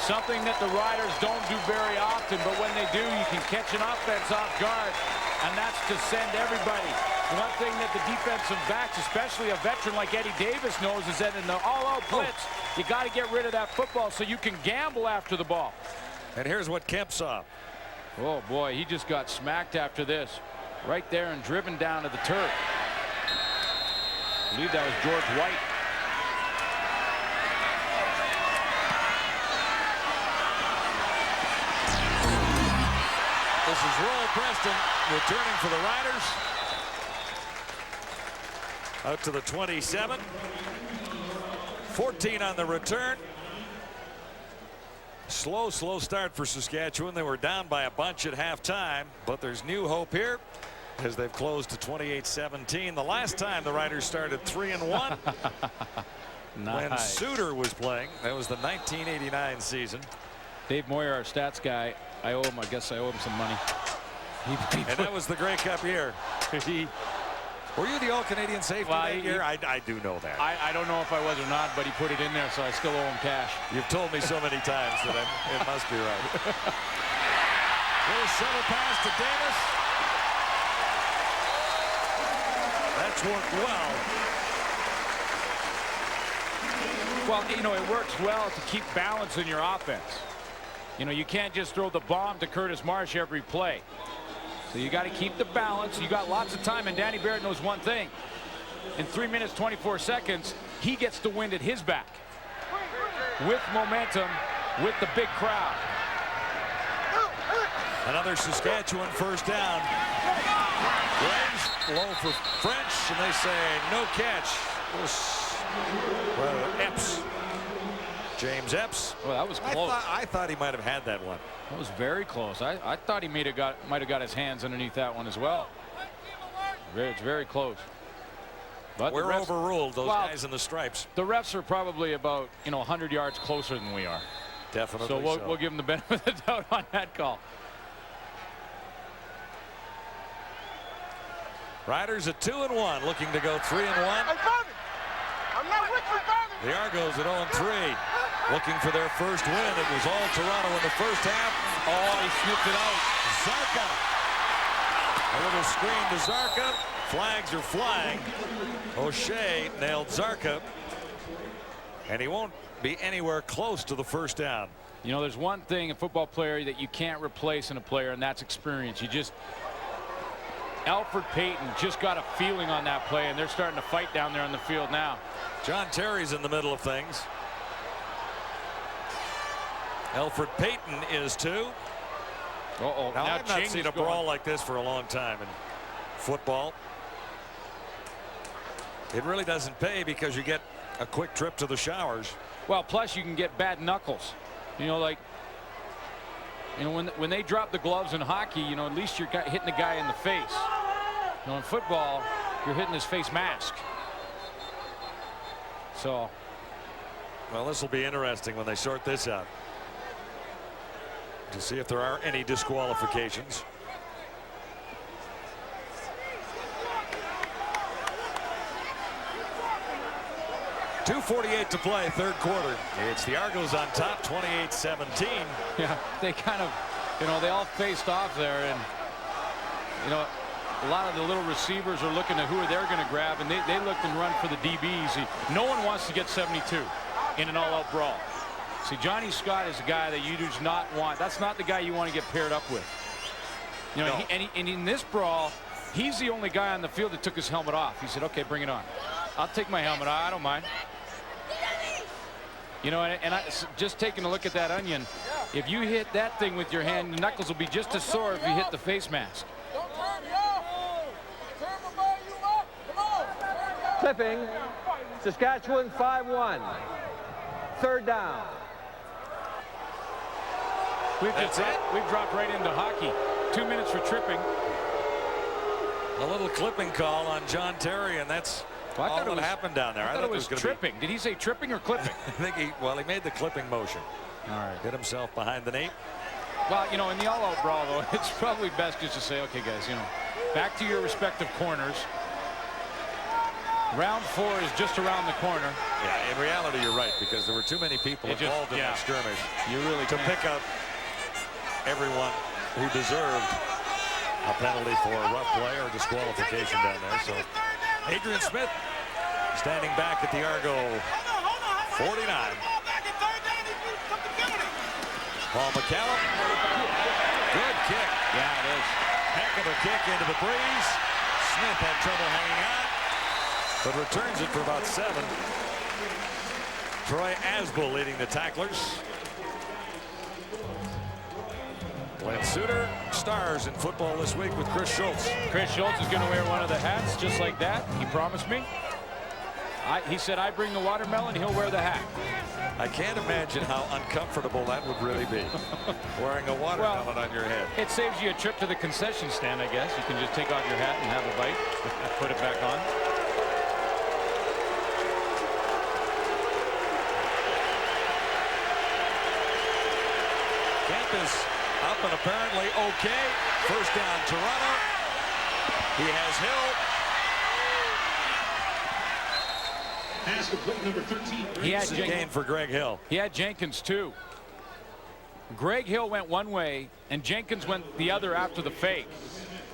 Something that the Riders don't do very often, but when they do, you can catch an offense off guard, and that's to send everybody. One thing that the defensive backs, especially a veteran like Eddie Davis, knows is that in the all-out blitz, you got to get rid of that football so you can gamble after the ball. And here's what Kemp saw. Oh, boy, he just got smacked after this. Right there and driven down to the turf. I believe that was George White. This is Roll Preston returning for the Riders. Out to the 27. 14 on the return. Slow start for Saskatchewan. They were down by a bunch at halftime, but there's new hope here as they've closed to 28-17. The last time the Riders started 3-1 Nice. when Suter was playing. That was the 1989 season. Dave Moyer, our stats guy, I guess I owe him some money. And that was the Grey Cup year. Were you the All-Canadian safety that year? I do know that. I don't know if I was or not, but he put it in there, so I still owe him cash. You've told me so many times that it must be right. Little shuttle pass to Davis. That's worked well. Well, you know, it works well to keep balance in your offense. You know, you can't just throw the bomb to Curtis Marsh every play. So you got to keep the balance. You got lots of time, and Danny Barrett knows one thing. In 3 minutes, 24 seconds, he gets the wind at his back. With momentum, with the big crowd. Another Saskatchewan first down. Graves low for French, and they say no catch. Epps. James Epps. Well, that was close. I thought he might have had that one. That was very close. I thought he might have got his hands underneath that one as well. It's very close. But we're overruled, those guys in the stripes. The refs are probably about 100 yards closer than we are. Definitely. So we'll give them the benefit of the doubt on that call. Riders at 2-1, looking to go 3-1. I'm not with you, Bobby. The Argos at 0-3, looking for their first win. It was all Toronto in the first half. Oh, he snooped it out. Zarka. A little screen to Zarka. Flags are flying. O'Shea nailed Zarka. And he won't be anywhere close to the first down. You know, there's one thing, a football player, that you can't replace in a player, and that's experience. Alfred Payton just got a feeling on that play, and they're starting to fight down there on the field now. John Terry's in the middle of things. Alfred Payton is too. Uh-oh. Now, Now I've not Ching's seen a going. brawl like this for a long time in football. It really doesn't pay because you get a quick trip to the showers. Well, plus you can get bad knuckles. You know, like, you know, when they drop the gloves in hockey, you know, at least you're hitting the guy in the face. You know, in football, you're hitting his face mask. So. Well, this will be interesting when they sort this out, to see if there are any disqualifications. .248 to play, third quarter. It's the Argos on top, 28-17. Yeah, they kind of, you know, they all faced off there, and, you know, a lot of the little receivers are looking at who they're going to grab, and they looked and run for the DBs. No one wants to get 72 in an all-out brawl. See, Johnny Scott is a guy that you do not want. That's not the guy you want to get paired up with. You know, No. and in this brawl, he's the only guy on the field that took his helmet off. He said, okay, bring it on. I'll take my helmet off. I don't mind. You know, and just taking a look at that onion, if you hit that thing with your hand, the knuckles will be just as sore if you hit the face mask. Clipping. Saskatchewan 5-1. Third down. We've dropped right into hockey. 2 minutes for tripping. A little clipping call on John Terry, and that's all that happened down there. I thought it was tripping. Did he say tripping or clipping? I think he made the clipping motion. All right. Hit himself behind the knee. Well, you know, in the all-out brawl, though, it's probably best just to say, okay, guys, you know, back to your respective corners. Round 4 is just around the corner. Yeah, in reality, you're right, because there were too many people involved in that skirmish. You really to pick up everyone who deserved a penalty for a rough play or disqualification down there. So Adrian Smith standing back at the Argo 49. Paul McCallum. Good kick. Yeah, it is. Heck of a kick into the breeze. Smith had trouble hanging on, but returns it for about 7. Troy Asbel leading the tacklers. Glenn Suter stars in football this week with Chris Schultz. Chris Schultz is going to wear one of the hats just like that. He promised me. He said, I bring the watermelon, he'll wear the hat. I can't imagine how uncomfortable that would really be, wearing a watermelon on your head. It saves you a trip to the concession stand, I guess. You can just take off your hat and have a bite, put it back on. Camp is up and apparently okay. First down, Toronto. He has Hill. Pass complete, number 13. He had gain for Greg Hill. He had Jenkins too. Greg Hill went one way and Jenkins went the other after the fake.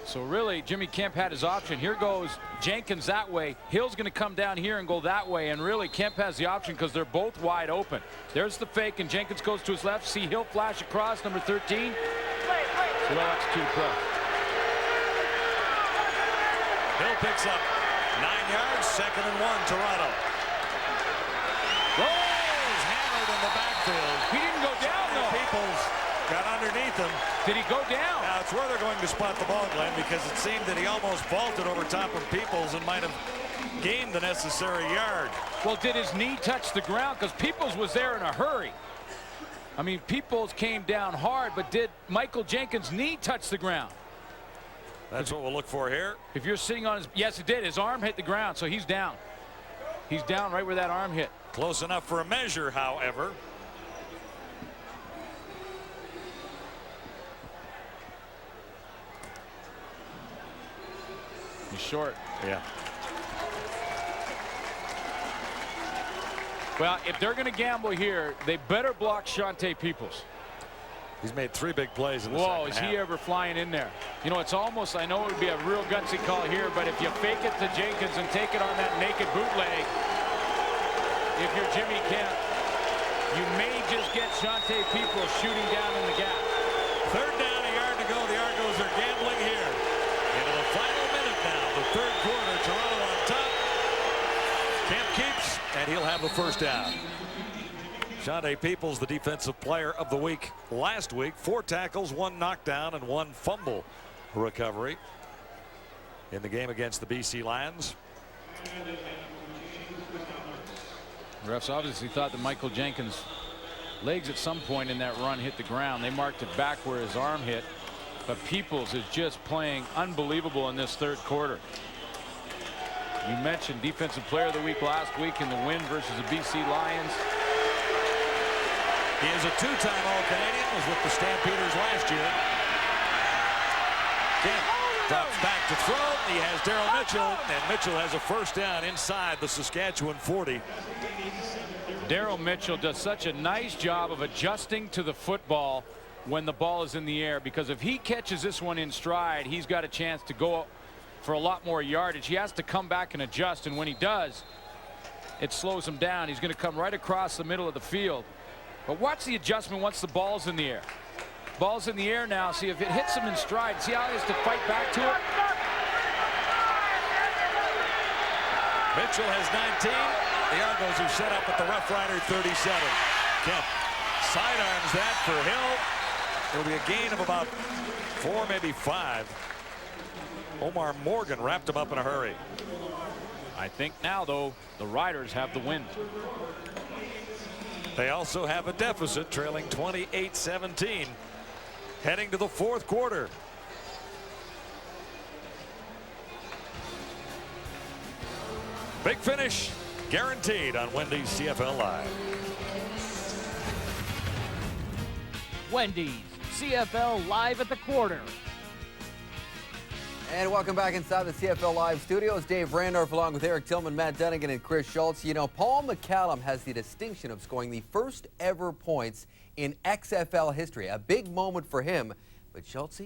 So really, Jimmy Kemp had his option. Here goes Jenkins that way. Hill's going to come down here and go that way. And really, Kemp has the option because they're both wide open. There's the fake, and Jenkins goes to his left. See Hill flash across, number 13. So well executed play. Hill picks up 9 yards, 2nd and 1, Toronto. Rolls hammered in the backfield. He didn't go down, though. Peoples got underneath him. Did he go down? Now, it's where they're going to spot the ball, Glenn, because it seemed that he almost vaulted over top of Peoples and might have gained the necessary yard. Well, did his knee touch the ground? Because Peoples was there in a hurry. I mean, Peoples came down hard, but did Michael Jenkins' knee touch the ground? That's what we'll look for here. If you're sitting on his... Yes, it did. His arm hit the ground, so he's down. He's down right where that arm hit. Close enough for a measure, however. He's short. Yeah. Well, if they're going to gamble here, they better block Shante Peoples. He's made 3 big plays in the Whoa, second is half. he ever flying in there? You know, it's almost, I know it would be a real gutsy call here, but if you fake it to Jenkins and take it on that naked bootleg, if you're Jimmy Kemp, you may just get Shante Peoples shooting down in the gap. 3rd down, a yard to go. The Argos are gambling here into the final of the third quarter. Toronto on top. Kemp keeps, and he'll have the first down. Shante Peoples, the defensive player of the week last week. 4 tackles, 1 knockdown, and 1 fumble recovery in the game against the BC Lions. Refs obviously thought that Michael Jenkins' legs at some point in that run hit the ground. They marked it back where his arm hit. But Peoples is just playing unbelievable in this third quarter. You mentioned defensive player of the week last week in the win versus the BC Lions. He is a 2-time All-Canadian, was with the Stampeders last year. Kemp drops back to throw. He has Daryl Mitchell, and Mitchell has a first down inside the Saskatchewan 40. Daryl Mitchell does such a nice job of adjusting to the football when the ball is in the air, because if he catches this one in stride, he's got a chance to go for a lot more yardage. He has to come back and adjust, and when he does, it slows him down. He's going to come right across the middle of the field. But watch the adjustment once the ball's in the air. Ball's in the air now. See if it hits him in stride. See how he has to fight back to it? Mitchell has 19. The Argos are set up at the Roughrider 37. Kemp sidearms that for Hill. It'll be a gain of about 4, maybe 5. Omar Morgan wrapped him up in a hurry. I think now, though, the Riders have the win. They also have a deficit, trailing 28-17, heading to the fourth quarter. Big finish guaranteed on Wendy's CFL Live. Wendy's CFL Live at the quarter. And welcome back inside the CFL Live studios. Dave Randorf along with Eric Tillman, Matt Dunnigan, and Chris Schultz. You know, Paul McCallum has the distinction of scoring the first ever points in XFL history. A big moment for him. But Schultz,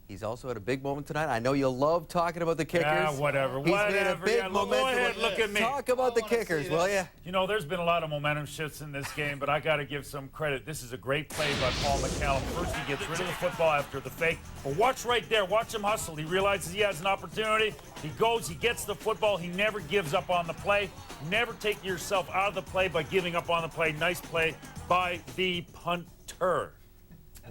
he's also had a big moment tonight. I know you love talking about the kickers. Yeah, whatever. He's made a big momentum. Go ahead, look at me. Talk about the kickers, will you? You know, there's been a lot of momentum shifts in this game, but I got to give some credit. This is a great play by Paul McCallum. First, he gets rid of the football after the fake. But watch right there. Watch him hustle. He realizes he has an opportunity. He goes, he gets the football. He never gives up on the play. Never take yourself out of the play by giving up on the play. Nice play by the punter.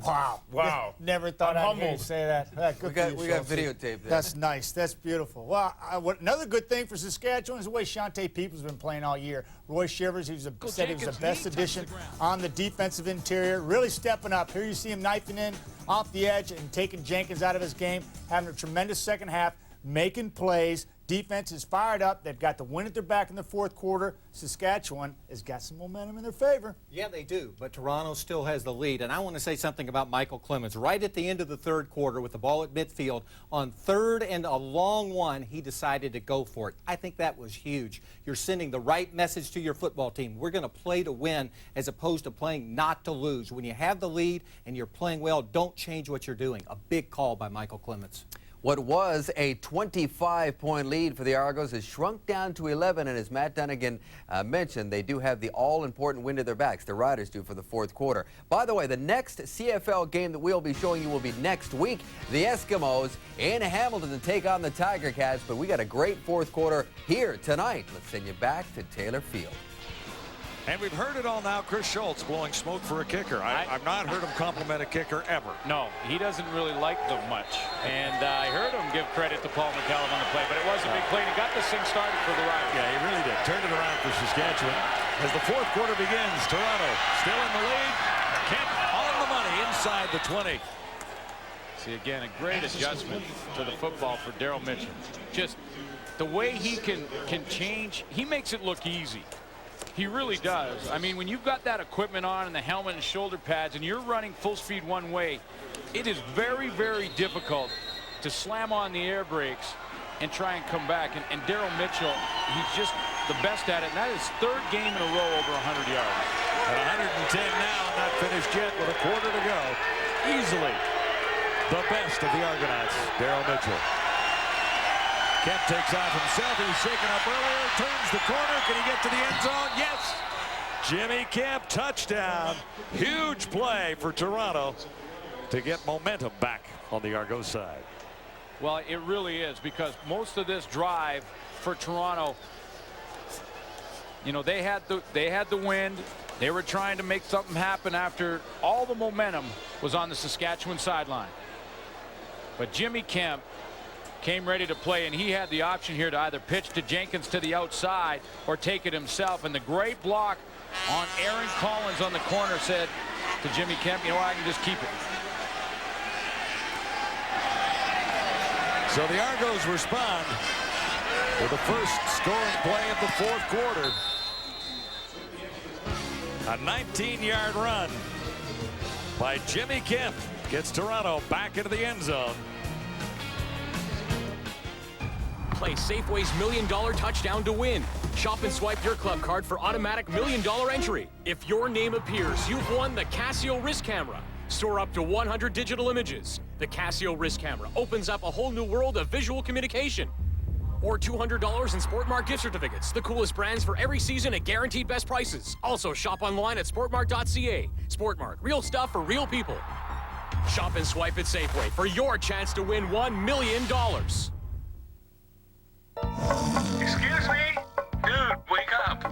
Wow. Wow. Never thought I'd hear you say that. We got videotape there. That's nice. That's beautiful. Well, another good thing for Saskatchewan is the way Shante Peoples has been playing all year. Roy Shivers, said he was the best addition on the defensive interior. Really stepping up. Here you see him knifing in off the edge and taking Jenkins out of his game, having a tremendous second half, making plays. Defense is fired up. They've got the win at their back in the fourth quarter. Saskatchewan has got some momentum in their favor. Yeah, they do, but Toronto still has the lead. And I want to say something about Michael Clemens. Right at the end of the third quarter with the ball at midfield, on third and a long one, he decided to go for it. I think that was huge. You're sending the right message to your football team. We're going to play to win as opposed to playing not to lose. When you have the lead and you're playing well, don't change what you're doing. A big call by Michael Clemens. What was a 25-point lead for the Argos has shrunk down to 11, and as Matt Dunnigan mentioned, they do have the all-important wind at their backs. The Riders do for the fourth quarter. By the way, the next CFL game that we'll be showing you will be next week. The Eskimos in Hamilton to take on the Tiger Cats, but we got a great fourth quarter here tonight. Let's send you back to Taylor Field. And we've heard it all now. Chris Schultz blowing smoke for a kicker. I've not heard him compliment a kicker ever. No, he doesn't really like them much. And I heard him give credit to Paul McCallum on the play, but it was a big play. And he got this thing started for the Riders. Yeah, he really did. Turned it around for Saskatchewan. As the fourth quarter begins, Toronto still in the lead. Kemp on the money inside the 20. See, again, a great adjustment to the football for Daryl Mitchell. Just the way he can change, he makes it look easy. He really does. I mean, when you've got that equipment on and the helmet and shoulder pads and you're running full speed one way, it is very, very difficult to slam on the air brakes and try and come back. And Daryl Mitchell, he's just the best at it. And that is third game in a row over 100 yards. At 110 now, not finished yet with a quarter to go. Easily the best of the Argonauts, Daryl Mitchell. Kemp takes off himself. He was shaken up earlier. Turns the corner. Can he get to the end zone? Yes. Jimmy Kemp, touchdown. Huge play for Toronto to get momentum back on the Argos side. Well, it really is, because most of this drive for Toronto, you know, they had the wind. They were trying to make something happen after all the momentum was on the Saskatchewan sideline. But Jimmy Kemp came ready to play, and he had the option here to either pitch to Jenkins to the outside or take it himself. And the great block on Aaron Collins on the corner said to Jimmy Kemp, you know what, I can just keep it. So the Argos respond with the first scoring play of the fourth quarter. A 19-yard run by Jimmy Kemp gets Toronto back into the end zone. Play Safeway's $1 Million Touchdown to win. Shop and swipe your club card for automatic $1 Million entry. If your name appears, you've won the Casio wrist camera. Store up to 100 digital images. The Casio wrist camera opens up a whole new world of visual communication. Or $200 in Sportmark gift certificates. The coolest brands for every season at guaranteed best prices. Also shop online at sportmark.ca. Sportmark, real stuff for real people. Shop and swipe at Safeway for your chance to win $1 million. Excuse me? Dude, wake up.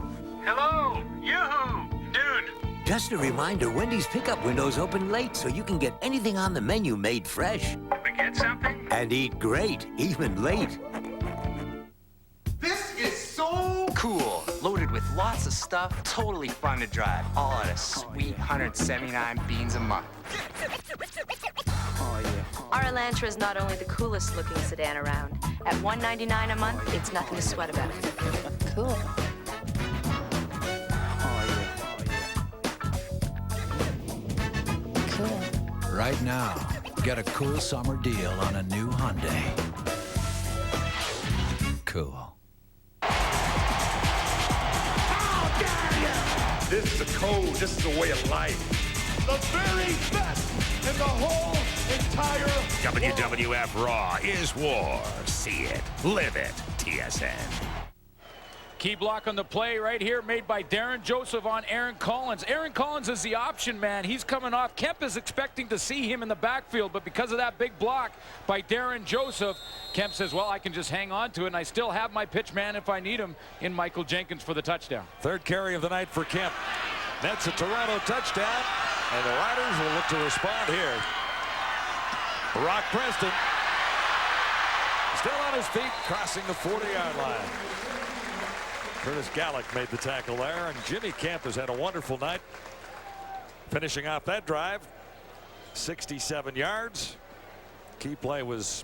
Hello? Yoo-hoo! Dude. Just a reminder, Wendy's pickup window's open late, so you can get anything on the menu made fresh. We get something? And eat great, even late. This is so cool. Loaded with lots of stuff, totally fun to drive. All at a sweet 179 beans a month. Oh, yeah. Our Elantra is not only the coolest looking sedan around. At $199 a month, it's nothing to sweat about. Cool. Cool. Right now, get a cool summer deal on a new Hyundai. Cool. This is a code. This is a way of life. The very best in the whole entire WWF Raw is war. See it. Live it. TSN. Key block on the play right here made by Darren Joseph on Aaron Collins. Aaron Collins is the option man. He's coming off. Kemp is expecting to see him in the backfield, but because of that big block by Darren Joseph, Kemp says, well, I can just hang on to it, and I still have my pitch man if I need him in Michael Jenkins for the touchdown. Third carry of the night for Kemp. That's a Toronto touchdown, and the Riders will look to respond here. Brock Preston still on his feet, crossing the 40-yard line. Curtis Gallick made the tackle there, and Jimmy Kemp has had a wonderful night. Finishing off that drive, 67 yards. Key play was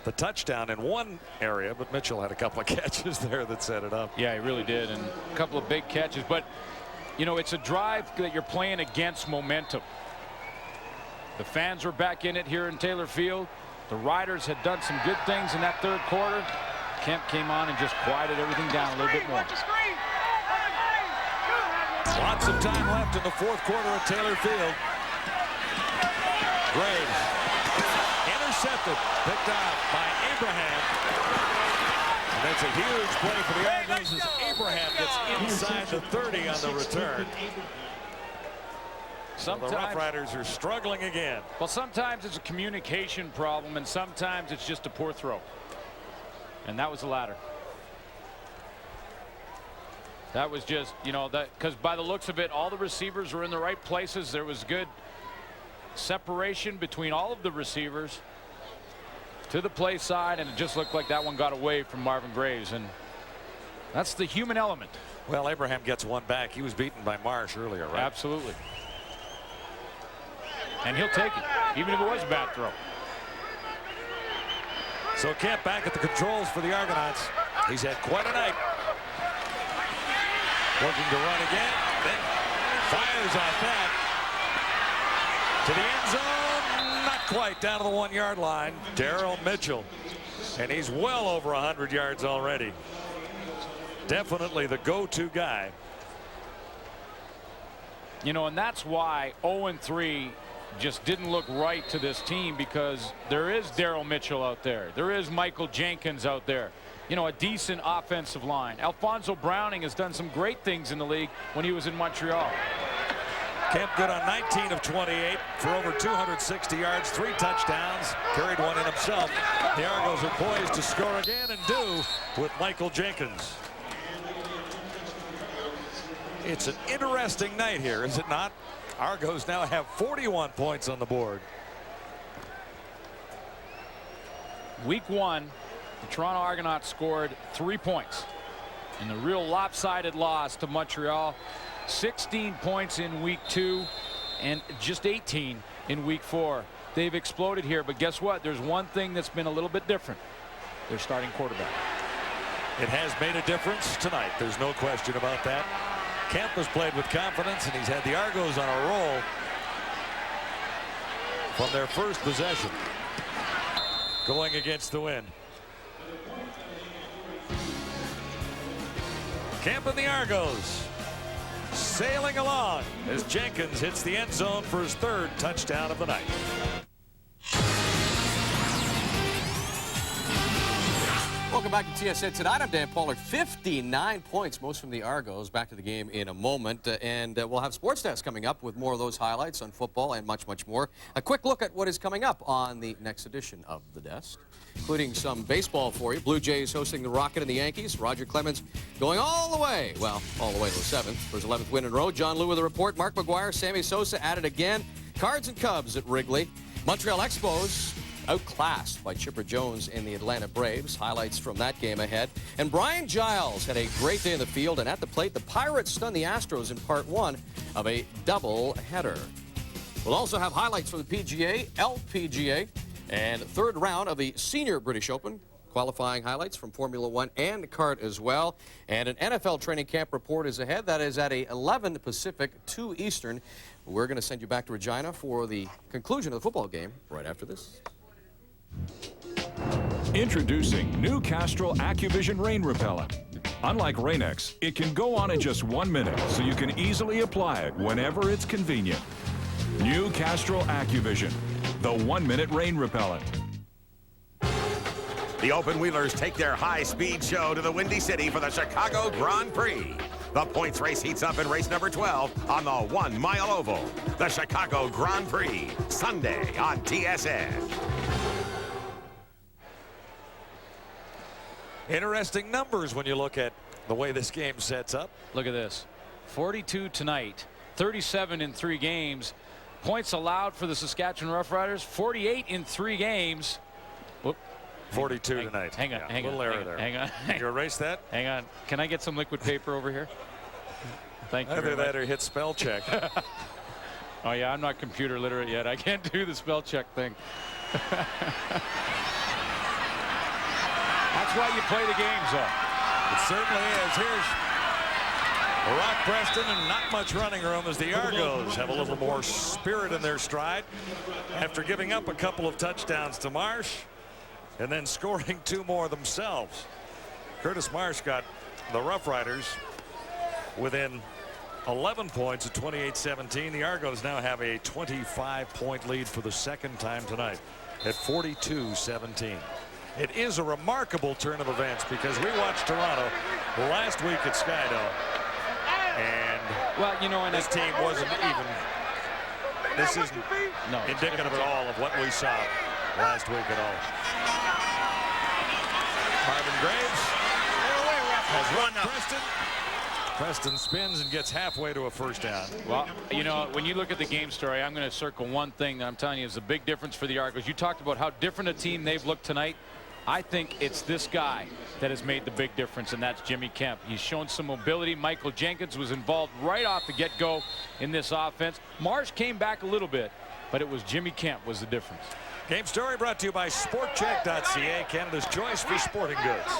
the touchdown in one area, but Mitchell had a couple of catches there that set it up. Yeah, he really did, and a couple of big catches. But, you know, it's a drive that you're playing against momentum. The fans were back in it here in Taylor Field. The Riders had done some good things in that third quarter. Kemp came on and just quieted everything down a little bit more. Lots of time left in the fourth quarter at Taylor Field. Graves intercepted, picked off by Abraham. And that's a huge play for the Argonauts as Abraham gets inside the 30 on the return. Sometimes the Roughriders are struggling again. Well, sometimes it's a communication problem, and sometimes it's just a poor throw. And that was the latter. That was just, you know, that because by the looks of it, all the receivers were in the right places. There was good separation between all of the receivers to the play side, and it just looked like that one got away from Marvin Graves, and that's the human element. Well, Abraham gets one back. He was beaten by Marsh earlier, right? Absolutely. And he'll take it, even if it was a bad throw. So Kemp back at the controls for the Argonauts. He's had quite a night. Looking to run again. Then fires off that. To the end zone. Not quite down to the 1-yard line. Daryl Mitchell. And he's well over 100 yards already. Definitely the go-to guy. You know, and that's why 0-3 just didn't look right to this team, because there is Daryl Mitchell out there. There is Michael Jenkins out there. You know, a decent offensive line. Alfonso Browning has done some great things in the league when he was in Montreal. Kemp good on 19 of 28 for over 260 yards, 3 touchdowns, carried one in himself. The Argos are poised to score again and do with Michael Jenkins. It's an interesting night here, is it not? Argos now have 41 points on the board. Week 1, the Toronto Argonauts scored 3 points in the real lopsided loss to Montreal. 16 points in week 2 and just 18 in week 4. They've exploded here, but guess what? There's one thing that's been a little bit different. Their starting quarterback. It has made a difference tonight. There's no question about that. Kemp has played with confidence, and he's had the Argos on a roll from their first possession, going against the wind. Kemp and the Argos sailing along as Jenkins hits the end zone for his 3rd touchdown of the night. Welcome back to TSN Tonight. I'm Dan Pollard. 59 points, most from the Argos. Back to the game in a moment. And we'll have Sports Desk coming up with more of those highlights on football and much, much more. A quick look at what is coming up on the next edition of The Desk, including some baseball for you. Blue Jays hosting the Rocket and the Yankees. Roger Clemens going all the way. Well, all the way to the 7th for his 11th win in a row. John Lou with a report. Mark McGuire, Sammy Sosa at it again. Cards and Cubs at Wrigley. Montreal Expos outclassed by Chipper Jones and the Atlanta Braves. Highlights from that game ahead. And Brian Giles had a great day in the field, and at the plate, the Pirates stunned the Astros in part 1 of a double-header. We'll also have highlights from the PGA, LPGA, and 3rd round of the Senior British Open. Qualifying highlights from Formula 1 and kart as well. And an NFL training camp report is ahead. That is at 11 Pacific, 2 Eastern. We're going to send you back to Regina for the conclusion of the football game right after this. Introducing new Castrol AccuVision Rain Repellent. Unlike Rain-X, it can go on in just 1 minute, so you can easily apply it whenever it's convenient. New Castrol AccuVision, the 1-minute rain repellent. The open-wheelers take their high-speed show to the Windy City for the Chicago Grand Prix. The points race heats up in race number 12 on the 1-mile oval. The Chicago Grand Prix, Sunday on TSN. Interesting numbers when you look at the way this game sets up. Look at this. 42 tonight, 37 in 3 games. Points allowed for the Saskatchewan Roughriders, 48 in 3 games. Whoop. 42 tonight. Hang on, yeah, hang little on. error there. Hang on. You erase that? Hang on. Can I get some liquid paper over here? Thank you. Either that or hit spell check. Oh, yeah, I'm not computer literate yet. I can't do the spell check thing. That's why you play the games, though. It certainly is. Here's Rock Preston, and not much running room as the Argos have a little more spirit in their stride after giving up a couple of touchdowns to Marsh and then scoring 2 more themselves. Curtis Marsh got the Roughriders within 11 points at 28-17. The Argos now have a 25-point lead for the 2nd time tonight at 42-17. It is a remarkable turn of events because we watched Toronto last week at Skydome, and well, you know, and this team wasn't even. This isn't indicative at all of what we saw last week at all. Marvin Graves has run Preston. Preston spins and gets halfway to a 1st down. Well, you know, when you look at the game story, I'm going to circle one thing that I'm telling you is a big difference for the Argos. You talked about how different a team they've looked tonight. I think it's this guy that has made the big difference, and that's Jimmy Kemp. He's shown some mobility. Michael Jenkins was involved right off the get-go in this offense. Marsh came back a little bit, but it was Jimmy Kemp was the difference. Game story brought to you by SportCheck.ca, Canada's choice for sporting goods.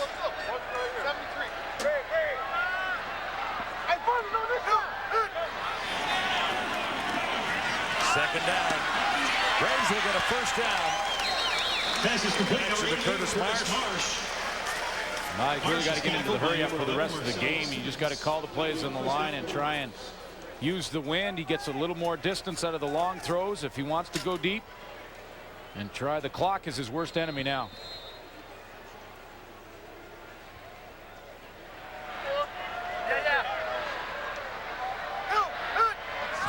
Second down. Graves will get a 1st down. Pass is complete. To Curtis Marsh. Now you've really got to get into the hurry-up for the rest of the game. You just got to call the plays on the line and try and use the wind. He gets a little more distance out of the long throws if he wants to go deep. And try the clock is his worst enemy now.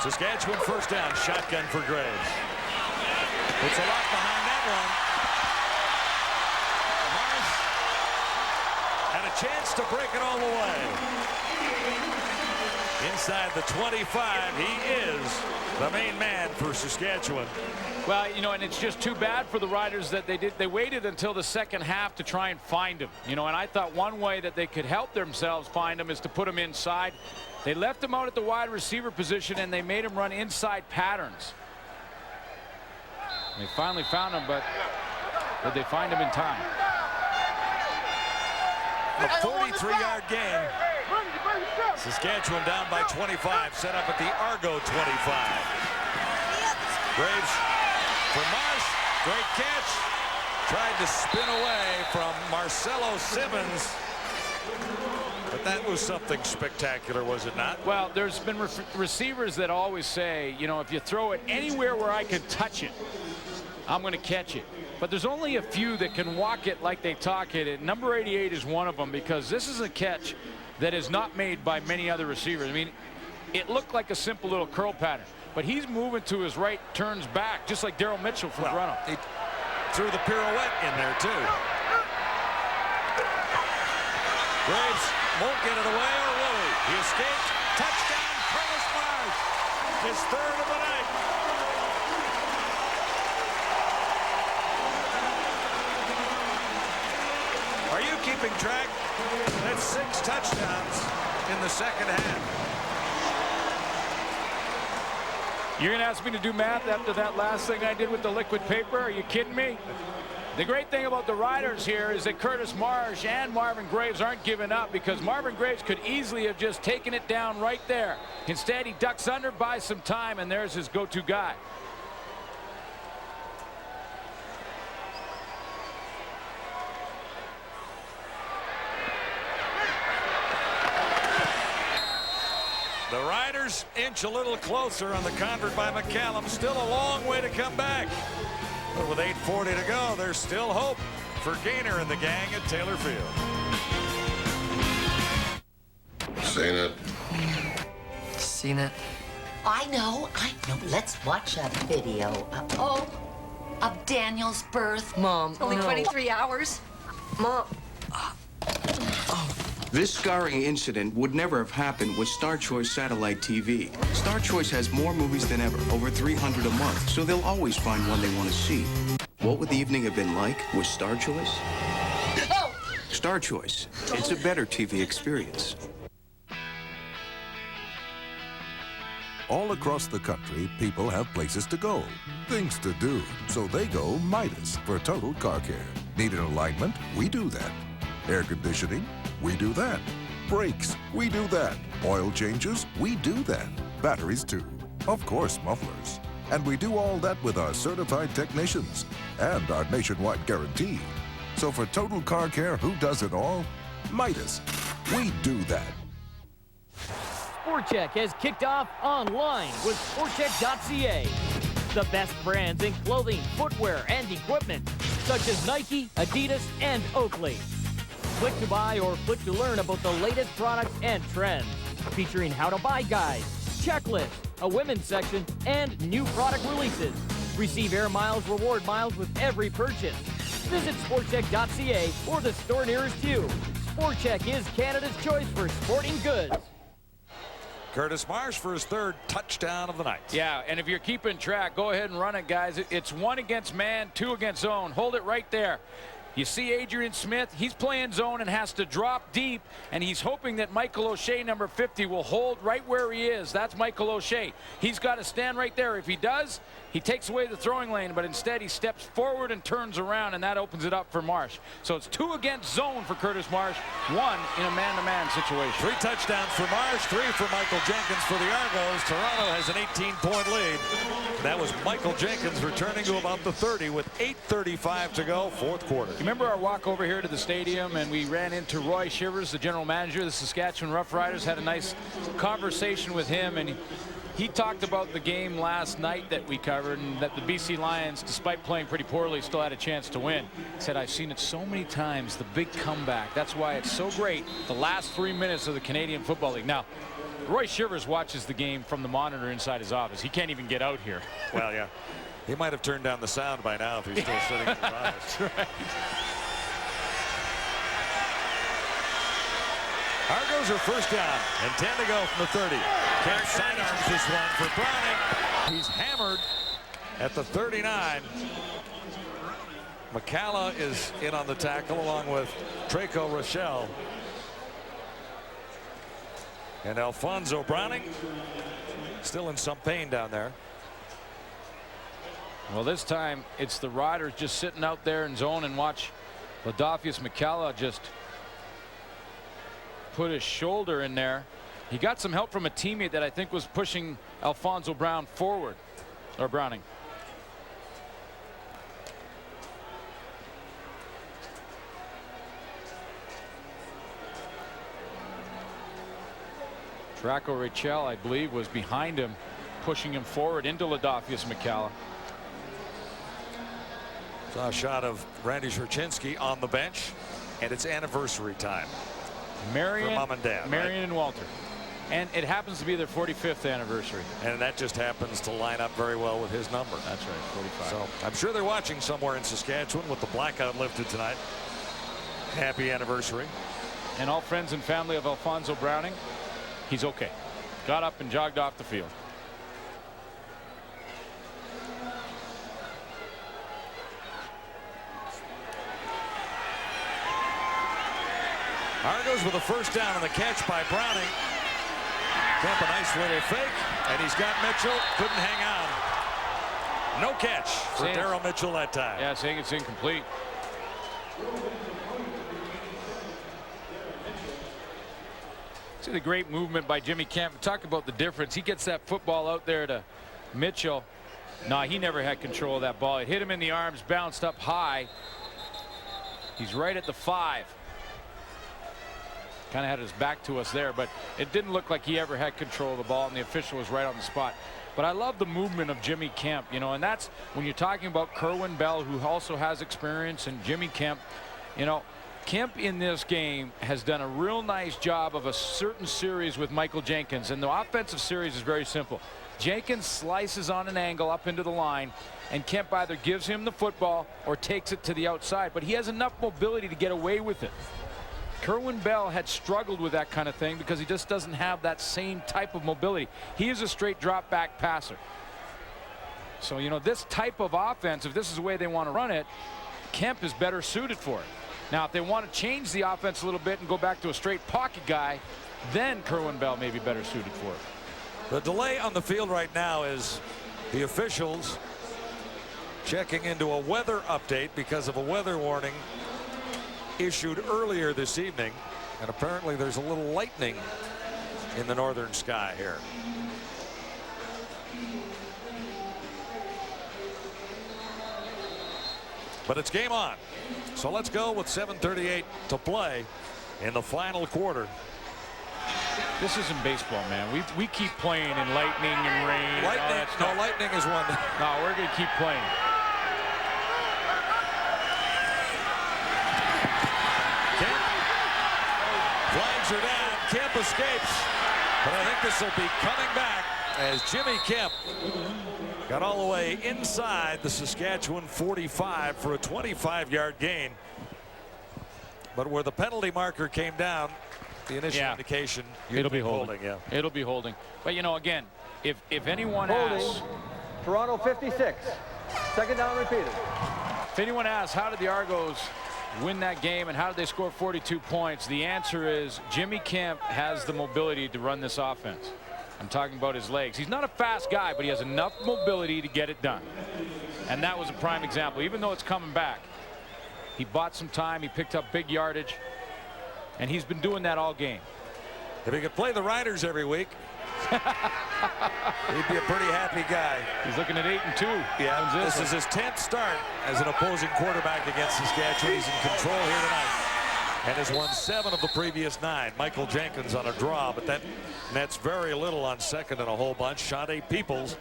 Saskatchewan first down. Shotgun for Graves. It's a lot behind that one. Marsh had a chance to break it all the way. Inside the 25, he is the main man for Saskatchewan. Well, you know, and it's just too bad for the Riders that they waited until the second half to try and find him. You know, and I thought one way that they could help themselves find him is to put him inside. They left him out at the wide receiver position, and they made him run inside patterns. They finally found him, but did they find him in time? A 43-yard gain. Saskatchewan down by 25, set up at the Argo 25. Graves for Marsh, great catch. Tried to spin away from Marcelo Simmons. But that was something spectacular, was it not? Well, there's been receivers that always say, you know, if you throw it anywhere where I can touch it, I'm going to catch it. But there's only a few that can walk it like they talk it. And number 88 is one of them, because this is a catch that is not made by many other receivers. I mean, it looked like a simple little curl pattern, but he's moving to his right, turns back, just like Daryl Mitchell from Toronto. He threw the pirouette in there, too. Graves won't get it away, or will he? He escaped. Touchdown, Curtis Marsh. His third of the night. Are you keeping track? That's 6 touchdowns in the second half. You're going to ask me to do math after that last thing I did with the liquid paper? Are you kidding me? The great thing about the Riders here is that Curtis Marsh and Marvin Graves aren't giving up, because Marvin Graves could easily have just taken it down right there. Instead, he ducks under, buys some time, and there's his go-to guy. The Riders inch a little closer on the convert by McCallum. Still a long way to come back. But with 8:40 to go, there's still hope for Gaynor and the gang at Taylor Field. Seen it. Seen it. I know. Let's watch a video. Of Daniel's birth. Mom, Only no. 23 hours. Mom. This scarring incident would never have happened with Star Choice Satellite TV. Star Choice has more movies than ever, over 300 a month, so they'll always find one they want to see. What would the evening have been like with Star Choice? Oh! Star Choice. It's a better TV experience. All across the country, people have places to go, things to do, so they go Midas for total car care. Need an alignment? We do that. Air conditioning? We do that. Brakes? We do that. Oil changes? We do that. Batteries too. Of course, mufflers. And we do all that with our certified technicians and our nationwide guarantee. So for total car care, who does it all? Midas. We do that. SportCheck has kicked off online with SportCheck.ca. The best brands in clothing, footwear, and equipment, such as Nike, Adidas, and Oakley. Click to buy or click to learn about the latest products and trends, featuring how to buy guides, checklists, a women's section, and new product releases. Receive Air Miles reward miles with every purchase. Visit SportCheck.ca or the store nearest you. SportCheck is Canada's choice for sporting goods. Curtis Marsh for his third touchdown of the night. Yeah, and if you're keeping track, go ahead and run it, guys. It's 1 against man, 2 against zone. Hold it right there. You see Adrian Smith, he's playing zone and has to drop deep, and he's hoping that Michael O'Shea, number 50, will hold right where he is. That's Michael O'Shea. He's got to stand right there. If he does, he takes away the throwing lane, but instead he steps forward and turns around, and that opens it up for Marsh. So it's 2 against zone for Curtis Marsh, 1 in a man-to-man situation. 3 touchdowns for Marsh, 3 for Michael Jenkins for the Argos. Toronto has an 18-point lead. That was Michael Jenkins returning to about the 30 with 8:35 to go, fourth quarter. Remember our walk over here to the stadium, and we ran into Roy Shivers, the general manager of the Saskatchewan Roughriders, had a nice conversation with him, and he talked about the game last night that we covered, and that the BC Lions, despite playing pretty poorly, still had a chance to win. He said, I've seen it so many times, the big comeback. That's why it's so great, the last 3 minutes of the Canadian Football League. Now, Roy Shivers watches the game from the monitor inside his office. He can't even get out here. Well, yeah. He might have turned down the sound by now if he's still sitting in his office. That's right. Argos are first down and 10 to go from the 30. Kemp sidearms this one for Browning. He's hammered at the 39. McCalla is in on the tackle along with Traco Rochelle. And Alfonso Browning still in some pain down there. Well, this time it's the Riders just sitting out there in zone, and watch Ladafius McCalla just put his shoulder in there. He got some help from a teammate that I think was pushing Alfonso Brown forward, or Browning. Traco Rachel, I believe, was behind him, pushing him forward into Ladafius McCalla. Saw a shot of Randy Sherchinsky on the bench, and it's anniversary time. Marion, for Mom and Dad, Marion and Walter. And it happens to be their 45th anniversary. And that just happens to line up very well with his number. That's right, 45. So I'm sure they're watching somewhere in Saskatchewan with the blackout lifted tonight. Happy anniversary. And all friends and family of Alfonso Browning, he's okay. Got up and jogged off the field. Argos with a first down on the catch by Browning. Kemp a nice little fake, and he's got Mitchell. Couldn't hang on. No catch for Daryl Mitchell that time. Yeah, saying it's incomplete. See the great movement by Jimmy Kemp. Talk about the difference. He gets that football out there to Mitchell. No, he never had control of that ball. It hit him in the arms, bounced up high. He's right at the 5. Kind of had his back to us there, but it didn't look like he ever had control of the ball, and the official was right on the spot. But I love the movement of Jimmy Kemp, you know, and that's when you're talking about Kerwin Bell, who also has experience, and Jimmy Kemp. You know, Kemp in this game has done a real nice job of a certain series with Michael Jenkins, and the offensive series is very simple. Jenkins slices on an angle up into the line, and Kemp either gives him the football or takes it to the outside, but he has enough mobility to get away with it. Kerwin Bell had struggled with that kind of thing because he just doesn't have that same type of mobility. He is a straight drop back passer. So, you know, this type of offense, if this is the way they want to run it, Kemp is better suited for it. Now, if they want to change the offense a little bit and go back to a straight pocket guy, then Kerwin Bell may be better suited for it. The delay on the field right now is the officials checking into a weather update because of a weather warning issued earlier this evening, and apparently there's a little lightning in the northern sky here. But it's game on. So let's go with 7:38 to play in the final quarter. This isn't baseball, man. We keep playing in lightning and rain. Lightning, no, lightning is one. No, we're going to keep playing. Kemp flags are down. Kemp escapes, but I think this will be coming back as Jimmy Kemp got all the way inside the Saskatchewan 45 for a 25-yard gain. But where the penalty marker came down, the initial indication, it'll be holding. Yeah, it'll be holding. But you know, again, if anyone asks, Toronto 56, second down repeated. If anyone asks how did the Argos win that game and how did they score 42 points, the answer is Jimmy Kemp has the mobility to run this offense. I'm talking about his legs. He's not a fast guy, but he has enough mobility to get it done. And that was a prime example. Even though it's coming back, he bought some time. He picked up big yardage. And he's been doing that all game. If he could play the Riders every week, he'd be a pretty happy guy. He's looking at 8-2. Yeah, this is his 10th start as an opposing quarterback against Saskatchewan. He's in control here tonight and has won 7 of the previous 9. Michael Jenkins on a draw, but that nets very little on second and a whole bunch. Shade Peoples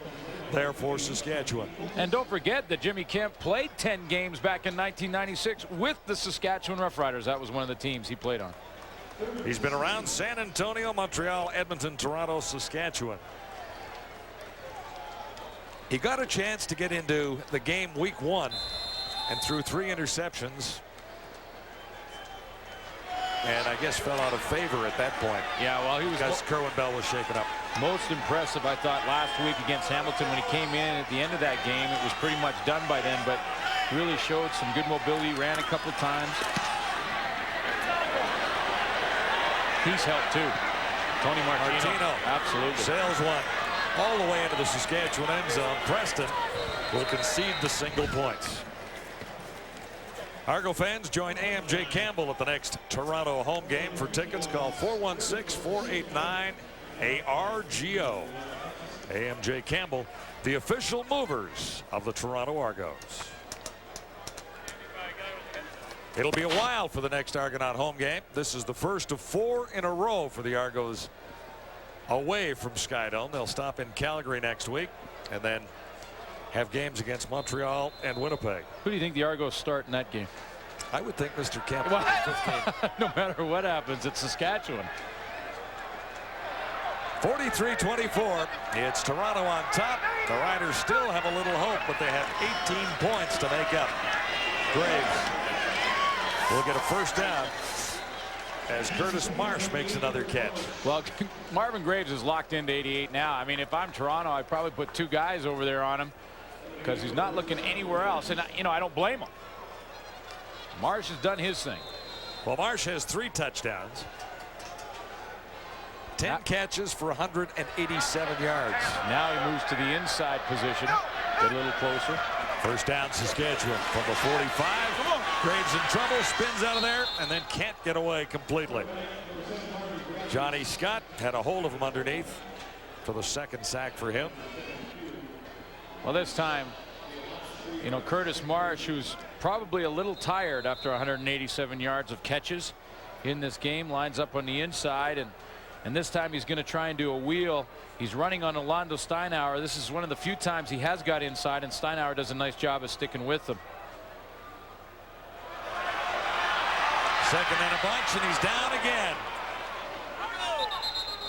there for Saskatchewan. And don't forget that Jimmy Kemp played 10 games back in 1996 with the Saskatchewan Roughriders. That was one of the teams he played on. He's been around San Antonio, Montreal, Edmonton, Toronto, Saskatchewan. He got a chance to get into the game week 1 and threw 3 interceptions. And I guess fell out of favor at that point. Yeah, well, he was because Kerwin Bell was shaken up. Most impressive, I thought, last week against Hamilton when he came in at the end of that game. It was pretty much done by then, but really showed some good mobility, ran a couple of times. He's helped too. Tony Martino. Absolutely. Sails one all the way into the Saskatchewan end zone. Preston will concede the single points. Argo fans, join AMJ Campbell at the next Toronto home game. For tickets, call 416-489-ARGO. AMJ Campbell, the official movers of the Toronto Argos. It'll be a while for the next Argonaut home game. This is the first of 4 in a row for the Argos away from Skydome. They'll stop in Calgary next week and then have games against Montreal and Winnipeg. Who do you think the Argos start in that game? I would think Mr. Kemp. Well, no matter what happens, it's Saskatchewan. 43-24. It's Toronto on top. The Riders still have a little hope, but they have 18 points to make up. Graves will get a first down as Curtis Marsh makes another catch. Well, Marvin Graves is locked into 88 now. I mean, if I'm Toronto, I'd probably put 2 guys over there on him because he's not looking anywhere else. And, you know, I don't blame him. Marsh has done his thing. Well, Marsh has 3 touchdowns. 10 catches for 187 yards. Now he moves to the inside position. Get a little closer. First down, Saskatchewan from the 45. Graves in trouble, spins out of there, and then can't get away completely. Johnny Scott had a hold of him underneath for the 2nd sack for him. Well, this time, you know, Curtis Marsh, who's probably a little tired after 187 yards of catches in this game, lines up on the inside, and this time he's going to try and do a wheel. He's running on Orlando Steinauer. This is one of the few times he has got inside, and Steinauer does a nice job of sticking with him. 2nd and a bunch, and he's down again.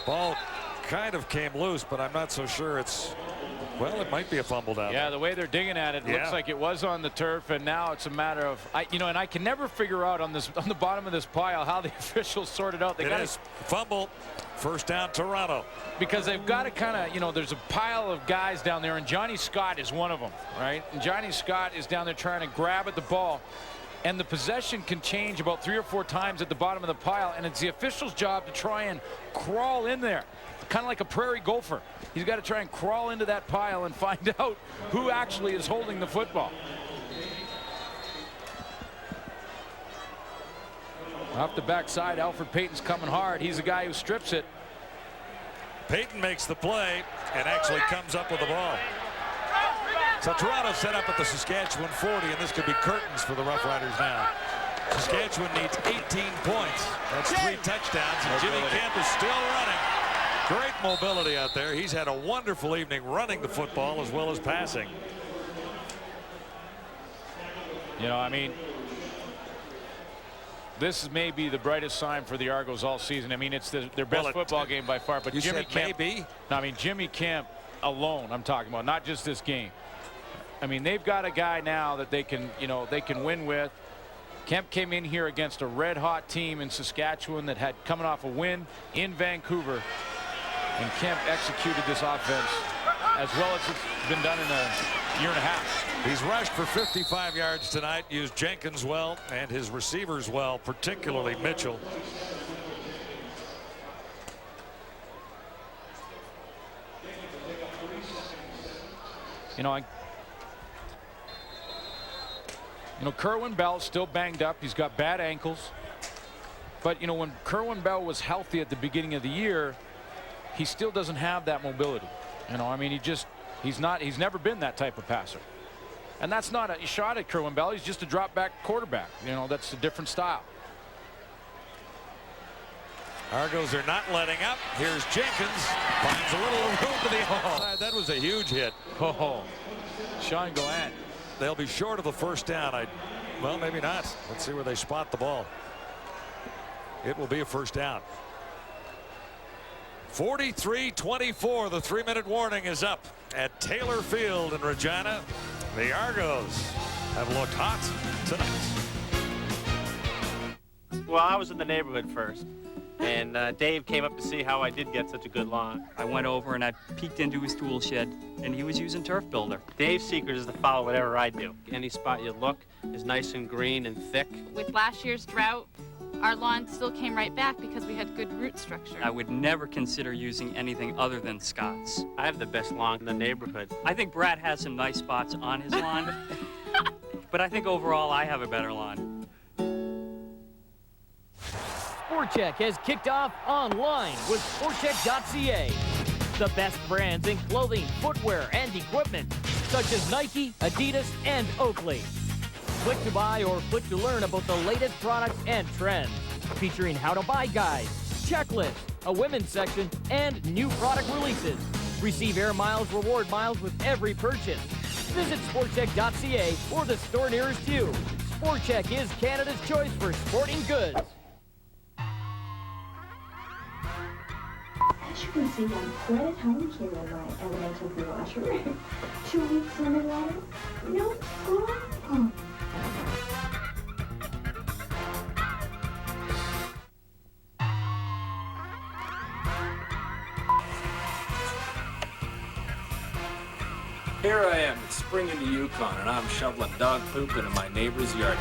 Ball kind of came loose, but I'm not so sure it's, well, it might be a fumble down. Yeah, the way they're digging at it, looks like it was on the turf, and now it's a matter of, you know, and I can never figure out on the bottom of this pile how the officials sorted out. They got to fumble. First down, Toronto. Because they've got to kind of, you know, there's a pile of guys down there, and Johnny Scott is one of them, right? And Johnny Scott is down there trying to grab at the ball. And the possession can change about 3 or 4 times at the bottom of the pile, and it's the official's job to try and crawl in there, kind of like a prairie gopher. He's got to try and crawl into that pile and find out who actually is holding the football. Off the backside, Alfred Payton's coming hard. He's the guy who strips it. Payton makes the play and actually comes up with the ball. So Toronto set up at the Saskatchewan 40, and this could be curtains for the Roughriders now. Saskatchewan needs 18 points. That's 3 touchdowns, and Jimmy Kemp is still running. Great mobility out there. He's had a wonderful evening running the football as well as passing. You know, I mean, this may be the brightest sign for the Argos all season. I mean, it's their best football game by far. But you Jimmy said Kemp, maybe? No, I mean, Jimmy Kemp alone, I'm talking about, not just this game. I mean, they've got a guy now that they can, you know, they can win with. Kemp came in here against a red-hot team in Saskatchewan that had coming off a win in Vancouver, and Kemp executed this offense as well as it's been done in a year and a half. He's rushed for 55 yards tonight, used Jenkins well and his receivers well, particularly Mitchell. You know, Kerwin Bell's still banged up. He's got bad ankles. But, you know, when Kerwin Bell was healthy at the beginning of the year, he still doesn't have that mobility. You know, I mean, he's never been that type of passer. And that's not a shot at Kerwin Bell. He's just a drop back quarterback. You know, that's a different style. Argos are not letting up. Here's Jenkins. Finds a little room to the outside. That was a huge hit. Oh, Sean Gallant. They'll be short of the first down. Well, maybe not. Let's see where they spot the ball. It will be a first down. 43-24. The 3-minute warning is up at Taylor Field in Regina. The Argos have looked hot tonight. Well, I was in the neighborhood first, and Dave came up to see how I did get such a good lawn. I went over and I peeked into his tool shed, and he was using turf builder. Dave's secret is to follow whatever I do. Any spot you look is nice and green and thick. With last year's drought, our lawn still came right back because we had good root structure. I would never consider using anything other than Scott's. I have the best lawn in the neighborhood. I think Brad has some nice spots on his lawn, but I think overall I have a better lawn. SportCheck has kicked off online with SportCheck.ca. The best brands in clothing, footwear, and equipment, such as Nike, Adidas, and Oakley. Click to buy or click to learn about the latest products and trends, featuring how to buy guides, checklists, a women's section, and new product releases. Receive Air Miles reward miles with every purchase. Visit SportCheck.ca or the store nearest you. SportCheck is Canada's choice for sporting goods. As you can see, I'm quite at home here in my elemental washer. 2 weeks underwater, no problem. Here I am, it's spring in the Yukon, and I'm shoveling dog poop into my neighbor's yard.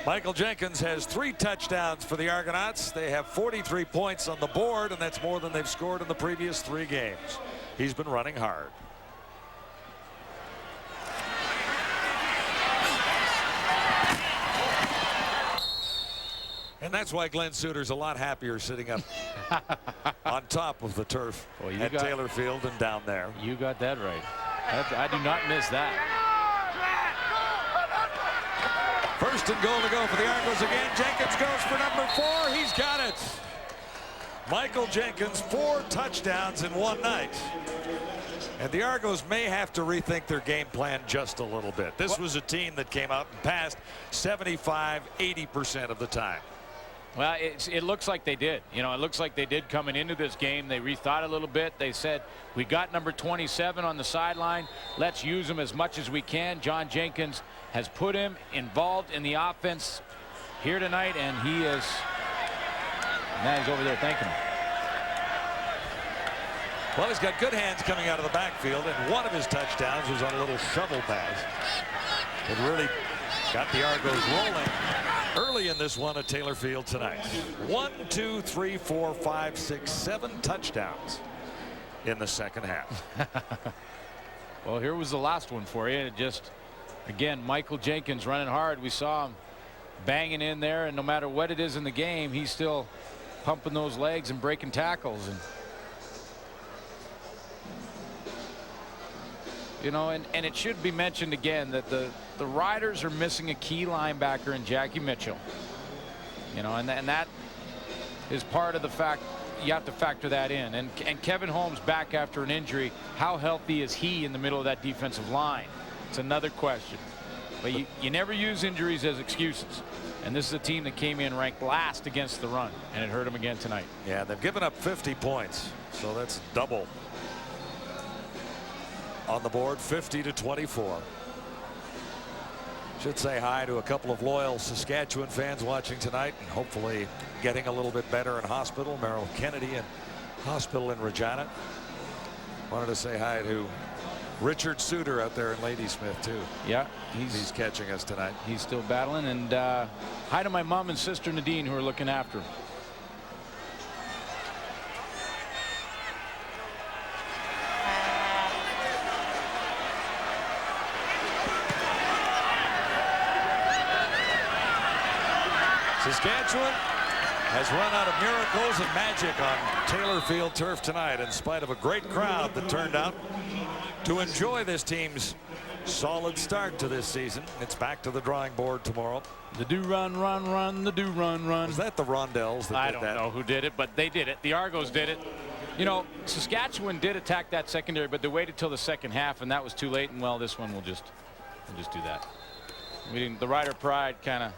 Michael Jenkins has 3 touchdowns for the Argonauts. They have 43 points on the board, and that's more than they've scored in the previous 3 games. He's been running hard. And that's why Glenn Suter's a lot happier sitting up on top of the turf at Taylor Field and down there. You got that right. I do not miss that. First and goal to go for the Argos again. Jenkins goes for number 4. He's got it. Michael Jenkins, 4 touchdowns in one night. And the Argos may have to rethink their game plan just a little bit. This was a team that came out and passed 75–80% of the time. Well, it looks like they did. You know, it looks like they did coming into this game. They rethought a little bit. They said, we got number 27 on the sideline. Let's use him as much as we can. John Jenkins has put him involved in the offense here tonight, and he is. Now he's over there thanking him. Well, he's got good hands coming out of the backfield, and one of his touchdowns was on a little shovel pass. It really got the Argos rolling early in this one at Taylor Field tonight. 1, 2, 3, 4, 5, 6, 7 touchdowns in the second half. Well, here was the last one for you. It just, again, Michael Jenkins running hard. We saw him banging in there, and no matter what it is in the game, he's still pumping those legs and breaking tackles. And you know, and it should be mentioned again that the Riders are missing a key linebacker in Jackie Mitchell. You know, and that is part of the fact. You have to factor that in. And Kevin Holmes back after an injury. How healthy is he in the middle of that defensive line? It's another question. But you never use injuries as excuses. And this is a team that came in ranked last against the run, and it hurt them again tonight. Yeah, they've given up 50 points, so that's double on the board. 50-24. Should say hi to a couple of loyal Saskatchewan fans watching tonight, and hopefully getting a little bit better in hospital. Merrill Kennedy in hospital in Regina. Wanted to say hi to Richard Suter out there in Ladysmith too. Yeah, he's catching us tonight. He's still battling. And hi to my mom and sister Nadine, who are looking after him. Saskatchewan has run out of miracles and magic on Taylor Field turf tonight, in spite of a great crowd that turned out to enjoy this team's solid start to this season. It's back to the drawing board tomorrow. The do run, run, run, the do run, run. Was that the Rondells that did that? I don't know who did it, but they did it. The Argos did it. You know, Saskatchewan did attack that secondary, but they waited till the second half, and that was too late. And well, this one we'll just do that. The Rider pride kind of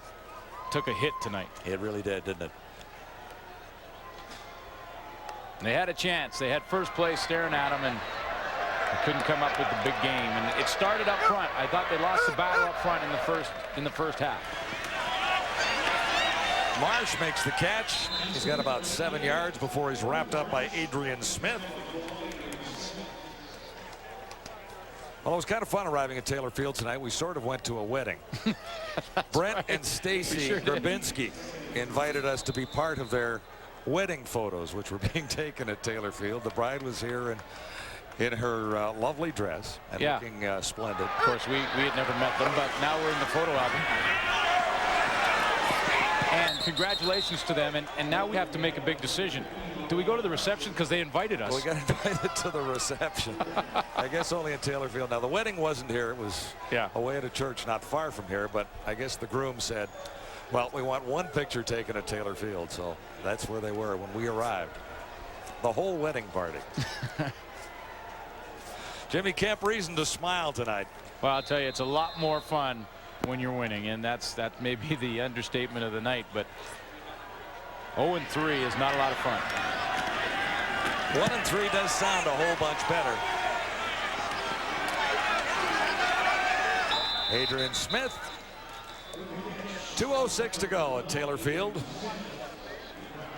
took a hit tonight. It really did, didn't it? They had a chance. They had first place staring at them, and they couldn't come up with the big game. And it started up front. I thought they lost the battle up front in the first half. Marsh makes the catch. He's got about 7 yards before he's wrapped up by Adrian Smith. Well, it was kind of fun arriving at Taylor Field tonight. We sort of went to a wedding. Brent right. and Stacy Sure Grabinski invited us to be part of their wedding photos, which were being taken at Taylor Field. The bride was here in her lovely dress and looking splendid. Of course, we had never met them, but now we're in the photo album. And congratulations to them. And now we have to make a big decision. Do we go to the reception? Because they invited us. Well, we got invited to the reception. I guess only in Taylor Field. Now, the wedding wasn't here. It was away at a church not far from here. But I guess the groom said, well, we want one picture taken at Taylor Field. So that's where they were when we arrived. The whole wedding party. Jimmy Kemp, reason to smile tonight. Well, I'll tell you, it's a lot more fun when you're winning. And that may be the understatement of the night. But 0-3 is not a lot of fun. 1-3 does sound a whole bunch better. Adrian Smith. 2:06 to go at Taylor Field.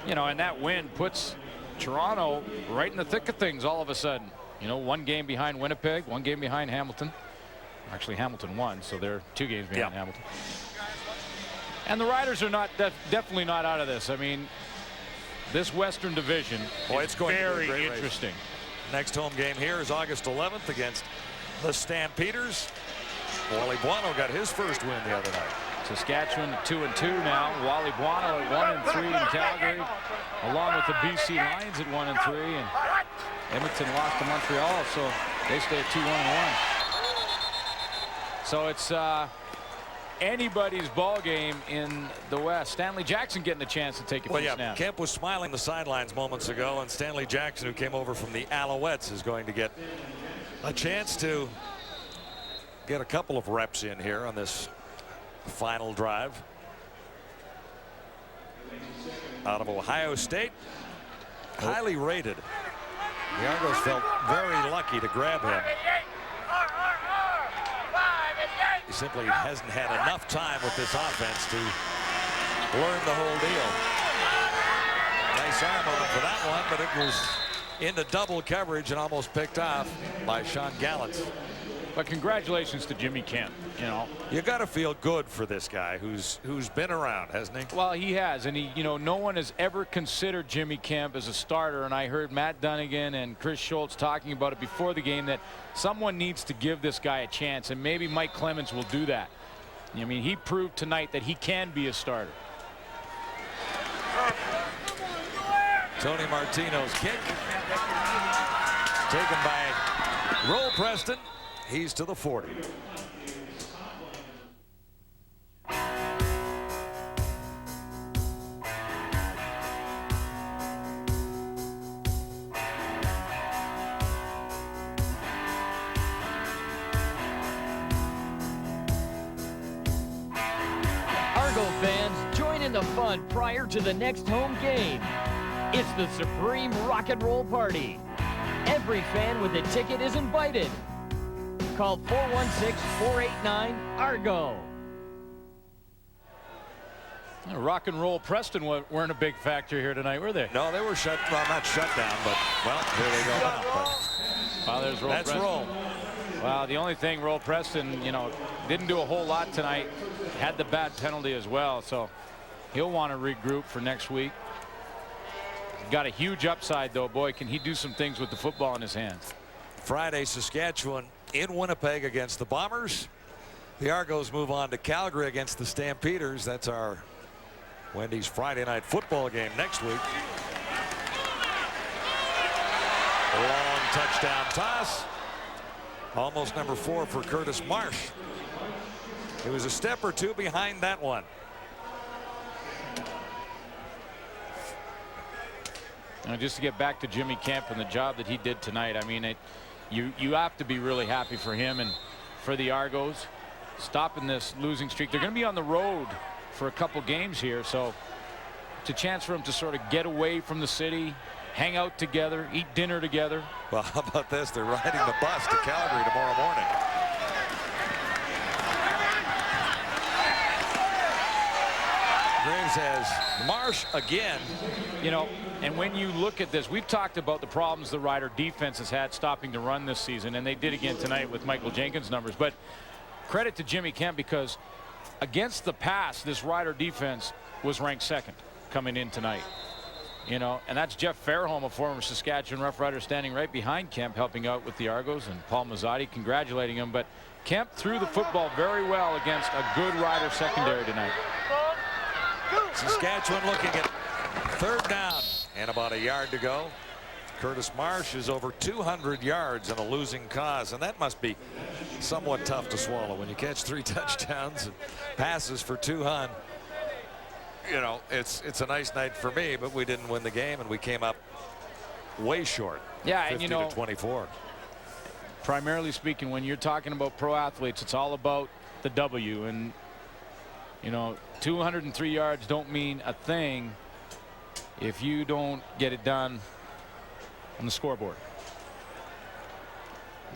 You know, and that win puts Toronto right in the thick of things all of a sudden. You know, 1 game behind Winnipeg, 1 game behind Hamilton. Actually, Hamilton won, so they're 2 games behind Hamilton. And the Riders are definitely not out of this. I mean, this Western Division is very interesting. Next home game here is August 11th against the Stampeders. Wally Buono got his first win the other night. Saskatchewan at 2-2 now. Wally Buono at 1-3 in Calgary, along with the BC Lions at 1-3, and Edmonton lost to Montreal, so they stay at 2-1-1. So it's anybody's ball game in the West. Stanley Jackson getting a chance to take a few snaps. Kemp was smiling the sidelines moments ago, and Stanley Jackson, who came over from the Alouettes, is going to get a chance to get a couple of reps in here on this final drive. Out of Ohio State, highly rated. The Argos felt very lucky to grab him. He simply hasn't had enough time with this offense to learn the whole deal. Nice arm on for that one, but it was into double coverage and almost picked off by Sean Gallant. But congratulations to Jimmy Kemp. You know, you got to feel good for this guy who's been around, hasn't he? Well, he has, and no one has ever considered Jimmy Kemp as a starter. And I heard Matt Dunnigan and Chris Schultz talking about it before the game, that someone needs to give this guy a chance, and maybe Mike Clemens will do that. I mean, he proved tonight that he can be a starter. Tony Martino's kick taken by Roll Preston. He's to the 40. Argo fans, join in the fun prior to the next home game. It's the Supreme Rock and Roll Party. Every fan with a ticket is invited. Call 416-489-ARGO. Rock and Roll Preston weren't a big factor here tonight, were they? No, they were not shut down, but, well, here they go now. Well, there's Roll Preston. Roll. Well, the only thing, Roll Preston, didn't do a whole lot tonight. Had the bad penalty as well, so he'll want to regroup for next week. Got a huge upside, though. Boy, can he do some things with the football in his hands. Friday, Saskatchewan in Winnipeg against the Bombers. The Argos move on to Calgary against the Stampeders. That's our Wendy's Friday night football game next week. Long touchdown toss. Almost number 4 for Curtis Marsh. It was a step or two behind that one. Now, just to get back to Jimmy Kemp and the job that he did tonight, I mean, you have to be really happy for him and for the Argos. stopping this losing streak. They're going to be on the road for a couple games here, so it's a chance for them to sort of get away from the city, hang out together, eat dinner together. Well, how about this? They're riding the bus to Calgary tomorrow morning. Graves has Marsh again. You know, and when you look at this, we've talked about the problems the Rider defense has had stopping the run this season, and they did again tonight with Michael Jenkins' numbers. But credit to Jimmy Kemp, because against the pass, this Rider defense was ranked second coming in tonight. You know, and that's Jeff Fairholm, a former Saskatchewan Roughrider, standing right behind Kemp, helping out with the Argos, and Paul Mazzotti congratulating him. But Kemp threw the football very well against a good Rider secondary tonight. Saskatchewan looking at third down and about a yard to go. Curtis Marsh is over 200 yards in a losing cause, and that must be somewhat tough to swallow when you catch 3 touchdowns and passes for 200. You know, it's a nice night for me, but we didn't win the game, and we came up way short. Yeah, 50 and you know, to 24. Primarily speaking, when you're talking about pro athletes, it's all about the W, and you know, 203 yards don't mean a thing if you don't get it done on the scoreboard.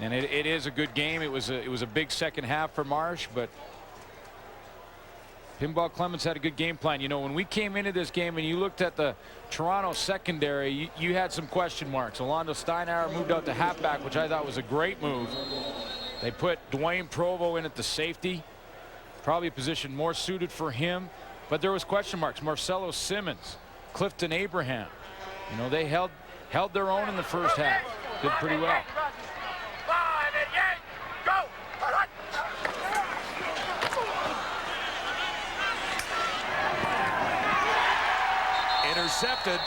And it is a good game. It was a big second half for Marsh, but Pinball Clements had a good game plan. You know, when we came into this game and you looked at the Toronto secondary, you had some question marks. Orlando Steinauer moved out to halfback, which I thought was a great move. They put Dwayne Provo in at the safety, probably a position more suited for him, but there was question marks. Marcelo Simmons, Clifton Abraham, you know, they held their own in the first half. Did pretty well. Intercepted.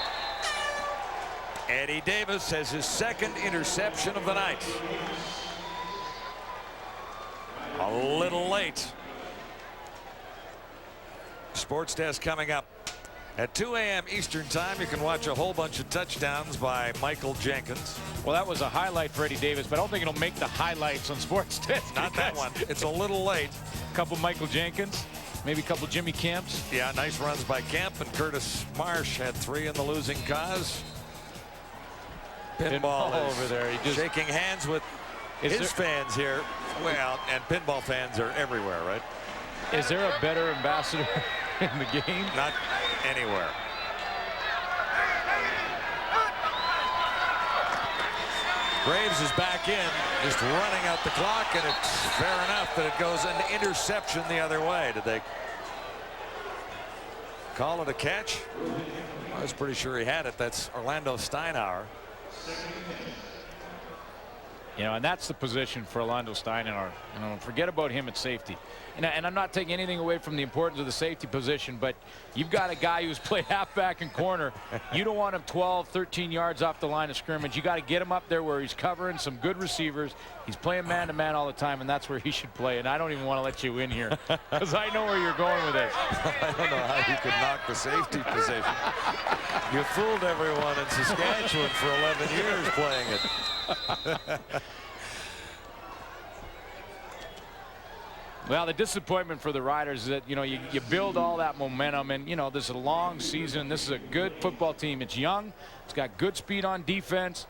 Eddie Davis has his second interception of the night. A little late. Sports Desk coming up at 2 a.m. Eastern Time. You can watch a whole bunch of touchdowns by Michael Jenkins. Well, that was a highlight for Eddie Davis, but I don't think it'll make the highlights on Sports Desk. Not that one. It's a little late. A couple Michael Jenkins, maybe a couple Jimmy Kemps. Yeah, nice runs by Kemp, and Curtis Marsh had 3 in the losing cause. Pinball over there. He just shaking hands with his fans here. Well, and pinball fans are everywhere, right? Is there a better ambassador in the game? Not anywhere. Graves is back in, just running out the clock, and it's fair enough that it goes an interception the other way. Did they call it a catch? I was pretty sure he had it. That's Orlando Steinauer. You know, and that's the position for Orlando Steinauer. You know, forget about him at safety. And I'm not taking anything away from the importance of the safety position, but you've got a guy who's played halfback and corner. You don't want him 12, 13 yards off the line of scrimmage. You got to get him up there where he's covering some good receivers. He's playing man-to-man all the time, and that's where he should play. And I don't even want to let you in here because I know where you're going with this. I don't know how you could knock the safety position. You fooled everyone in Saskatchewan for 11 years playing it. Well, the disappointment for the Riders is that, you know, you build all that momentum, and, you know, this is a long season. This is a good football team. It's young. It's got good speed on defense.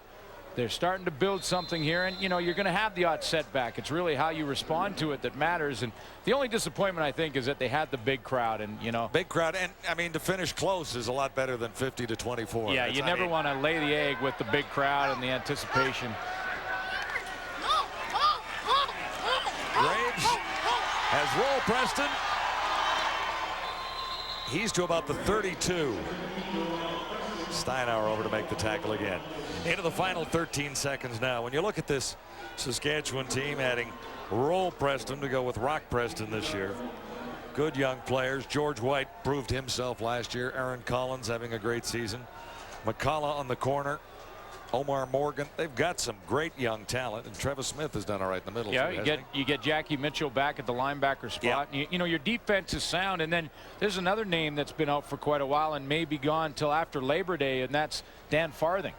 They're starting to build something here, and, you know, you're going to have the odd setback. It's really how you respond to it that matters. And the only disappointment, I think, is that they had the big crowd, and, you know. Big crowd, and, I mean, to finish close is a lot better than 50 to 24. Yeah, you never want to lay the egg with the big crowd and the anticipation. Graves has Roll Preston. He's to about the 32. Steinauer over to make the tackle again. Into the final 13 seconds now. When you look at this Saskatchewan team adding Roll Preston to go with Rock Preston this year. Good young players. George White proved himself last year. Aaron Collins having a great season. McCullough on the corner. Omar Morgan. They've got some great young talent, and Travis Smith has done all right in the middle. Yeah, too, you get Jackie Mitchell back at the linebacker spot. Yeah. You know, your defense is sound, and then there's another name that's been out for quite a while and may be gone till after Labor Day, and that's Dan Farthing,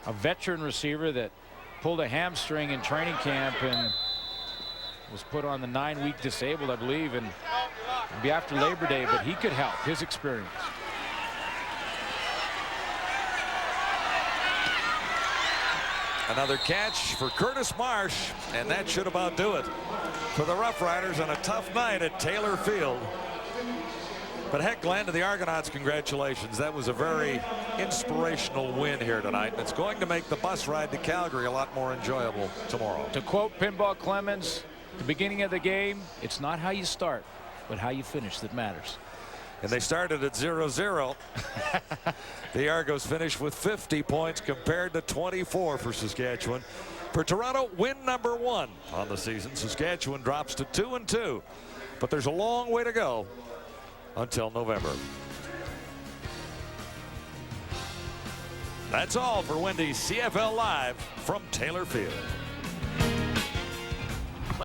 a veteran receiver that pulled a hamstring in training camp, and was put on the 9-week disabled, I believe, and it'll be after Labor Day, but he could help, his experience. Another catch for Curtis Marsh, and that should about do it for the Roughriders on a tough night at Taylor Field. But heck, Glenn, to the Argonauts, congratulations. That was a very inspirational win here tonight. And it's going to make the bus ride to Calgary a lot more enjoyable tomorrow. To quote Pinball Clemens, the beginning of the game, it's not how you start, but how you finish that matters. And they started at 0-0. The Argos finished with 50 points compared to 24 for Saskatchewan. For Toronto, win number 1 on the season. Saskatchewan drops to 2-2. But there's a long way to go until November. That's all for Wendy's CFL Live from Taylor Field.